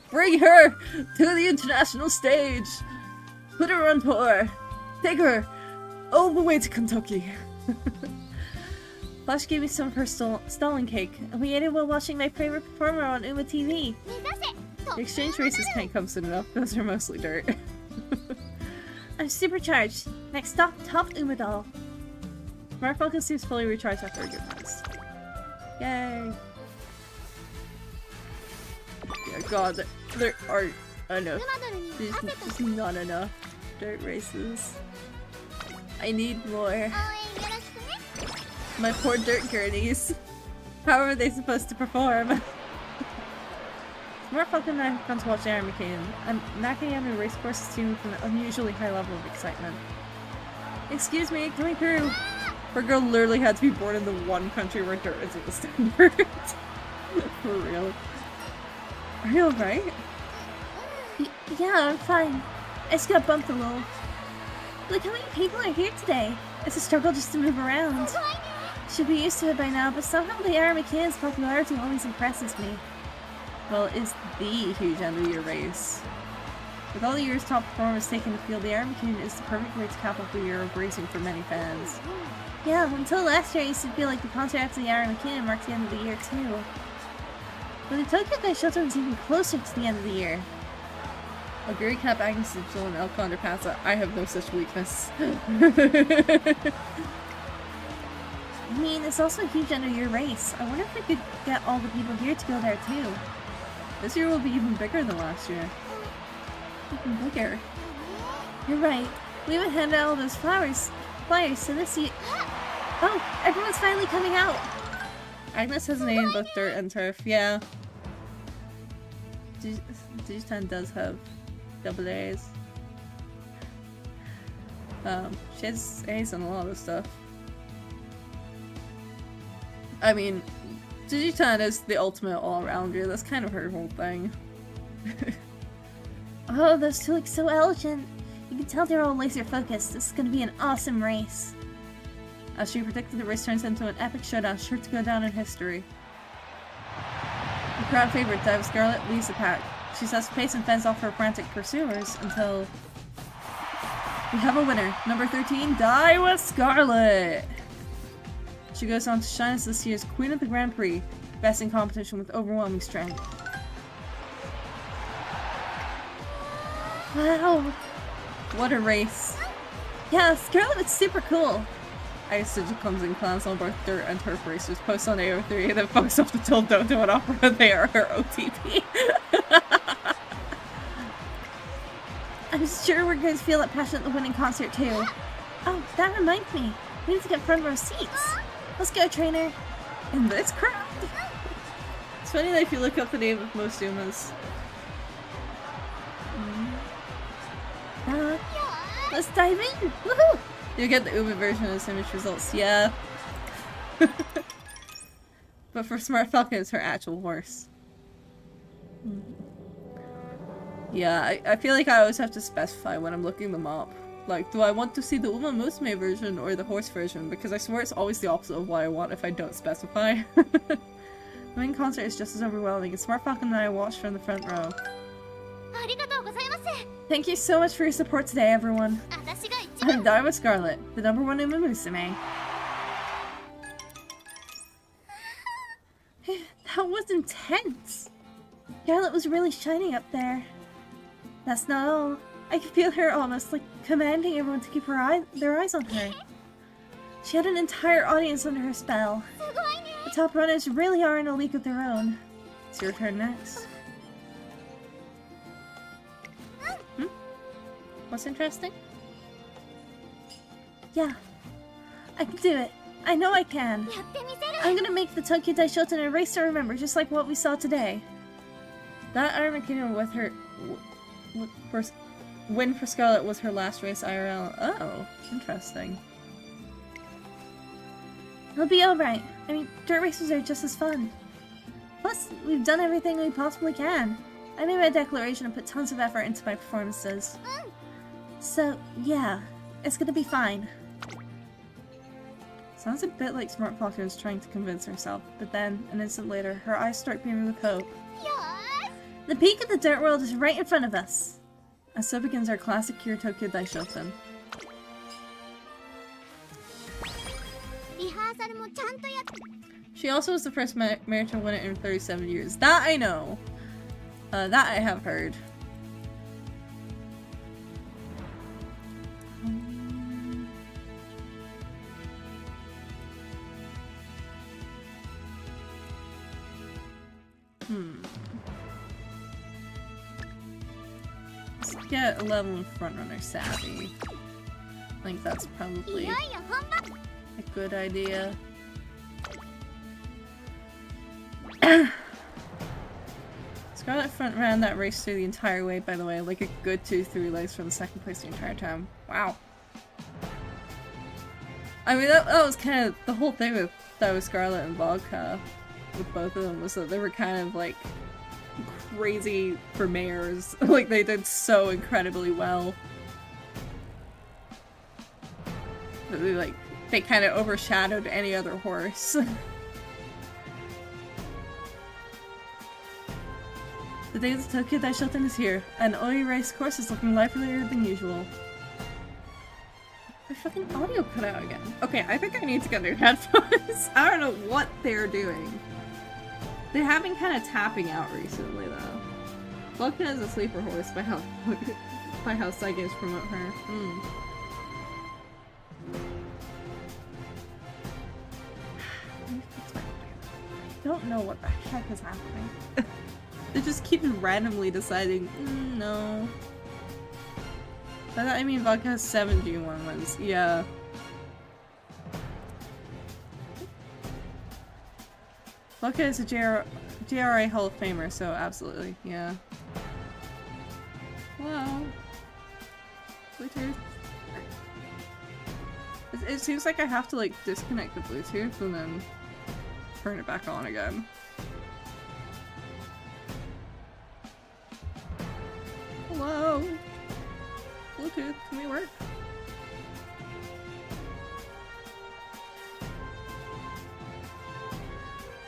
Bring her to the international stage. Put her on tour. Take her all the way to Kentucky. Flash gave me some of her stalling cake, and we ate it while watching my favorite performer on Uma TV. The exchange races can't come soon enough. Those are mostly dirt. I'm supercharged. Next stop, top Umadol. Smart Focus seems fully recharged after a good rest. Yay! Yeah, God, there aren't enough. There's just not enough dirt races. I need more. My poor dirt gurneys. How are they supposed to perform? Smart Falcon and I have gone to watch Armakinen, and Nakayama racecourse is teeming with an unusually high level of excitement. Excuse me, coming through! Her girl literally had to be born in the one country where dirt isn't the standard. For real. Are you alright? Yeah, I'm fine. I just got bumped a little. Look how many people are here today. It's a struggle just to move around. Should be used to it by now, but somehow the Aramakinen's popularity always impresses me. Well, it's the huge end of the year race. With all the year's top performers taking the field, the Armakinen is the perfect way to cap off the year of racing for many fans. Yeah, until last year I used to feel like the concert after the Armakinen marked the end of the year too. But the Tokyo Daishoten was even closer to the end of the year. Aguri Cap Agnes is still an Elk Underpass. I have no such weakness. I mean, it's also a huge end of year race. I wonder if I could get all the people here to go there too. This year will be even bigger than last year. Even bigger. You're right. We haven't handed out all those flyers, so this year... Oh! Everyone's finally coming out! Agnes has a name in both dirt and turf, yeah. Digitan does have double A's. She has A's on a lot of stuff. I mean, Digitan is the ultimate all-rounder. That's kind of her whole thing.
Oh, those two look so elegant. You can tell they're all laser focused. This is gonna be an awesome race.
As she predicted, the race turns into an epic showdown sure to go down in history. The crowd favorite, Dive Scarlet, leads the pack. She sets the pace and fends off her frantic pursuers until we have a winner. Number 13, Dive Scarlet! She goes on to shine as this year's Queen of the Grand Prix, best in competition with overwhelming strength.
Wow.
What a race.
Yeah, Scarlet was super cool.
I used to just clumsy clowns on both dirt and turf racers, post on AO3, and then folks off the till don't do an opera, they are her OTP.
I'm sure we're going to feel that passion at the winning concert too. Oh, that reminds me. We need to get front row seats. Let's go, trainer.
In this crowd? It's funny that if you look up the name of most Umas.
Let's dive in. Woohoo!
You get the Uma version of the image results, yeah. But for Smart Falcon, it's her actual horse. Yeah, I feel like I always have to specify when I'm looking them up. Like, do I want to see the Umamusume version or the horse version? Because I swear it's always the opposite of what I want if I don't specify. The main concert is just as overwhelming, and Smart Falcon and I watched from the front row. Thank you so much for your support today, everyone. I'm Dive Scarlet, the #1 Umamusume.
That was intense. Scarlet was really shining up there. That's not all. I could feel her almost like commanding everyone to keep their eyes on her. She had an entire audience under her spell. The top runners really are in a league of their own.
It's your turn next. What's interesting?
Yeah, I can do it. I know I can. I'm gonna make the Tokyo Daishoten a race to remember, just like what we saw today.
That Armageddon with her win for Scarlet was her last race IRL. Oh, interesting.
It'll be alright. I mean, dirt races are just as fun. Plus, we've done everything we possibly can. I made my declaration and put tons of effort into my performances. So, yeah, it's gonna be fine.
Sounds a bit like Smart Falcon is trying to convince herself, but then, an instant later, her eyes start beaming with hope.
The peak of the dirt world is right in front of us.
And so begins our classic Cure Tokyo Daishoten. She also was the first mayor to win it in 37 years. That I know. That I have heard. Let's get a level in frontrunner savvy. I think that's probably a good idea. Scarlet front ran that race through the entire way, by the way, like a good 2-3 legs from the second place the entire time. Wow. I mean, that was kind of the whole thing with that was Scarlet and Vodka. With both of them was that they were kind of like crazy for mayors. Like they did so incredibly well. That they kind of overshadowed any other horse. The day of the Tokyo Daishoten is here, and Oi race course is looking livelier than usual. My fucking audio cut out again. Okay, I think I need to get new headphones. I don't know what they're doing. They have been kind of tapping out recently, though. Vodka is a sleeper horse by how side games promote her. I don't know what the heck is happening. They just keep randomly deciding, no. By that I mean Vodka has 7 G1 wins. Yeah. Vodka is a JRA Hall of Famer, so absolutely, yeah. Wow. Twitter. It seems like I have to like disconnect the Bluetooth and then turn it back on again. Hello? Bluetooth, can we work?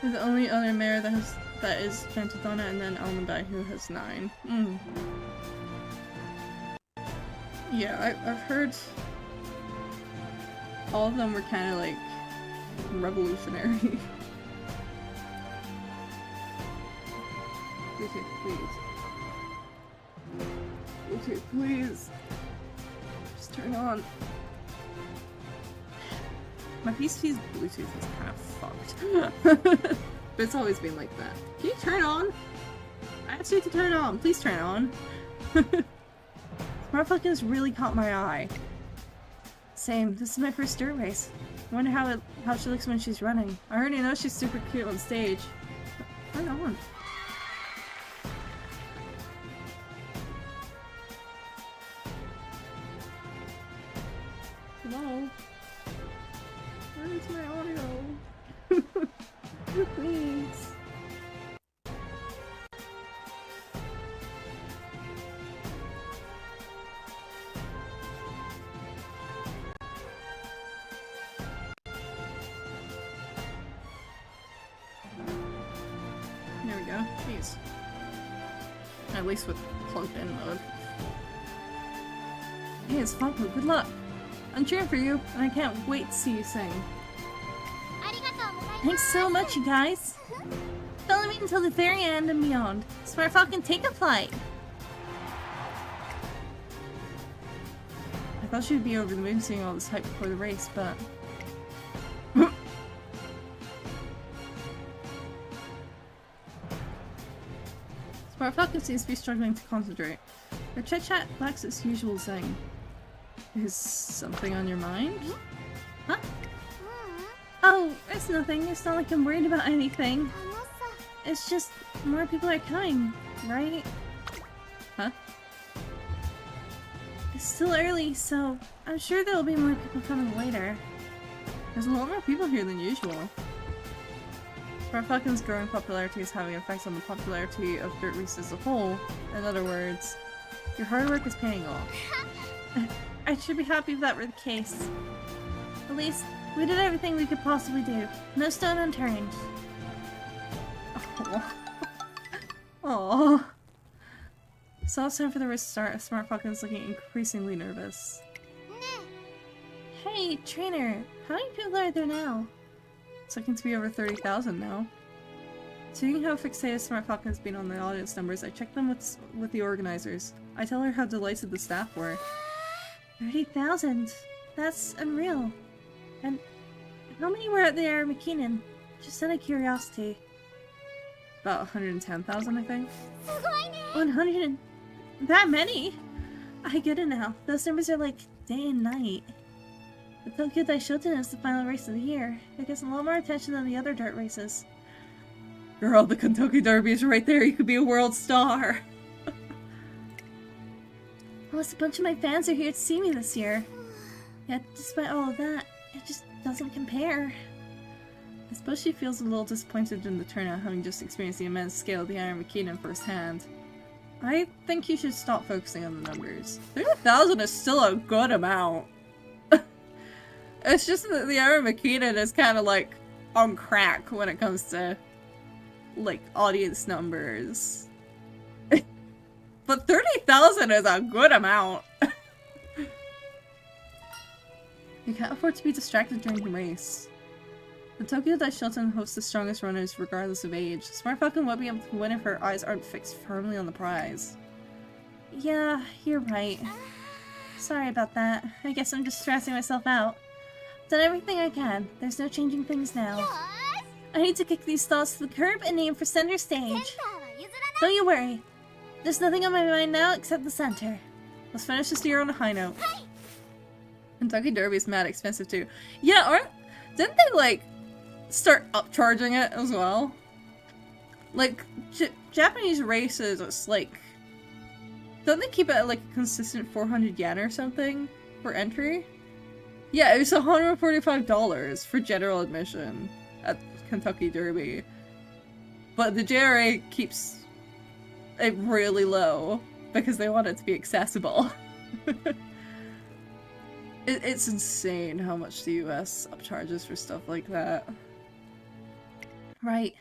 You're the only other mayor that is Pentadonna, and then Almondai who has 9. Yeah, I've heard all of them were kind of like revolutionary. Bluetooth, please. Bluetooth, please. Just turn on. My PC's Bluetooth is kind of fucked. But it's always been like that. Can you turn on? I asked you to turn on. Please turn on.
Smartfuckins really caught my eye. Same. This is my first dirt race. I wonder how she looks when she's running.
I already know she's super cute on stage. Turn on. Hello? Where is my audio? Please. There we go. Jeez. At least with plugged in mode.
Hey, it's Funko. Good luck. I'm cheering for you, and I can't wait to see you sing. Thanks so much, you guys. Follow me until the very end and beyond. Smartfuckin', take a flight.
I thought she'd be over the moon seeing all this hype before the race, but... Smartfuckin' seems to be struggling to concentrate. Her chit-chat lacks its usual zing. Is something on your mind?
Huh? Oh, it's nothing. It's not like I'm worried about anything. It's just more people are coming, right?
Huh?
It's still early, so I'm sure there will be more people coming later.
There's a lot more people here than usual. Smartfuckin's growing popularity is having effects on the popularity of dirt races as a whole. In other words, your hard work is paying off.
I should be happy if that were the case. At least, we did everything we could possibly do. No stone unturned.
Aww. So it's time for the race to start. Smartfuckin's looking increasingly nervous.
Hey, trainer! How many people are there now?
It's looking to be over 30,000 now. Seeing how fixated Smartfuckin's been on the audience numbers, I checked them with the organizers. I tell her how delighted the staff were.
30,000? That's unreal. And how many were at the Aramakinen? Just out of curiosity.
About 110,000, I think.
100? That many? I get it now. Those numbers are like day and night. The Tokyo Daishoten is the final race of the year. It gets a lot more attention than the other dirt races.
Girl, the Kentucky Derby is right there. You could be a world star.
Plus, a bunch of my fans are here to see me this year. Yet, despite all of that, it just doesn't compare.
I suppose she feels a little disappointed in the turnout, having just experienced the immense scale of the Iron Makina firsthand. I think you should stop focusing on the numbers. 30,000 is still a good amount. It's just that the Iron Makina is kind of like on crack when it comes to like audience numbers. But 30,000 is a good amount. You can't afford to be distracted during the race. The Tokyo Daishoten hosts the strongest runners regardless of age. Smartfuckin won't be able to win if her eyes aren't fixed firmly on the prize.
Yeah, you're right. Sorry about that. I guess I'm just stressing myself out. Done everything I can. There's no changing things now. I need to kick these thoughts to the curb and aim for center stage. Don't you worry. There's nothing on my mind now except the center.
Let's finish this year on a high note. Kentucky Derby is mad expensive too. Yeah, didn't they like start upcharging it as well? Like Japanese races, it's like, don't they keep it at like a consistent 400 yen or something for entry? Yeah, it was $145 for general admission at Kentucky Derby. But the JRA keeps it really low because they want it to be accessible. It's insane how much the US upcharges for stuff like that. Right.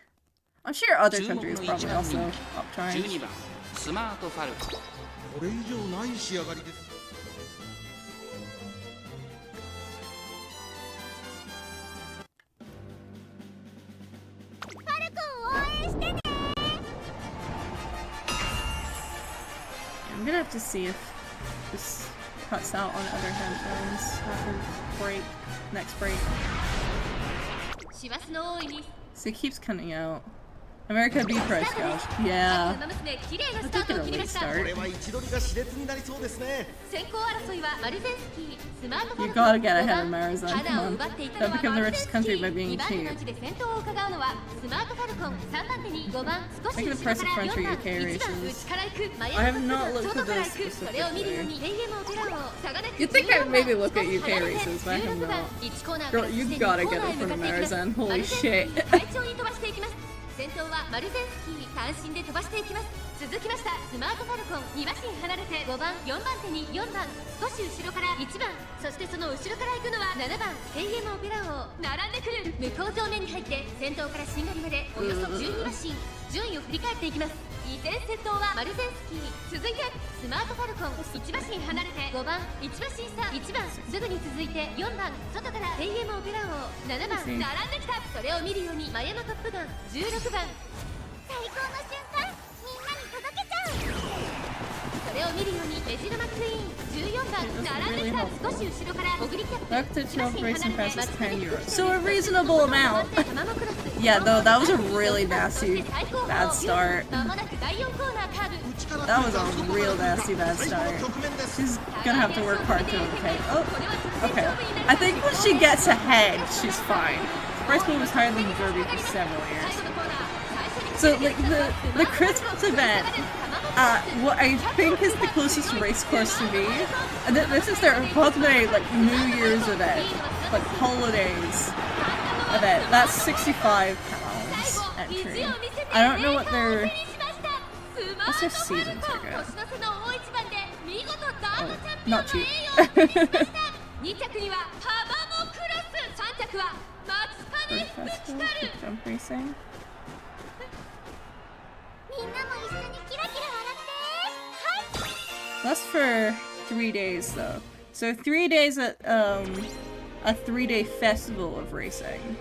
I'm sure other countries probably also upcharge.
12番スマートファルコン
これ以上ない仕上がりです。
I'm gonna have to see if this cuts out on other headphones after break, next break. So it keeps cutting out. America B price gouge. Yeah. That took it a late start. You gotta get ahead of Marizan, come on. Don't become the richest country by being cheap. Think of the price of French or UK races. I have not looked at those specifically. You'd think I'd maybe look at UK races, but I have not. Girl, you gotta get in front of Marizan, holy shit.
先頭はマルゼンスキー単身で飛ばしていきます。続きましたスマートファルコン2馬身離れて5番4番手に4番少し後ろから1番そしてその後ろから行くのは7番 AM オペラ王並んでくる向こう正面に入って先頭からしんがりまでおよそ12馬身順位を振り返っていきます。依然先頭はマルゼンスキー続いてスマートファルコン1馬身離れて5番1馬身差1番すぐに続いて4番外から AM オペラ王7番並んできたそれを見るようにマヤのトップガン16番最高の瞬間みんなに届けちゃうそれを見るようにメジロマクイーン14番並んできた少し後ろからオグリキャップ
Back to 12 racing pass is 10 euros. So a reasonable amount. Yeah, though, that was a really nasty bad start. That was a real nasty bad start. She's gonna have to work hard to overtake. Oh, okay. I think when she gets ahead, she's fine. Bryce Pool was higher than the Derby for several years. So, like, the Christmas event, what I think is the closest race course to me, and this is their ultimate, like, New Year's event, like, holidays event. That's £65 entry. I don't know what their... What's their season ticket? Oh, not cheap. Jump racing. That's for 3 days though. So 3 days at a 3-day festival of racing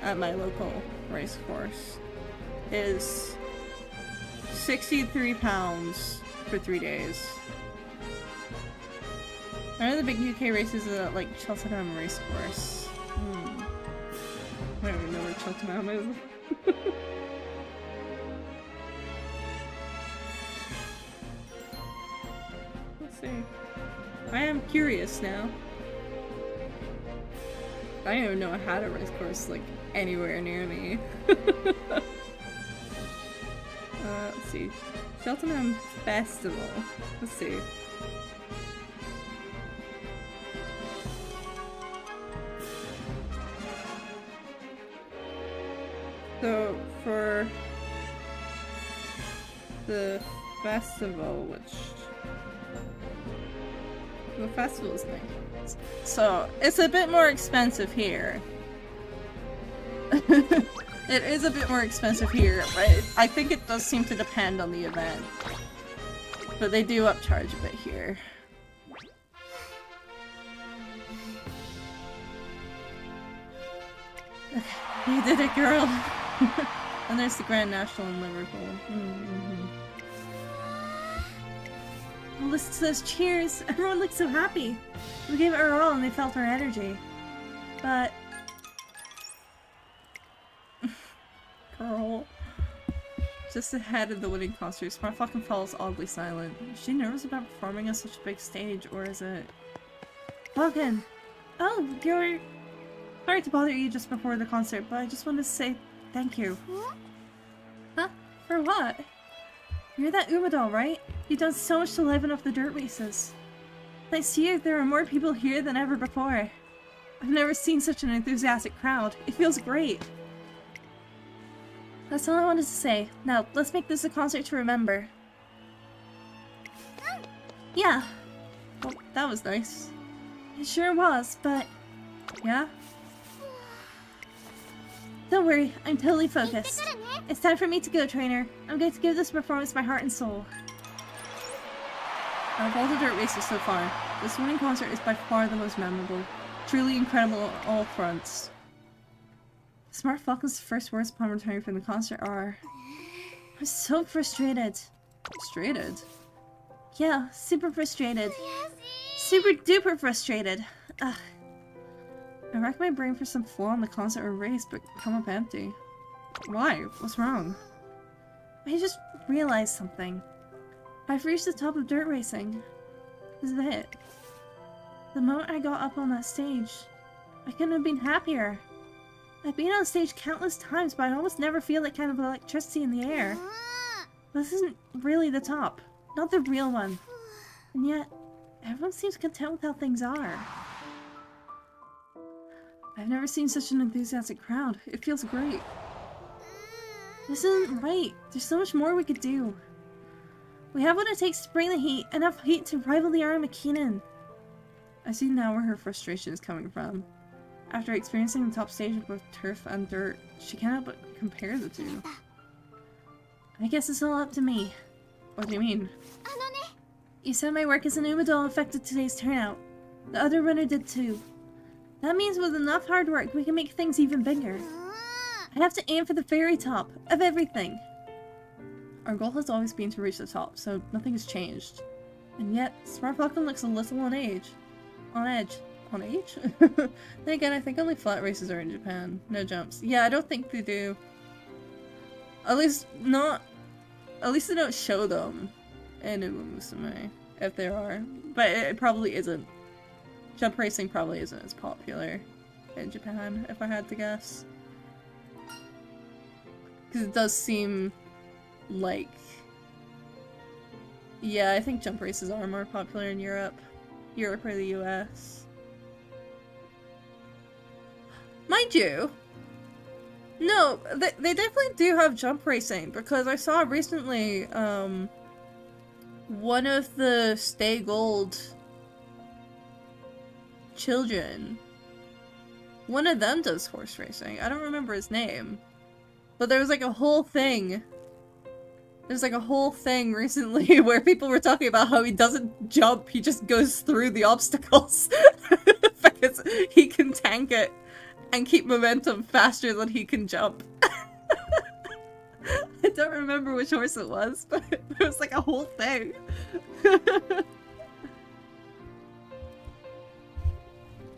at my local race course is £63 for 3 days. I know the big UK races are at like Cheltenham race course. I don't even know where Cheltenham is. Let's see. I am curious now. I don't even know I had a race course like anywhere near me. Let's see. Cheltenham Festival. Let's see. So for the festival, the festival is nice. So it's a bit more expensive here. It is a bit more expensive here, but I think it does seem to depend on the event. But they do upcharge a bit here. You did it, girl! And there's the Grand National in Liverpool.
Well, listen to those cheers! Everyone looked so happy! We gave it our all and they felt our energy. But...
Girl. Just ahead of the winning concert, Smart fucking Falls oddly silent. Is she nervous about performing on such a big stage, or is it...
Logan! Oh, you're... Sorry to bother you just before the concert, but I just wanted to say thank you.
Huh? For what?
You're that Umadoll, right? You've done so much to liven up the dirt races. Thanks to you, there are more people here than ever before. I've never seen such an enthusiastic crowd. It feels great. That's all I wanted to say. Now, let's make this a concert to remember. Yeah.
Well, that was nice.
It sure was, but...
Yeah?
Don't worry, I'm totally focused. It's time for me to go, trainer. I'm going to give this performance my heart and soul.
Out of all the dirt races so far, this winning concert is by far the most memorable. Truly incredible on all fronts.
Smart Falcon's first words upon returning from the concert are... I'm so frustrated.
Frustrated?
Yeah, super frustrated. Super duper frustrated. Ugh.
I racked my brain for some flaw in the concert or race, but come up empty. Why? What's wrong?
I just realized something. I've reached the top of dirt racing. This is it. The moment I got up on that stage, I couldn't have been happier. I've been on stage countless times, but I almost never feel that kind of electricity in the air. This isn't really the top. Not the real one. And yet, everyone seems content with how things are.
I've never seen such an enthusiastic crowd. It feels great.
This isn't right. There's so much more we could do. We have what it takes to bring the heat, enough heat to rival the Ara McKinnon.
I see now where her frustration is coming from. After experiencing the top stage of both turf and dirt, she cannot but compare the two.
I guess it's all up to me.
What do you mean?
You said my work as an Umadol affected today's turnout. The other runner did too. That means with enough hard work, we can make things even bigger. I have to aim for the very top of everything.
Our goal has always been to reach the top, so nothing has changed. And yet, Smart Falcon looks a little on edge. On edge. On age? Then again, I think only flat races are in Japan. No jumps. Yeah, I don't think they do. At least not... At least they don't show them in Umamusume, if there are. But it probably isn't. Jump racing probably isn't as popular in Japan, if I had to guess. Because it does seem like... Yeah, I think jump races are more popular in Europe. Europe or the US. Mind you, no, they definitely do have jump racing, because I saw recently, one of the Stay Gold children, one of them does horse racing. I don't remember his name, but there was like a whole thing. There's like a whole thing recently where people were talking about how he doesn't jump, he just goes through the obstacles because he can tank it and keep momentum faster than he can jump. I don't remember which horse it was, but it was like a whole thing.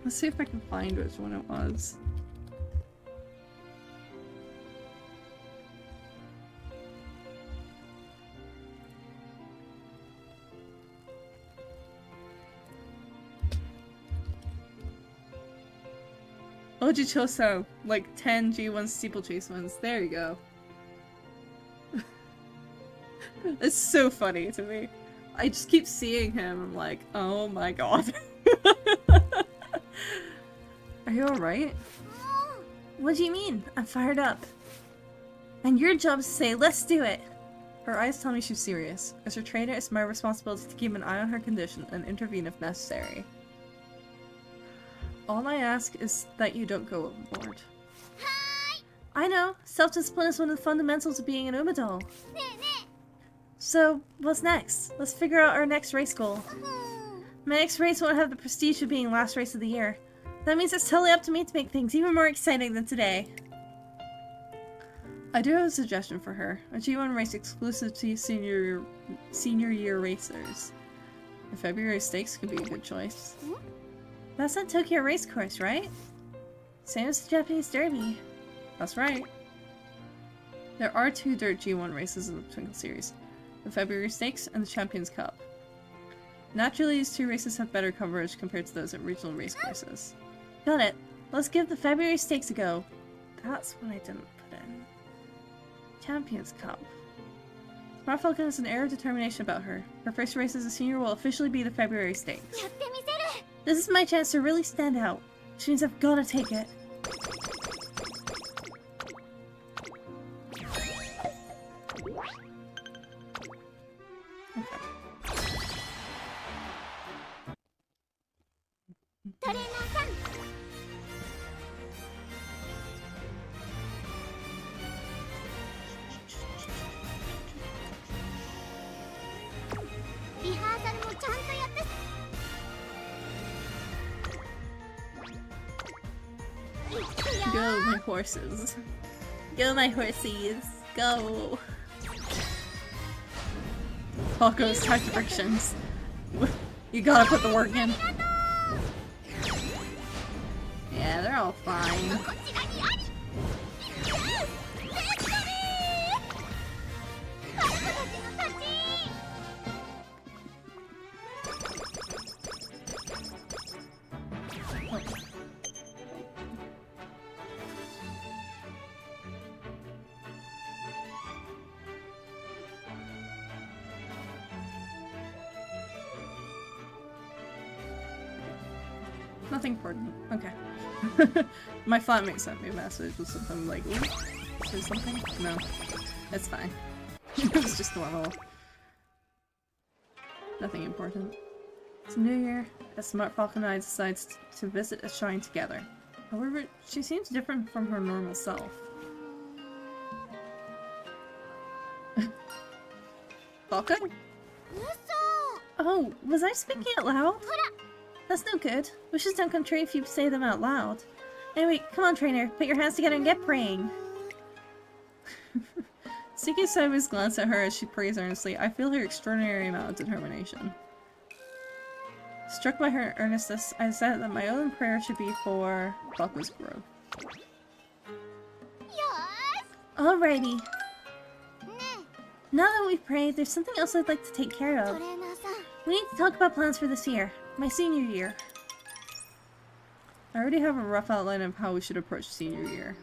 Let's see if I can find which one it was. Ojichoso, like 10 G1 steeplechase wins. There you go. It's so funny to me. I just keep seeing him. I'm like, oh my god. Are you alright?
What do you mean? I'm fired up. And your job is to say, let's do it.
Her eyes tell me she's serious. As her trainer, it's my responsibility to keep an eye on her condition and intervene if necessary. All I ask is that you don't go overboard.
I know. Self-discipline is one of the fundamentals of being an Umadol. So, what's next? Let's figure out our next race goal. My next race won't have the prestige of being last race of the year. That means it's totally up to me to make things even more exciting than today.
I do have a suggestion for her. A G1 race exclusive to senior year racers. The February Stakes could be a good choice.
That's on Tokyo Racecourse, right? Same as the Japanese Derby.
That's right. There are 2 Dirt G1 races in the Twinkle Series. The February Stakes and the Champions Cup. Naturally, these 2 races have better coverage compared to those at regional racecourses.
Got it. Let's give the February Stakes a go. That's what I didn't put in.
Champions Cup. Smart Falcon has an air of determination about her. Her first race as a senior will officially be the February Stakes.
This is my chance to really stand out. which means I've gotta take it. Go, my horses. Go, my horsies. Go. Falco's type of frictions. You gotta put the work in. Yeah, they're all fine. Nothing important. Okay. My flatmate sent me a message with something like, "Ooh, is there something?" No. It's fine. It was just normal. Nothing important. It's New Year. A smart falcon eye decides to visit a shrine together. However, she seems different from her normal self. Falcon? Oh, was I speaking out loud? That's no good. Wishes don't come true if you say them out loud. Anyway, come on, trainer. Put your hands together and get praying. Seeking sideways glance at her as she prays earnestly, I feel her extraordinary amount of determination. Struck by her earnestness, I decided that my own prayer should be for Falco's growth. Alrighty. Now that we've prayed, there's something else I'd like to take care of. We need to talk about plans for this year. My senior year. I already have a rough outline of how we should approach senior year.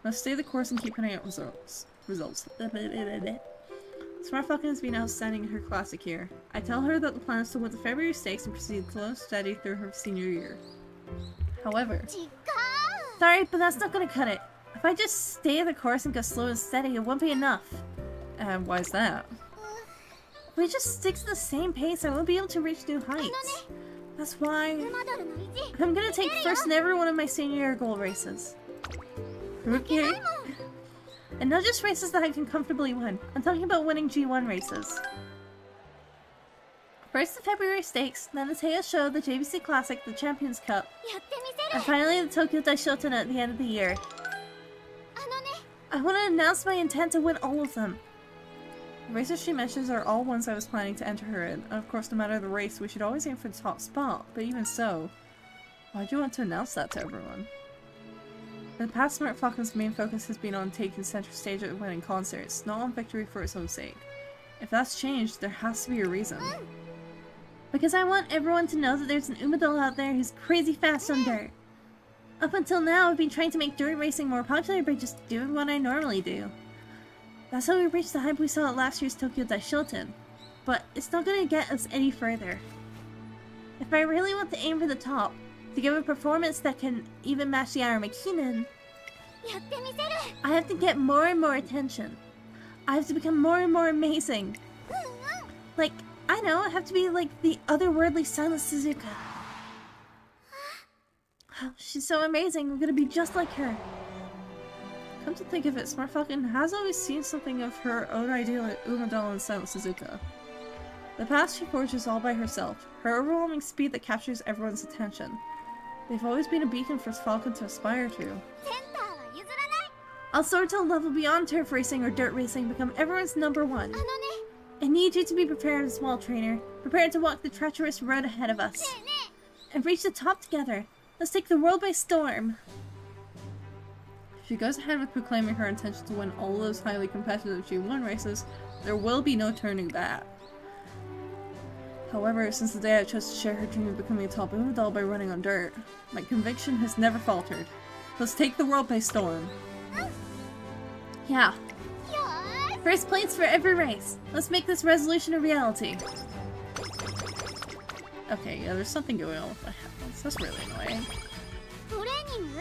Let's stay the course and keep putting out results. Smart Falcon has been outstanding in her classic year. I tell her that the plan is to win the February stakes and proceed slow and steady through her senior year. However, sorry, but that's not gonna cut it. If I just stay the course and go slow and steady, it won't be enough. Why is that? If we just stick to the same pace, I won't be able to reach new heights. That's why I'm gonna take first in every one of my senior year goal races. Okay? And not just races that I can comfortably win. I'm talking about winning G1 races. First the February Stakes, then the Teiya Show, the JVC Classic, the Champions Cup, and finally the Tokyo Daishoten at the end of the year. I want to announce my intent to win all of them. The races she mentions are all ones I was planning to enter her in, and of course no matter the race we should always aim for the top spot, but even so, why do you want to announce that to everyone? In the past, Smart Falcon's main focus has been on taking center stage at winning concerts, not on victory for its own sake. If that's changed, there has to be a reason. Because I want everyone to know that there's an Umadol out there who's crazy fast on dirt. Up until now, I've been trying to make dirt racing more popular by just doing what I normally do. That's how we reached the hype we saw at last year's Tokyo Daishoten. But it's not going to get us any further. If I really want to aim for the top, to give a performance that can even match the Aramakinen, I have to get more and more attention. I have to become more and more amazing. Like, I know, I have to be like the otherworldly Silent Suzuka. She's so amazing, I'm gonna be just like her. Come to think of it, Smart Falcon has always seen something of her own ideal at Umadol and Silent Suzuka. The path she forges all by herself, her overwhelming speed that captures everyone's attention. They've always been a beacon for Falcon to aspire to. I'll soar to a level beyond turf racing or dirt racing, become everyone's #1. I need you to be prepared as well, trainer. Prepared to walk the treacherous road ahead of us. And reach the top together. Let's take the world by storm. If she goes ahead with proclaiming her intention to win all those highly competitive G1 races, there will be no turning back. However, since the day I chose to share her dream of becoming a top Umadol by running on dirt, my conviction has never faltered. Let's take the world by storm. Yeah. First place for every race. Let's make this resolution a reality. Okay, yeah, there's something going on with my headphones. That's really annoying.
トレーニング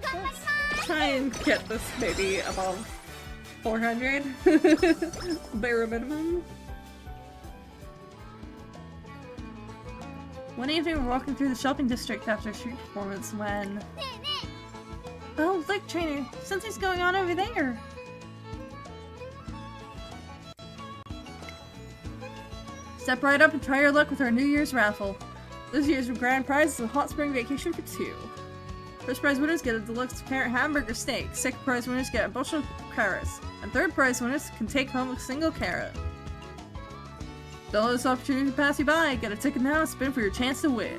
頑張ります
Try and get this maybe above 400. Bare minimum. One evening we're walking through the shopping district after a street performance when...
ねえね
Oh, look, trainer. Something's going on over there. Step right up and try your luck with our New Year's raffle. This year's grand prize is a hot spring vacation for 2. First prize winners get a deluxe carrot hamburger steak. Second prize winners get a bushel of carrots. And third prize winners can take home a single carrot. Don't let this opportunity pass you by. Get a ticket now and spin for your chance to win.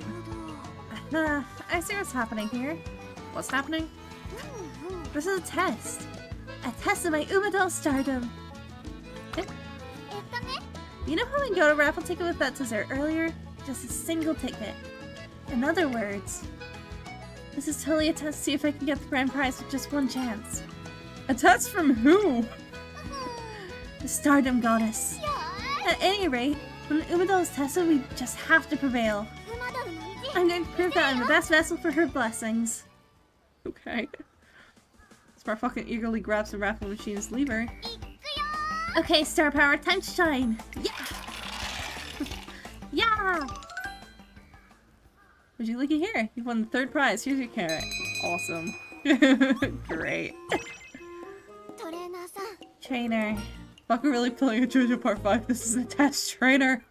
I see what's happening here. What's happening? This is a test. A test of my Umadel stardom.
えっとね
You know how we got a raffle ticket with that dessert earlier? Just a single ticket. In other words, this is totally a test to see if I can get the grand prize with just one chance.
A test from who?
The stardom goddess.
よ
At any rate, when Umadel is tested, we just have to prevail.
ー馬ドルの意地
I'm going to prove that I'm the best vessel for her blessings.
Okay. Smart fucking eagerly grabs the raffle machine's lever.
いくよ
Okay, star power, time to shine. Yeah! Yeah!
Would you looky here? You won the third prize. Here's your carrot. Awesome. Great.
トレーナーさん
Trainer.
Fuck, we're really playing a JoJo Part 5. This is a test trainer.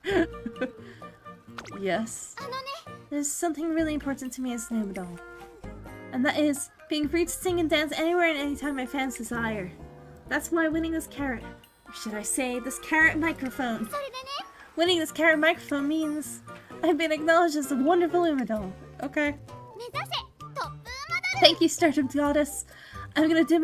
Yes.
あのね
There's something really important to me as an Umadel. And that is being free to sing and dance anywhere and anytime my fans desire. That's why winning this carrot, or should I say, this carrot microphone.
それでね
Winning this carrot microphone means I've been acknowledged as a wonderful Umadel.
Okay.
目指せトップ馬ドル
Thank you, Stardom Goddess. I'm gonna do my